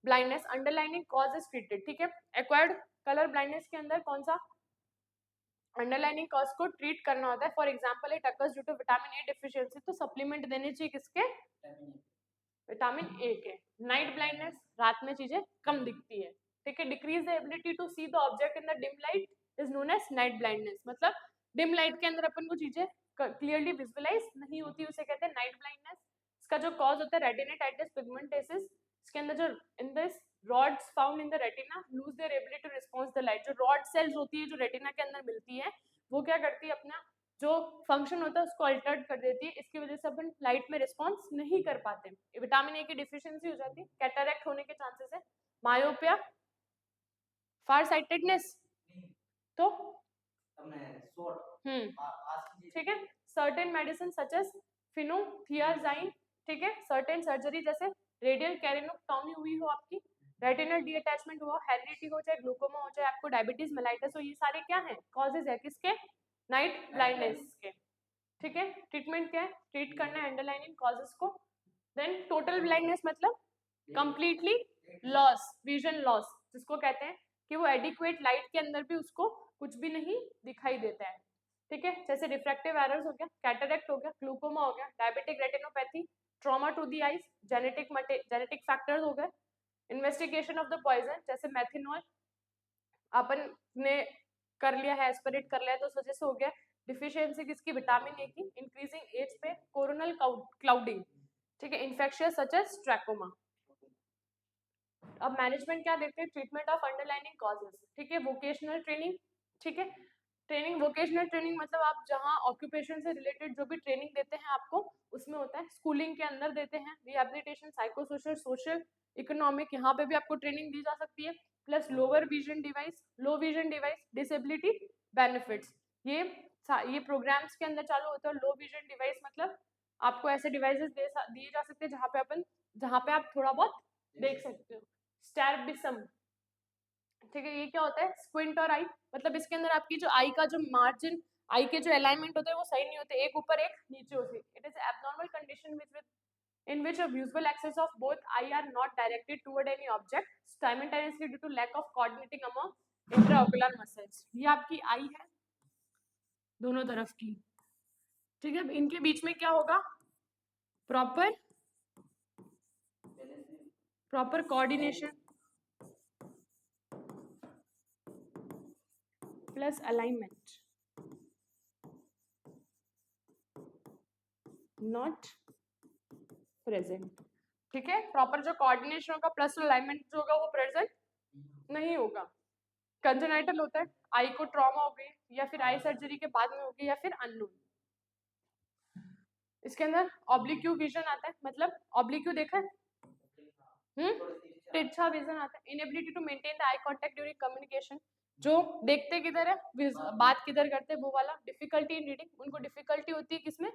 blindness underlining cause is treated. ठीक है, एक्वायर्ड कलर ब्लाइंडनेस के अंदर कौन सा अंडरलाइनिंग कॉज को ट्रीट करना होता है? For example it occurs due to vitamin A deficiency, तो सप्लीमेंट देने चाहिए किसके? विटामिन ए के। नाइट ब्लाइंडनेस, रात में चीजें कम दिखती है। ठीक है, decrease the ability to see the object in the dim light is known as night blindness, मतलब डिम लाइट के अंदर अपन को चीजें क्लियरली विजुअलाइज नहीं होती, उसे कहते हैं नाइट ब्लाइंडनेस। इसका जो कॉज होता है रेटिनाइटिस पिगमेंटोसिस, इसके अंदर जो in this rods found in the retina lose their ability to response the light. जो रॉड सेल्स होती है जो रेटिना के अंदर मिलती है वो क्या करती है? अपना जो फंक्शन होता है उसको अल्टर्ड कर देती है, इसकी वजह से अपन लाइट में रिस्पॉन्स नहीं कर पाते, विटामिन ए की डिफिशियंसी हो जाती है, कैटरैक्ट होने के चांसेस है, मायोपिया, फार साइटेडनेस, तो ठीक है, सर्टेन मेडिसिन सच एज फिनोथियाजाइन। ठीक है, सर्टेन सर्जरी जैसे रेडियल कैरिनोटॉमी हुई हो आपकी, रेटिनल डीअटैचमेंट हुआ, हेरिडिटी हो, चाहे ग्लूकोमा हो, चाहे आपको डायबिटीज मेलाइटस हो, ये सारे क्या हैं? कॉजेज है किसके? नाइट ब्लाइंडनेस के। ठीक है, ट्रीटमेंट क्या है? ट्रीट करना है अंडरलाइनिंग कॉजेस को। देन टोटल ब्लाइंडनेस मतलब कंप्लीटली लॉस, विजन लॉस, जिसको कहते हैं कि वो एडिक्वेट लाइट के अंदर भी उसको कुछ भी नहीं दिखाई देता है। ठीक है, जैसे रिफ्रैक्टिव एरर्स हो गया, कैटरैक्ट हो गया, ग्लूकोमा हो गया, diabetic retinopathy, trauma to the eyes, genetic factors हो गए, इन्वेस्टिगेशन ऑफ द पॉइजन जैसे मेथिनॉल अपन ने कर लिया है, एस्पिरेट कर लिया है, तो उस वजह से हो गया। डिफिशियंसी किसकी? विटामिन ए की। इंक्रीजिंग एज पे कोरोनल क्लाउडिंग। ठीक है, इन्फेक्शियस सच एज ट्रैकोमा। अब मैनेजमेंट क्या देखते हैं? Treatment of underlining causes. ठीक है, वोकेशनल ट्रेनिंग। ठीक है, ट्रेनिंग, वोकेशनल ट्रेनिंग मतलब आप जहाँ ऑक्यूपेशन से रिलेटेड जो भी ट्रेनिंग देते हैं आपको उसमें होता है, स्कूलिंग के अंदर देते हैं, रिहैबिलिटेशन, साइकोसोशल, सोशल, इकोनॉमिक, यहाँ पे भी आपको ट्रेनिंग दी जा सकती है, plus lower vision device, low vision device, disability benefits, ये प्रोग्राम्स के अंदर चालू होता है। लो विजन डिवाइस मतलब आपको ऐसे डिवाइसेस दिए जा सकते हैं जहाँ पे आप थोड़ा बहुत देख सकते हो। स्टैरबिसम, ठीक है, ये क्या होता है? स्क्विंट और आई, मतलब इसके अंदर आपकी जो आई का जो मार्जिन, आई के जो अलाइनमेंट होते हैं वो सही नहीं होते, एक ऊपर एक नीचे होते। It is abnormal condition which in which a visual axis of both eye are not directed toward any object simultaneously due to lack of coordinating among intraocular muscles. ये आपकी आई है दोनों तरफ की, ठीक है. इनके बीच में क्या होगा? Proper coordination plus alignment not present, ठीक है. प्रॉपर जो कोऑर्डिनेशन होगा प्लस अलाइनमेंट जो होगा वो प्रेजेंट नहीं होगा. कंजेनाइटल होता है, आई को ट्रॉमा हो गई या फिर आई सर्जरी के बाद में होगी या फिर अननोन. इसके अंदर ऑब्लिक्यू विजन आता है, मतलब ऑब्लिक्यू देखा है, तिरछा विजन आता है. Inability to maintain the eye contact during communication, जो देखते किधर है बात किधर करते हैं वो वाला. डिफिकल्टी इन रीडिंग, उनको डिफिकल्टी होती है किसमें?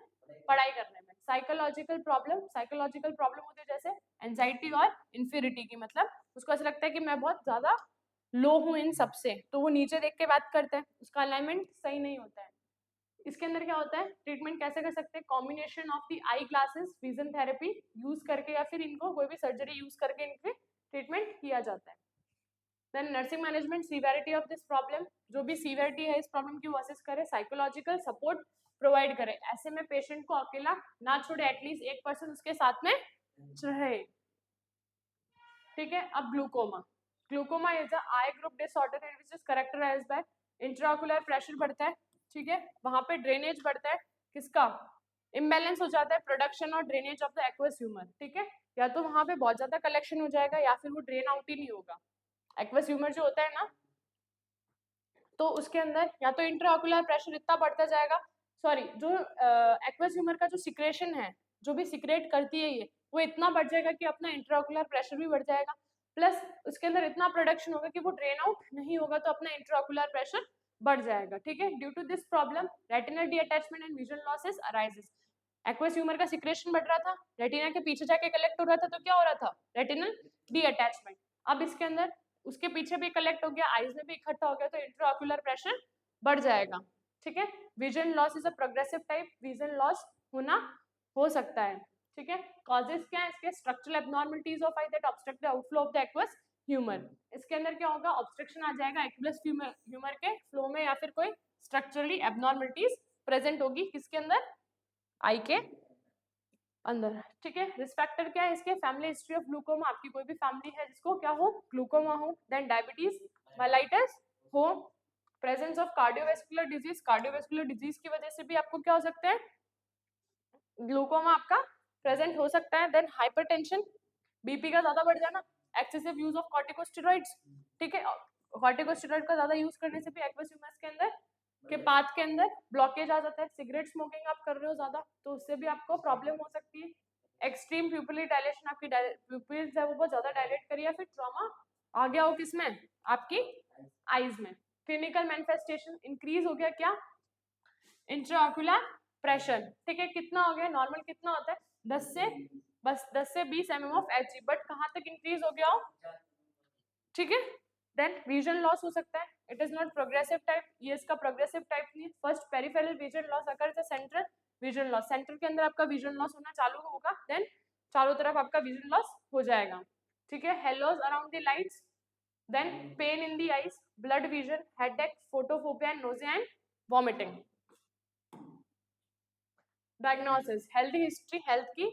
पढ़ाई करने में. साइकोलॉजिकल प्रॉब्लम होती है जैसे एंजाइटी और इंफीरिटी की, मतलब उसको ऐसा लगता है कि मैं बहुत ज्यादा लो हूं इन सबसे, तो वो नीचे देख के बात करता है, उसका अलाइनमेंट सही नहीं होता है. इसके अंदर क्या होता है? ट्रीटमेंट कैसे कर सकते हैं? Combination of the eye glasses vision therapy use करके या फिर इनको कोई भी सर्जरी यूज करके इनके ट्रीटमेंट किया जाता है. Then nursing management, severity of this problem, जो भी सीवियरिटी है इस प्रॉब्लम की वो असेस करे, साइकोलॉजिकल सपोर्ट प्रोवाइड करे. ऐसे में पेशेंट को अकेला ना छोड़े, एटलीस्ट एक पर्सन उसके साथ में रहे, ठीक है. अब glaucoma is a eye group disorder which is characterised by intraocular pressure बढ़ता है, ठीक है. वहां पे ड्रेनेज बढ़ता है, किसका? इम्बैलेंस हो जाता है प्रोडक्शन और drainage of the aqueous humour, ठीक है. या तो वहां पे बहुत ज्यादा कलेक्शन हो जाएगा या फिर वो ड्रेन आउट ही नहीं होगा. एक्वस ह्यूमर जो होता है ना, तो उसके अंदर या तो इंट्राओकुलर प्रेशर इतना बढ़ता जाएगा, सॉरी जो एक्वस ह्यूमर का जो सिक्रेशन है, जो भी सिक्रेट करती है ये, वो इतना बढ़ जाएगा कि अपना इंट्राओकुलर प्रेशर भी बढ़ जाएगा, प्लस उसके अंदर इतना प्रोडक्शन होगा कि वो ड्रेन आउट नहीं होगा, तो अपना इंट्राओकुलर प्रेशर बढ़ जाएगा, ठीक है. Due to this problem retinal detachment and visual losses arises. Aqueous humour का सिक्रेशन बढ़ रहा था, रेटिना के पीछे जाके कलेक्ट हो रहा था, तो क्या हो रहा था? रेटिनल डीअटैचमेंट. अब इसके अंदर उसके पीछे भी कलेक्ट हो गया, आईज में भी इकट्ठा हो गया, तो इंट्राओकुलर प्रेशर बढ़ जाएगा, ठीक है. Vision loss is a progressive type, vision loss होना हो सकता है, ठीक है. कॉजेस क्या है इसके? Structural abnormalities of I that obstruct the outflow of the aqueous humour. इसके अंदर क्या होगा? ऑब्स्ट्रक्शन आ जाएगा एक्वस ह्यूमर के फ्लो में, या फिर कोई स्ट्रक्चरली एब्नॉर्मलिटीज प्रेजेंट होगी किसके अंदर? आई के अंदर, ठीक है. रिस्क फैक्टर क्या है इसके? फैमिली हिस्ट्री ऑफ ग्लूकोमा, आपकी कोई भी फैमिली है जिसको क्या हो? ग्लूकोमा हो. देन डायबिटीज मेलाइटिस हो. प्रेजेंस ऑफ कार्डियोवैस्कुलर डिजीज की वजह से भी आपको क्या हो सकता है? ग्लूकोमा आपका प्रेजेंट हो सकता है. देन हाइपरटेंशन, बीपी का ज्यादा बढ़ जाना, एक्सेसिव यूज ऑफ कॉर्टिकोस्टेरॉइड्स, ठीक है. कॉर्टिकोस्टेरॉइड का ज्यादा यूज करने से भी एक्वस ह्यूमरस के अंदर के पाथ के अंदर ब्लॉकेज आ जाता है. सिगरेट स्मोकिंग आप कर रहे हो ज्यादा, तो उससे भी आपको प्रॉब्लम हो सकती है. एक्सट्रीम प्यूपिल डायलेशन, आपकी प्यूपिल्स है वो बहुत ज्यादा डायलेट करिए, या फिर ट्रॉमा आ गया हो किसमें? आपकी आईज में. क्लिनिकल मैनिफेस्टेशन, इंक्रीज हो गया क्या? इंट्राओकुलर प्रेशर, ठीक है. कितना हो गया? नॉर्मल कितना होता है? 10 से 20 mm ऑफ Hg, बट कहाँ तक इंक्रीज हो गया हो, ठीक है. देन विजन लॉस हो सकता है, it is not progressive type, ये इसका प्रोग्रेसिव टाइप नहीं है. First peripheral vision loss occurs the central vision loss, centre के अंदर आपका विजन लॉस होना चालू होगा, देन चारों तरफ आपका विजन लॉस हो जाएगा, ठीक है. Halos around the lights, then pain in the eyes, blood vision, headache, photophobia, nausea and vomiting. Diagnosis, health history, health की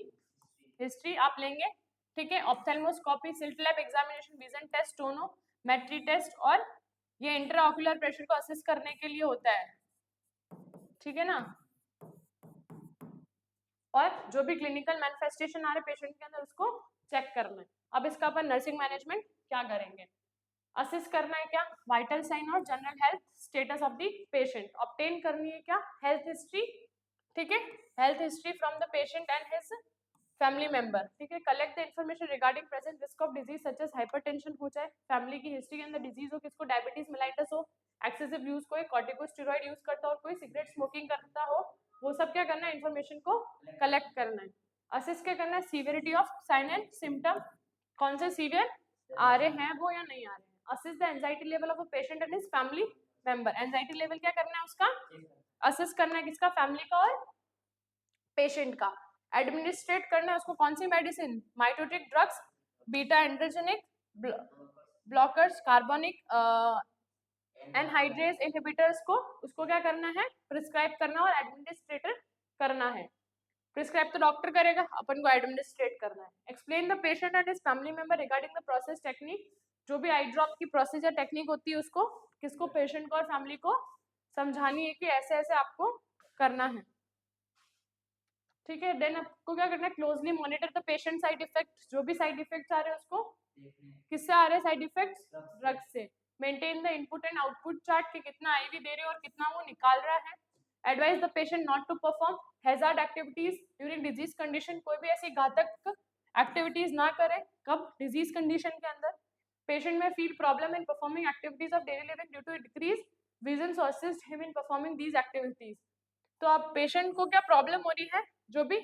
हिस्ट्री आप लेंगे, ठीक है. Ophthalmoscopy, slit lamp examination, vision test, tonometry test, और ये इंट्राओकुलर प्रेशर को assess करने के लिए होता है, ठीक है ना. और जो भी क्लिनिकल मैनिफेस्टेशन आ रहे पेशेंट के अंदर उसको चेक करना है. अब इसका अपन नर्सिंग मैनेजमेंट क्या करेंगे? असेस करना है क्या? वाइटल साइन और general health status of the patient. Obtain करनी है क्या? हेल्थ हिस्ट्री, ठीक है. Health history from the patient and his family member, ठीक है. Collect the information regarding present risk of disease such as hypertension हो जाए, फैमिली की हिस्ट्री के अंदर डिजीज हो, किसको डायबिटीज मेलाइटिस हो, एक्सेसिव यूज, कोई कॉर्टिकोस्टेरॉइड यूज करता हो, कोई सिगरेट स्मोकिंग करता हो, वो सब क्या करना है? इन्फॉर्मेशन को कलेक्ट करना है. असेस क्या करना है? Severity of sine and symptom, कौन से सीवियर आ रहे हैं वो या नहीं आ रहे हैं. Assess the anxiety level of a patient and his family member, anxiety level क्या करना है उसका? असेस करना है, किसका? फैमिली का और पेशेंट का. एडमिनिस्ट्रेट करना है उसको कौन सी medicine, miotic drugs, beta androgenic blockers, carbonic anhydrase inhibitors को उसको क्या करना है, प्रिस्क्राइब करना और एडमिनिस्ट्रेटर करना है। प्रिस्क्राइब तो डॉक्टर करेगा, अपन को एडमिनिस्ट्रेट करना है। Explain the patient and his family member regarding the process technique, जो भी आई ड्रॉप की प्रोसेस या टेक्निक होती है उसको किसको, पेशेंट को और फैमिली को समझानी है कि ऐसे ऐसे आपको करना है, ठीक है। देन आपको क्या करना है, closely monitor the patient side effect, जो भी साइड इफेक्ट्स आ रहे हैं उसको किससे आ रहे हैं साइड इफेक्ट्स, ड्रग से। Maintain the input and output chart कि कितना आईवी दे रहे हो और कितना वो निकाल रहा है। Advise the patient not to perform hazard activities during disease condition, कोई भी ऐसी घातक एक्टिविटीज ना करे, कब, डिजीज कंडीशन के अंदर। Patient may feel problem in performing activities of daily living due to decrease vision, so assist him in performing these activities. तो आप पेशेंट को क्या प्रॉब्लम हो रही है, जो भी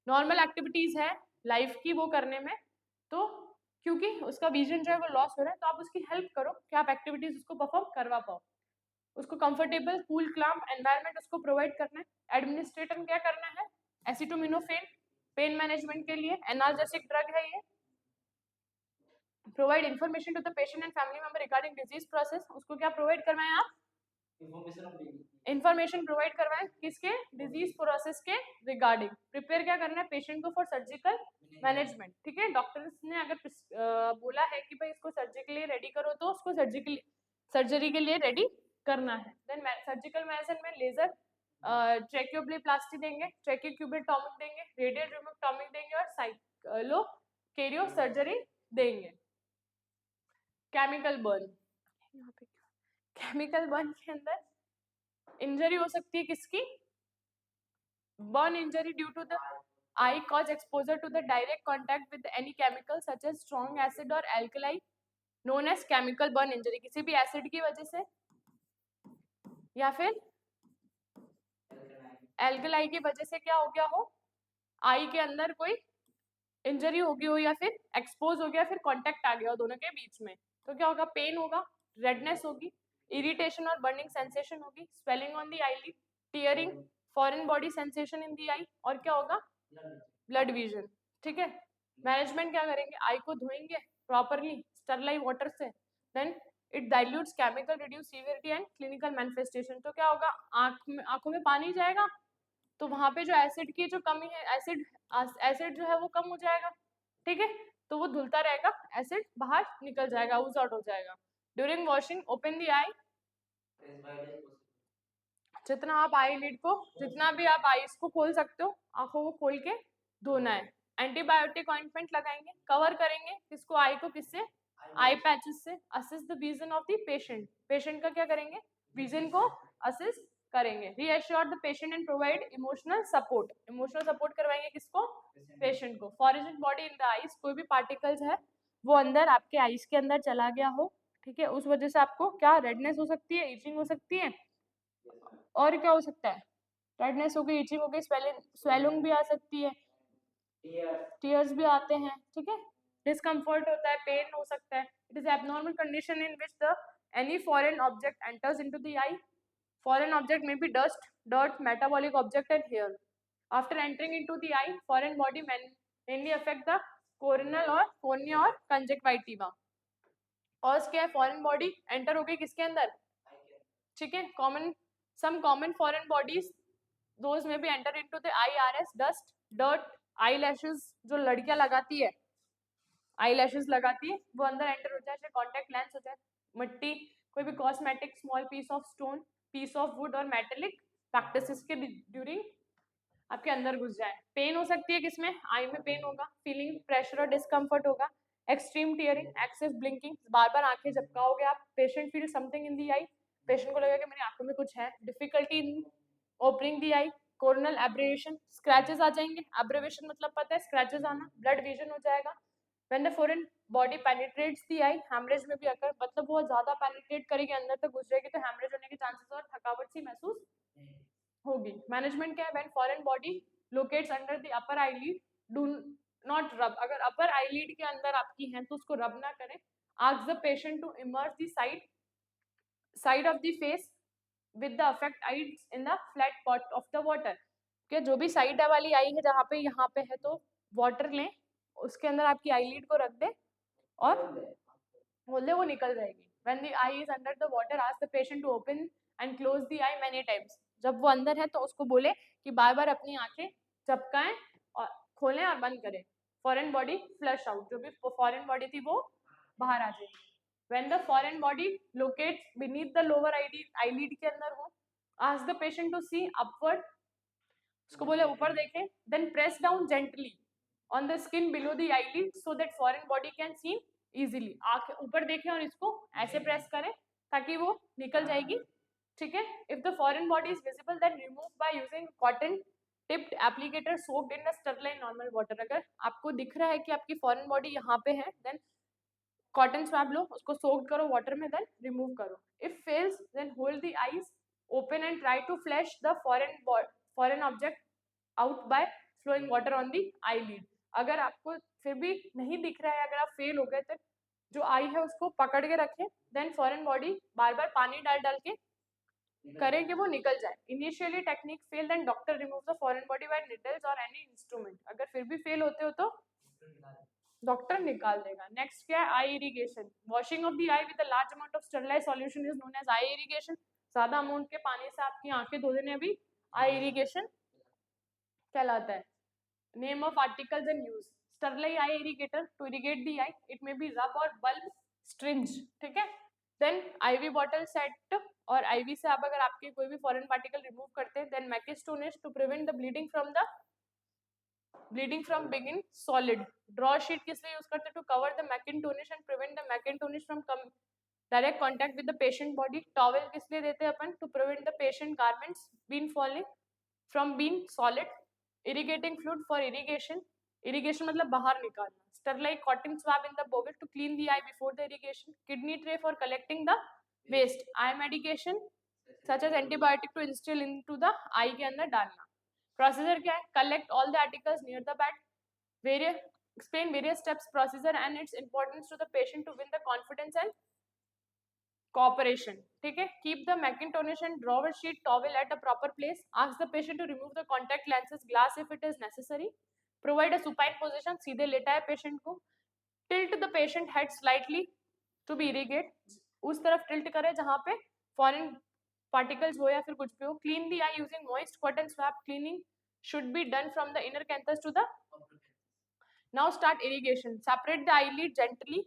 नॉर्मल एक्टिविटीज है लाइफ की वो करने में, तो क्योंकि उसका विजन जो है वो लॉस हो रहा है, तो आप उसकी हेल्प करो कि आप एक्टिविटीज उसको परफॉर्म करवा पाओ। उसको कंफर्टेबल कूल क्लाम एनवायरनमेंट उसको प्रोवाइड करना है। एडमिनिस्ट्रेटर क्या करना है, एसिटोमिनोफेन पेन मैनेजमेंट के लिए, एनाल्जेसिक ड्रग है ये। Provide information to the patient and family member regarding disease process, उसको क्या प्रोवाइड करवाएं आप, इंफॉर्मेशन प्रोवाइड करवाएं किसके, डिजीज प्रोसेस के रिगार्डिंग। प्रिपेयर क्या करना है पेशेंट को फॉर सर्जिकल मैनेजमेंट, ठीक है। डॉक्टर्स ने अगर बोला है कि भाई इसको सर्जिकली रेडी करो, तो उसको सर्जरी के लिए रेडी करना है। देन सर्जिकल मेडिसिन में लेजर ट्रेक्योप्लास्टी देंगे, ट्रेक्योक्यूबिटॉमिक देंगे, रेडियल रिमोटॉमिक देंगे और साइक्लो कैरियो सर्जरी देंगे। केमिकल बर्न, केमिकल बर्न के अंदर इंजरी हो सकती है किसकी, burn injury due to the eye cause exposure to the direct contact with any chemical such as strong acid or alkali known as chemical burn injury, किसी भी acid की वजह से या फिर एल्कलाई की वजह से क्या हो गया हो, आई के अंदर कोई इंजरी हो गई हो या फिर एक्सपोज हो गया, फिर कांटेक्ट आ गया हो दोनों के बीच में, तो क्या होगा, पेन होगा, रेडनेस होगी, इरिटेशन और बर्निंग सेंसेशन होगी, swelling on the eyelid, tearing, foreign body sensation in the eye, और क्या होगा, ब्लड विजन, ठीक है। मैनेजमेंट क्या करेंगे, आई को धोएंगे प्रॉपरली स्टरलाइट वाटर से, then it dilutes chemical reduce severity and clinical manifestation, तो क्या होगा, आंखों में पानी जाएगा, तो वहां पे जो एसिड की जो कमी है, एसिड जो है वो कम हो जाएगा, ठीक है, तो वो धुलता रहेगा, एसिड बाहर निकल जाएगा, ऊज आउट हो जाएगा। ड्यूरिंग वॉशिंग ओपन द आई, जितना आप आई लिड को, जितना भी आप आईज को खोल सकते हो, आंखों को खोल के धोना है। एंटीबायोटिक ऑइंटमेंट लगाएंगे, कवर करेंगे किसको, आई को, किससे, आई पैचेस से। Assist the vision of the patient, patient का क्या करेंगे, विजन को असिस्ट करेंगे। Reassure the patient and provide emotional support, emotional support करवाएंगे किसको, पेशेंट को। Foreign body in the eyes, कोई भी पार्टिकल्स है वो अंदर आपके आईज के अंदर चला गया हो, ठीक है, उस वजह से आपको क्या, रेडनेस हो सकती है, इचिंग हो सकती है, और क्या हो सकता है, रेडनेस हो गई, इचिंग हो गई, स्वेलिंग भी आ सकती है, टीयर्स भी आते हैं, ठीक है, डिस्कम्फर्ट होता है, पेन हो सकता है। It is abnormal condition in which the any foreign object enters into the eye, foreign object may be dust, dirt, metabolic object and hair. After entering into the eye, foreign body mainly affect the corneal और cornea और conjunctiva. और क्या है, foreign body enter हो गई किसके अंदर, ठीक है, common, some common foreign bodies those may be enter into the iris, dust, dirt, eyelashes, जो लड़कियां लगाती है, eyelashes लगाती है, वो अंदर एंटर हो जाए, चाहे कॉन्टेक्ट लेंस हो जाए, मिट्टी, कोई भी cosmetic, small piece of stone, piece of wood और मेटेलिक प्रैक्टिसेस के ड्यूरिंग आपके अंदर घुस जाए। पेन हो सकती है किसमें, आई में पेन होगा, फीलिंग प्रेशर और डिस्कम्फर्ट होगा, एक्सट्रीम टीयरिंग, एक्सेस ब्लिंकिंग, बार बार आंखें झपकाओगे आप, patient feel something in the eye, patient को लगेगा कि मेरी आंखों में कुछ है, difficulty in opening the eye, corneal abrasion, scratches आ जाएंगे, एब्रेवेशन मतलब पता है स्क्रैचेस आना, ब्लड विजन हो जाएगा। When the foreign body penetrates the I, haemorrhage में भी अगर मतलब बहुत ज्यादा पेनिट्रेट करेगी, अंदर तक घुस जाएगी, तो हैमरेज होने के चांसेस और थकावट सी महसूस होगी। मैनेजमेंट क्या है, when foreign body locates under the upper eyelid, do not रब, अगर अपर आईलिड के अंदर आपकी है तो उसको रब ना करें। Ask the patient to immerse the side of the face with the affect eyes in the flat pot of the water, क्या जो भी साइड वाली आई है जहाँ पे यहाँ पे है तो वाटर लें, उसके अंदर आपकी आईलिड को रख दे और बोल दे वो निकल जाएगी। When the eye is under the water, ask the patient to open and close the eye many times. जब वो अंदर है तो उसको बोले कि बार बार अपनी आंखें झपकाएं और खोलें और बंद करें। फॉरेन बॉडी फ्लश आउट, जो भी फॉरेन बॉडी थी वो बाहर आ जाएगी। When the foreign body locates beneath the lower eyelid के अंदर हो, ask the patient to see upward, उसको बोले ऊपर देखें, then press down gently on the skin below the eyelid so that foreign body can see easily. आंखें ऊपर देखें और इसको ऐसे प्रेस करें ताकि वो निकल जाएगी, ठीक है। If the foreign body is visible, then remove by using cotton tipped applicator soaked in a sterile normal water. अगर आपको दिख रहा है कि आपकी foreign body यहाँ पे है, then कॉटन स्वैब लो, उसको सोक्ड करो वाटर में, देन रिमूव करो। If fails then hold the eyes open and try to flash the foreign object out by flowing water on the eyelid. अगर आपको फिर भी नहीं दिख रहा है, अगर आप फेल हो गए, तो जो आई है उसको पकड़ के रखें, देन फॉरेन बॉडी बार बार पानी डाल डाल के करें कि वो निकल जाए। Initially technique fail, then doctor remove the foreign body by needles और एनी इंस्ट्रूमेंट। अगर फिर भी फेल होते हो तो डॉक्टर निकाल देगा। नेक्स्ट क्या है, eye irrigation. Washing of the eye with a large amount of sterilised solution is known as eye irrigation. ज्यादा अमाउंट के पानी से आपकी आंखें धो देने भी आई इरिगेशन कहलाता है। Name of articles and use, sterile eye irrigator to irrigate the eye, it may be rubber bulb syringe, ठीक है। देन आईवी बॉटल सेट, और आईवी से आप अगर आपके कोई भी फॉरेन पार्टिकल रिमूव करते हैं। Then mackintosh to prevent the bleeding बिगिन सॉलिड। ड्रॉ शीट किस लिए यूज करते हैं, to cover the mackintosh and prevent the mackintosh from direct contact with the patient body. Towel किस लिए देते हैं अपन, to prevent the patient garments been falling from been soiled. Irrigating fluid for irrigation, irrigation मतलब बाहर निकालना। Sterile cotton swab in the bowl to clean the eye before the irrigation. Kidney tray for collecting the waste. Eye medication such as antibiotic to instil into the eye के अंदर डालना। Procedure क्या है, collect all the articles near the bed, explain various steps procedure and its importance to the patient to win the confidence and cooperation, ठीक है। keep the Macintonish and drawer sheet towel at a proper place, ask the patient to remove the contact lenses glass if it is necessary, provide a supine position, सीधे लेटा है patient को, tilt the patient head slightly to be irrigate, उस तरफ tilt करे जहाँ पे foreign particles हो या फिर कुछ भी हो। clean the eye using moist cotton swab, cleaning should be done from the inner canthus to the now start irrigation. Separate the eyelid gently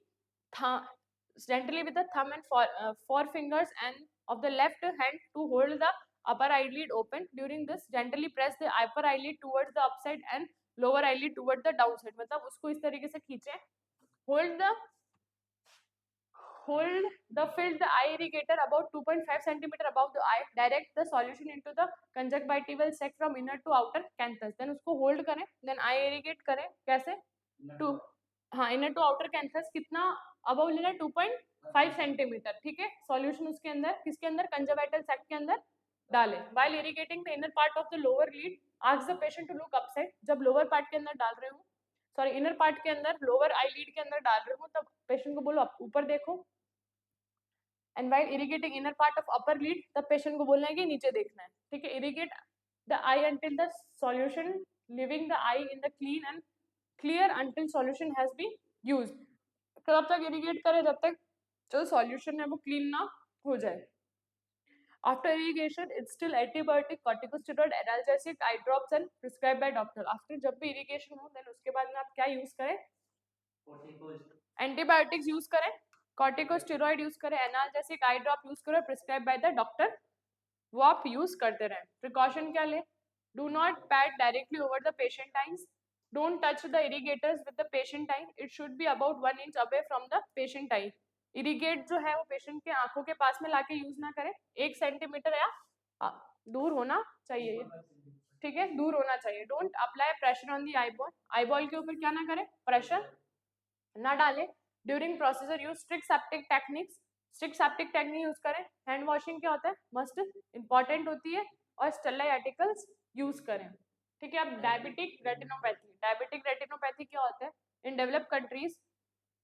with the thumb and forefingers and of the left hand to hold the upper eyelid open. During this gently press the upper eyelid towards the upside and lower eyelid towards the downside, मतलब उसको इस तरीके से खींचे। hold the filled the eye irrigator about 2.5 cm above the eye, direct the solution into the conjunctival sac from inner to outer canthus, then उसको hold करें, then eye irrigate करें कैसे, टू हाँ इनर टू आउटर कैंथस कितना above लेना, 2.5 centimetre, ठीक है। Solution उसके अंदर किसके अंदर, कंजक्टिवल सैक के अंदर डालें। While irrigating the inner part of the lower lid, ask the patient to look upside. जब लोअर पार्ट के अंदर डाल रहे हो, सॉरी इनर पार्ट के अंदर लोअर आई लीड के अंदर डाल रहे हो, तब पेशेंट को बोलो ऊपर देखो। And while irrigating inner part of upper lid, तब पेशेंट को बोलना है कि नीचे देखना है, ठीक है। Irrigate the eye until the solution leaving the eye in the clean and clear until solution has been used, तब तक irrigate करें जब तक जो solution है वो clean ना हो जाए। After irrigation, it's still antibiotic, corticosteroid, analgesic, eye drops and prescribed by doctor. After जब भी irrigation हो, then उसके बाद में आप क्या use करें, antibiotics use करें, corticosteroid use करें, analgesic, eye drop use करें, prescribed by the doctor, वो आप use करते रहें। Precaution क्या ले, do not pat directly over the patient eyes. Don't touch the irrigators with the patient eye. It should be about 1 inch away from the patient eye. Irrigate जो है वो patient के आंखों के पास में लाके यूज ना करें, 1 सेंटीमीटर या दूर होना चाहिए, ठीक है, दूर होना चाहिए। Don't apply pressure on the eyeball, eyeball के ऊपर क्या ना करें, प्रेशर ना डालें। During procedure use strict septic techniques, strict septic technique use करें। हैंड वॉशिंग क्या होता है, मस्ट इंपॉर्टेंट होती है, और स्टरलाइट आर्टिकल्स यूज करें, ठीक है। अब डायबिटिक रेटिनोपैथी, डायबिटिक रेटिनोपैथी क्या होता है, in developed countries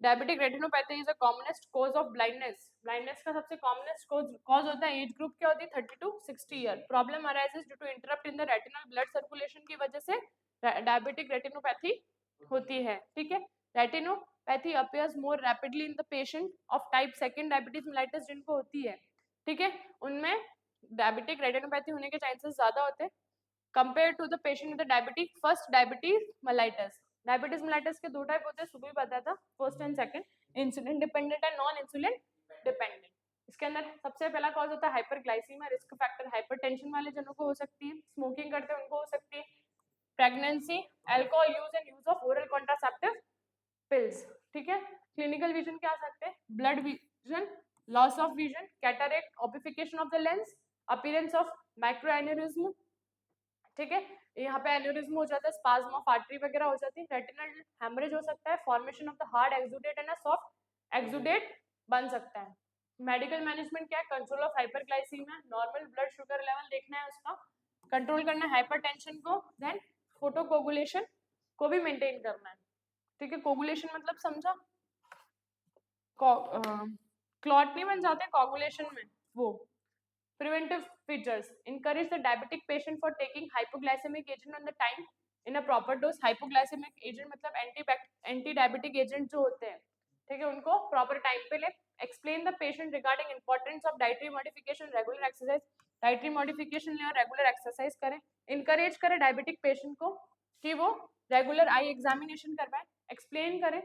diabetic retinopathy is a commonest cause of blindness. Blindness का सबसे कॉमनेस्ट कॉज होता है। एज ग्रुप क्या होती है? 30 to 60 year. Problem arises due to interrupt in the retinal blood circulation की वजह से डायबिटिक रेटिनोपैथी होती है। ठीक है, retinopathy appears more rapidly in the patient of type 2 diabetes mellitus जिनको होती है। ठीक है, उनमें डायबिटिक रेटिनोपैथी होने के चांसेस ज्यादा होते हैं compare to the patient with diabetic first diabetes mellitus. Diabetes mellitus के दो टाइप होते हैं, सुबह बताया था, first and second, insulin dependent and non insulin dependent. इसके अंदर सबसे पहला कॉज होता है हाइपरग्लाइसीमिया, रिस्क फैक्टर हाइपरटेंशन वाले जनों को हो सकती है, स्मोकिंग करते हैं उनको हो सकती है, pregnancy, alcohol use and use of oral contraceptive pills. ठीक है, क्लिनिकल विजन क्या आ सकते हैं? Blood vision, loss of vision, cataract, opacification of the lens, appearance of micro aneurysm. ठीक है, यहाँ पे एन्यूरिज्म हो जाता है, स्पाज्म ऑफ आर्टरी वगैरह हो जाती है, रेटिनल हेमरेज हो सकता है, formation of the hard exudate and soft exudate बन सकता है। मेडिकल मैनेजमेंट क्या है? Control of hyperglycaemia, normal blood sugar level देखना है उसका, कंट्रोल करना है हाइपरटेंशन को, देन फोटोकोगुलेशन को भी मेंटेन करना है। ठीक है, कोगुलेशन मतलब समझा? क्लॉट नहीं बन जाते कोगुलेशन में वो। Preventive features encourage the diabetic patient for taking hypoglycemic agent on the time in a proper dose. Hypoglycemic agent मतलब एंटी डायबिटिक एजेंट जो होते हैं, ठीक है, उनको प्रॉपर टाइम पे ले। Explain the patient regarding importance of dietary modification, regular exercise, dietary modification ले और रेगुलर एक्सरसाइज करें। इनकरेज करें डायबिटिक पेशेंट को कि वो रेगुलर आई एग्जामिनेशन करवाएं। एक्सप्लेन करें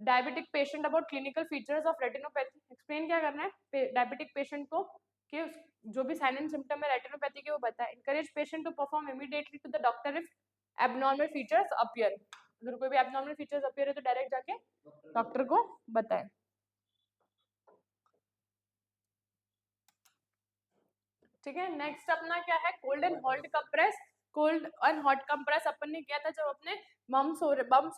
diabetic patient about clinical features of retinopathy. Explain क्या करना है डायबिटिक पेशेंट को कि जो भी साइन एंड सिम्टम है रेटिनोपैथी के वो बताए। Encourage patient to perform immediately to the doctor if abnormal features appear. अगर कोई भी एबनॉर्मल फीचर्स अपीयर है तो डायरेक्ट जाके डॉक्टर को बताए। ठीक है, नेक्स्ट अपना क्या है? Cold and hot compress. Cold and hot compress अपन ने किया था जब अपने बम सो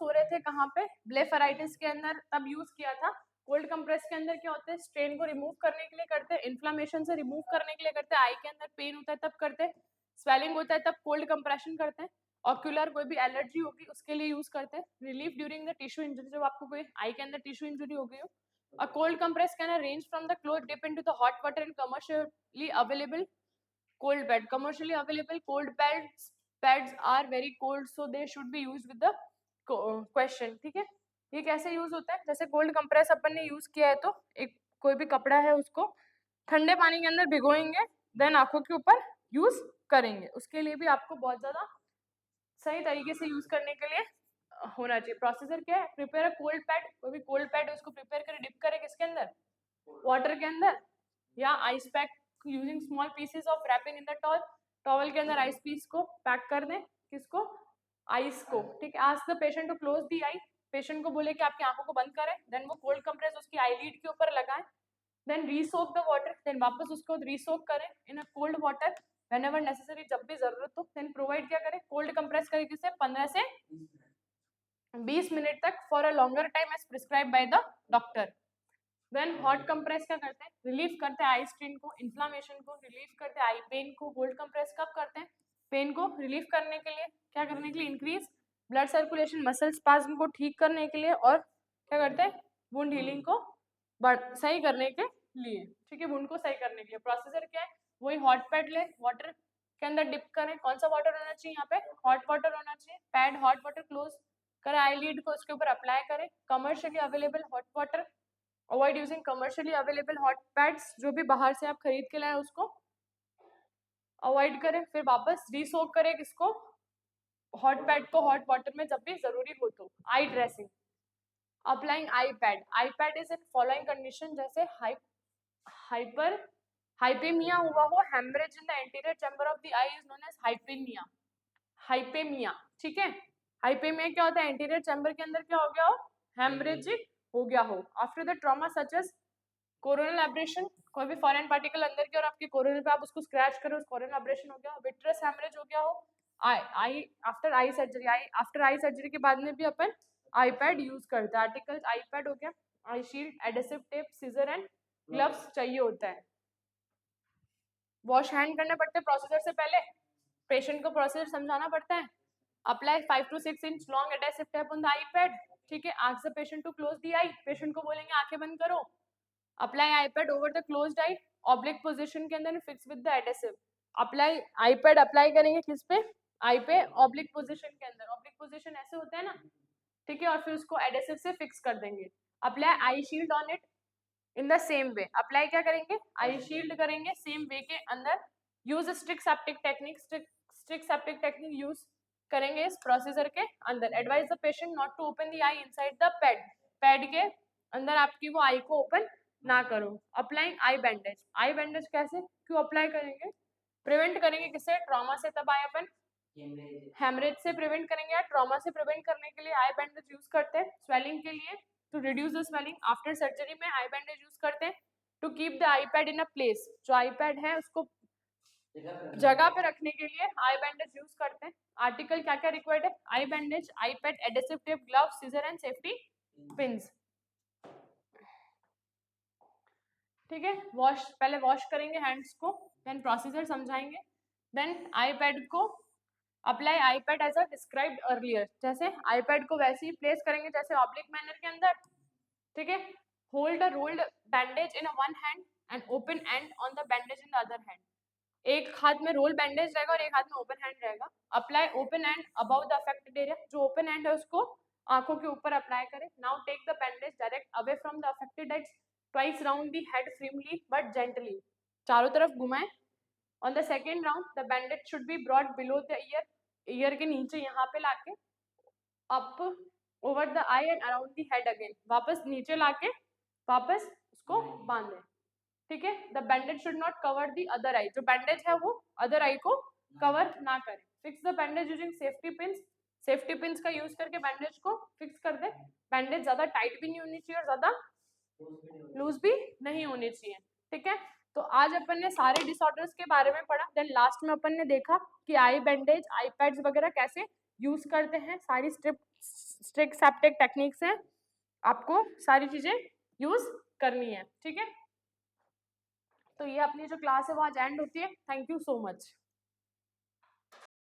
रहे थे कहाँ पे? ब्लेफराइटिस के अंदर, तब यूज किया था। कोल्ड कंप्रेस के अंदर क्या होता है? स्ट्रेन को रिमूव करने के लिए करते हैं, इन्फ्लामेशन से रिमूव करने के लिए करते हैं, आई के अंदर पेन होता है तब करते हैं, स्वेलिंग होता है तब कोल्ड कंप्रेशन करते हैं, ऑक्यूलर कोई भी एलर्जी होगी उसके लिए यूज करते हैं, relief during the tissue injury, जब आपको कोई आई के अंदर टिश्यू इंजरी हो गई हो। A cold compress can range from the cloth dip into the hot water and commercially available cold bed. Commercially available cold pads are very cold, so they should be used with the question. ठीक है, ये कैसे use होता है? जैसे cold compress अपन ने use किया है तो एक कोई भी कपड़ा है उसको ठंडे पानी के अंदर भिगोएंगे, देन आंखों के ऊपर यूज करेंगे। उसके लिए भी आपको बहुत ज्यादा सही तरीके से यूज करने के लिए होना चाहिए। प्रोसीजर क्या है? Prepare a cold pad. कोई भी कोल्ड पैड उसको प्रिपेयर करे, डिप करे किसके अंदर? वाटर के अंदर, या ice pack using small pieces of wrapping in the towel के अंदर आइस पीस को पैक कर दें। किसको? आइस को। ठीक है, ask the patient to close the eye. Patient को बोले कि आपकी आंखों को बंद करें, देन वो कोल्ड कंप्रेस उसकी आईलिड के ऊपर लगाएं, then resoak the water, then वापस उसको रीसोक करें in a cold water whenever necessary, जब भी जरूरत हो। देन प्रोवाइड क्या करें? कोल्ड कंप्रेस करें किसे? 15 से 20 मिनट तक for a longer time as prescribe by the doctor. Then hot compress क्या करते हैं? रिलीफ करते हैं आई स्ट्रेन को, इन्फ्लामेशन को रिलीफ करते हैं, आई पेन को। कोल्ड कंप्रेस कब करते हैं? पेन को रिलीफ करने के लिए। क्या करने के लिए? Increase blood circulation, muscle spasm को ठीक करने के लिए, और क्या करते हैं? वुंड हीलिंग को सही करने के लिए। ठीक है, वुंड को सही करने के लिए। प्रोसीजर क्या है? वही हॉट पैड ले, वाटर के अंदर डिप करें। कौन सा वाटर होना चाहिए यहाँ पे? हॉट वाटर होना चाहिए। पैड हॉट वाटर क्लोज करें, आईलिड को उसके ऊपर अप्लाई करें। Commercially available hot water, avoid using commercially available hot pads, जो भी बाहर से आप खरीद के लाए उसको अवॉइड करें। फिर वापस रीसोक करें किसको? हॉट पैड को हॉट वाटर में जब भी जरूरी हो तो। Eye dressing, applying eye pad. Eye pad is in following condition, जैसे हाइपर हाइपेमिया हुआ हो, haemorrhage in the anterior chamber of the eye is known as hyphaemia. Hyphaemia, ठीक है। हाइपेमिया क्या होता है? एंटीरियर चैम्बर के अंदर क्या हो गया हो? हेमरेजिक हो गया हो। After the trauma such as coronal abrasion, कोई भी फॉरेन पार्टिकल अंदर की और आपके कोरोनल पे आप उसको स्क्रैच करो, उस कोरोनल एब्रेशन हो गया। विट्रस हेमरेज हो गया हो। Eye after eye surgery, after eye surgery के बाद में भी अपन आई पैड यूज करते हैं। आर्टिकल आई पैड हो गया, eye shield, adhesive tape, scissor and gloves चाहिए होता है। वॉश हैंड करने पड़ते हैं प्रोसीजर से पहले, पेशेंट को प्रोसीजर समझाना पड़ता है। Apply 5 to 6 inch long adhesive tape on the eye pad, ठीक है, ask the patient to close the eye, patient को बोलेंगे आंखें बंद करो, apply eye pad over the closed eye, oblique position के अंदर fix with the adhesive, apply eye pad apply करेंगे किस पे, आई पे, ऑब्लिक पोजीशन के अंदर, ऑब्लिक पोजीशन ऐसे होता है ना, ठीक है, और फिर उसको एडेसिव से फिक्स कर देंगे, apply eye shield on it in the same way, apply क्या करेंगे, आई शील्ड करेंगे सेम वे के अंदर, use strict septic technique, strict septic technique use करेंगे इस प्रोसीजर के अंदर, advise the patient not to open the eye inside the pad, pad के अंदर आपकी वो आई को ओपन ना करो, applying eye bandage, eye bandage कैसे क्यों अप्लाई करेंगे, प्रिवेंट करेंगे किससे, ट्रॉमा से, तब आए अपन हेमरेज से प्रिवेंट करेंगे, या ट्रॉमा से प्रिवेंट करने के लिए आई बैंडेज यूज करते हैं, स्वेलिंग के लिए to reduce the swelling after surgery में आई बैंडेज यूज करते हैं, to keep the eye pad in a place, जो आईपैड है उसको जगह पे रखने के लिए आई बैंडेज यूज करते हैं, आर्टिकल क्या क्या रिक्वायर्ड है, eye bandage, eye pad, adhesive tape, glove, scissor and safety pins, ठीक है, वॉश, पहले वॉश करेंगे हैंड्स को, देन प्रोसीजर समझाएंगे, देन आईपैड को apply eye pad as a described earlier, जैसे आईपैड को वैसे ही प्लेस करेंगे जैसे ऑब्लिक मैनर के अंदर, ठीक है, hold a rolled bandage in one hand and open and on the bandage in the other hand, एक हाथ में रोल बैंडेज रहेगा और एक हाथ में ओपन हैंड रहेगा, apply open hand above the affected area, जो ओपन हैंड है उसको आंखों के ऊपर अप्लाई करें, now take the bandage direct away from the affected aids, twice round the head firmly but gently, चारों तरफ घुमाएं, on the second round the bandage should be brought below the ear, ear के नीचे यहाँ पे लाके up over the eye and around the head again, वापस नीचे लाके वापस उसको बांधे, ठीक है, the bandage should not cover the other I, जो बैंडेज है वो अदर आई को कवर ना करे, fix the bandage using safety pins, safety pins का यूज करके बैंडेज को फिक्स कर दे, बैंडेज ज्यादा टाइट भी नहीं होनी चाहिए और ज्यादा लूज भी नहीं होनी चाहिए, ठीक है, तो आज अपन ने सारे डिसऑर्डर्स के बारे में पढ़ा, देन लास्ट में अपन ने देखा कि आई बैंडेज, आई पैड्स वगैरह कैसे यूज करते हैं, सारी स्ट्रिक सेप्टिक टेक्निक्स हैं, आपको सारी चीजें यूज करनी है, ठीक है, तो ये अपनी जो क्लास है वो आज एंड होती है, थैंक यू सो मच।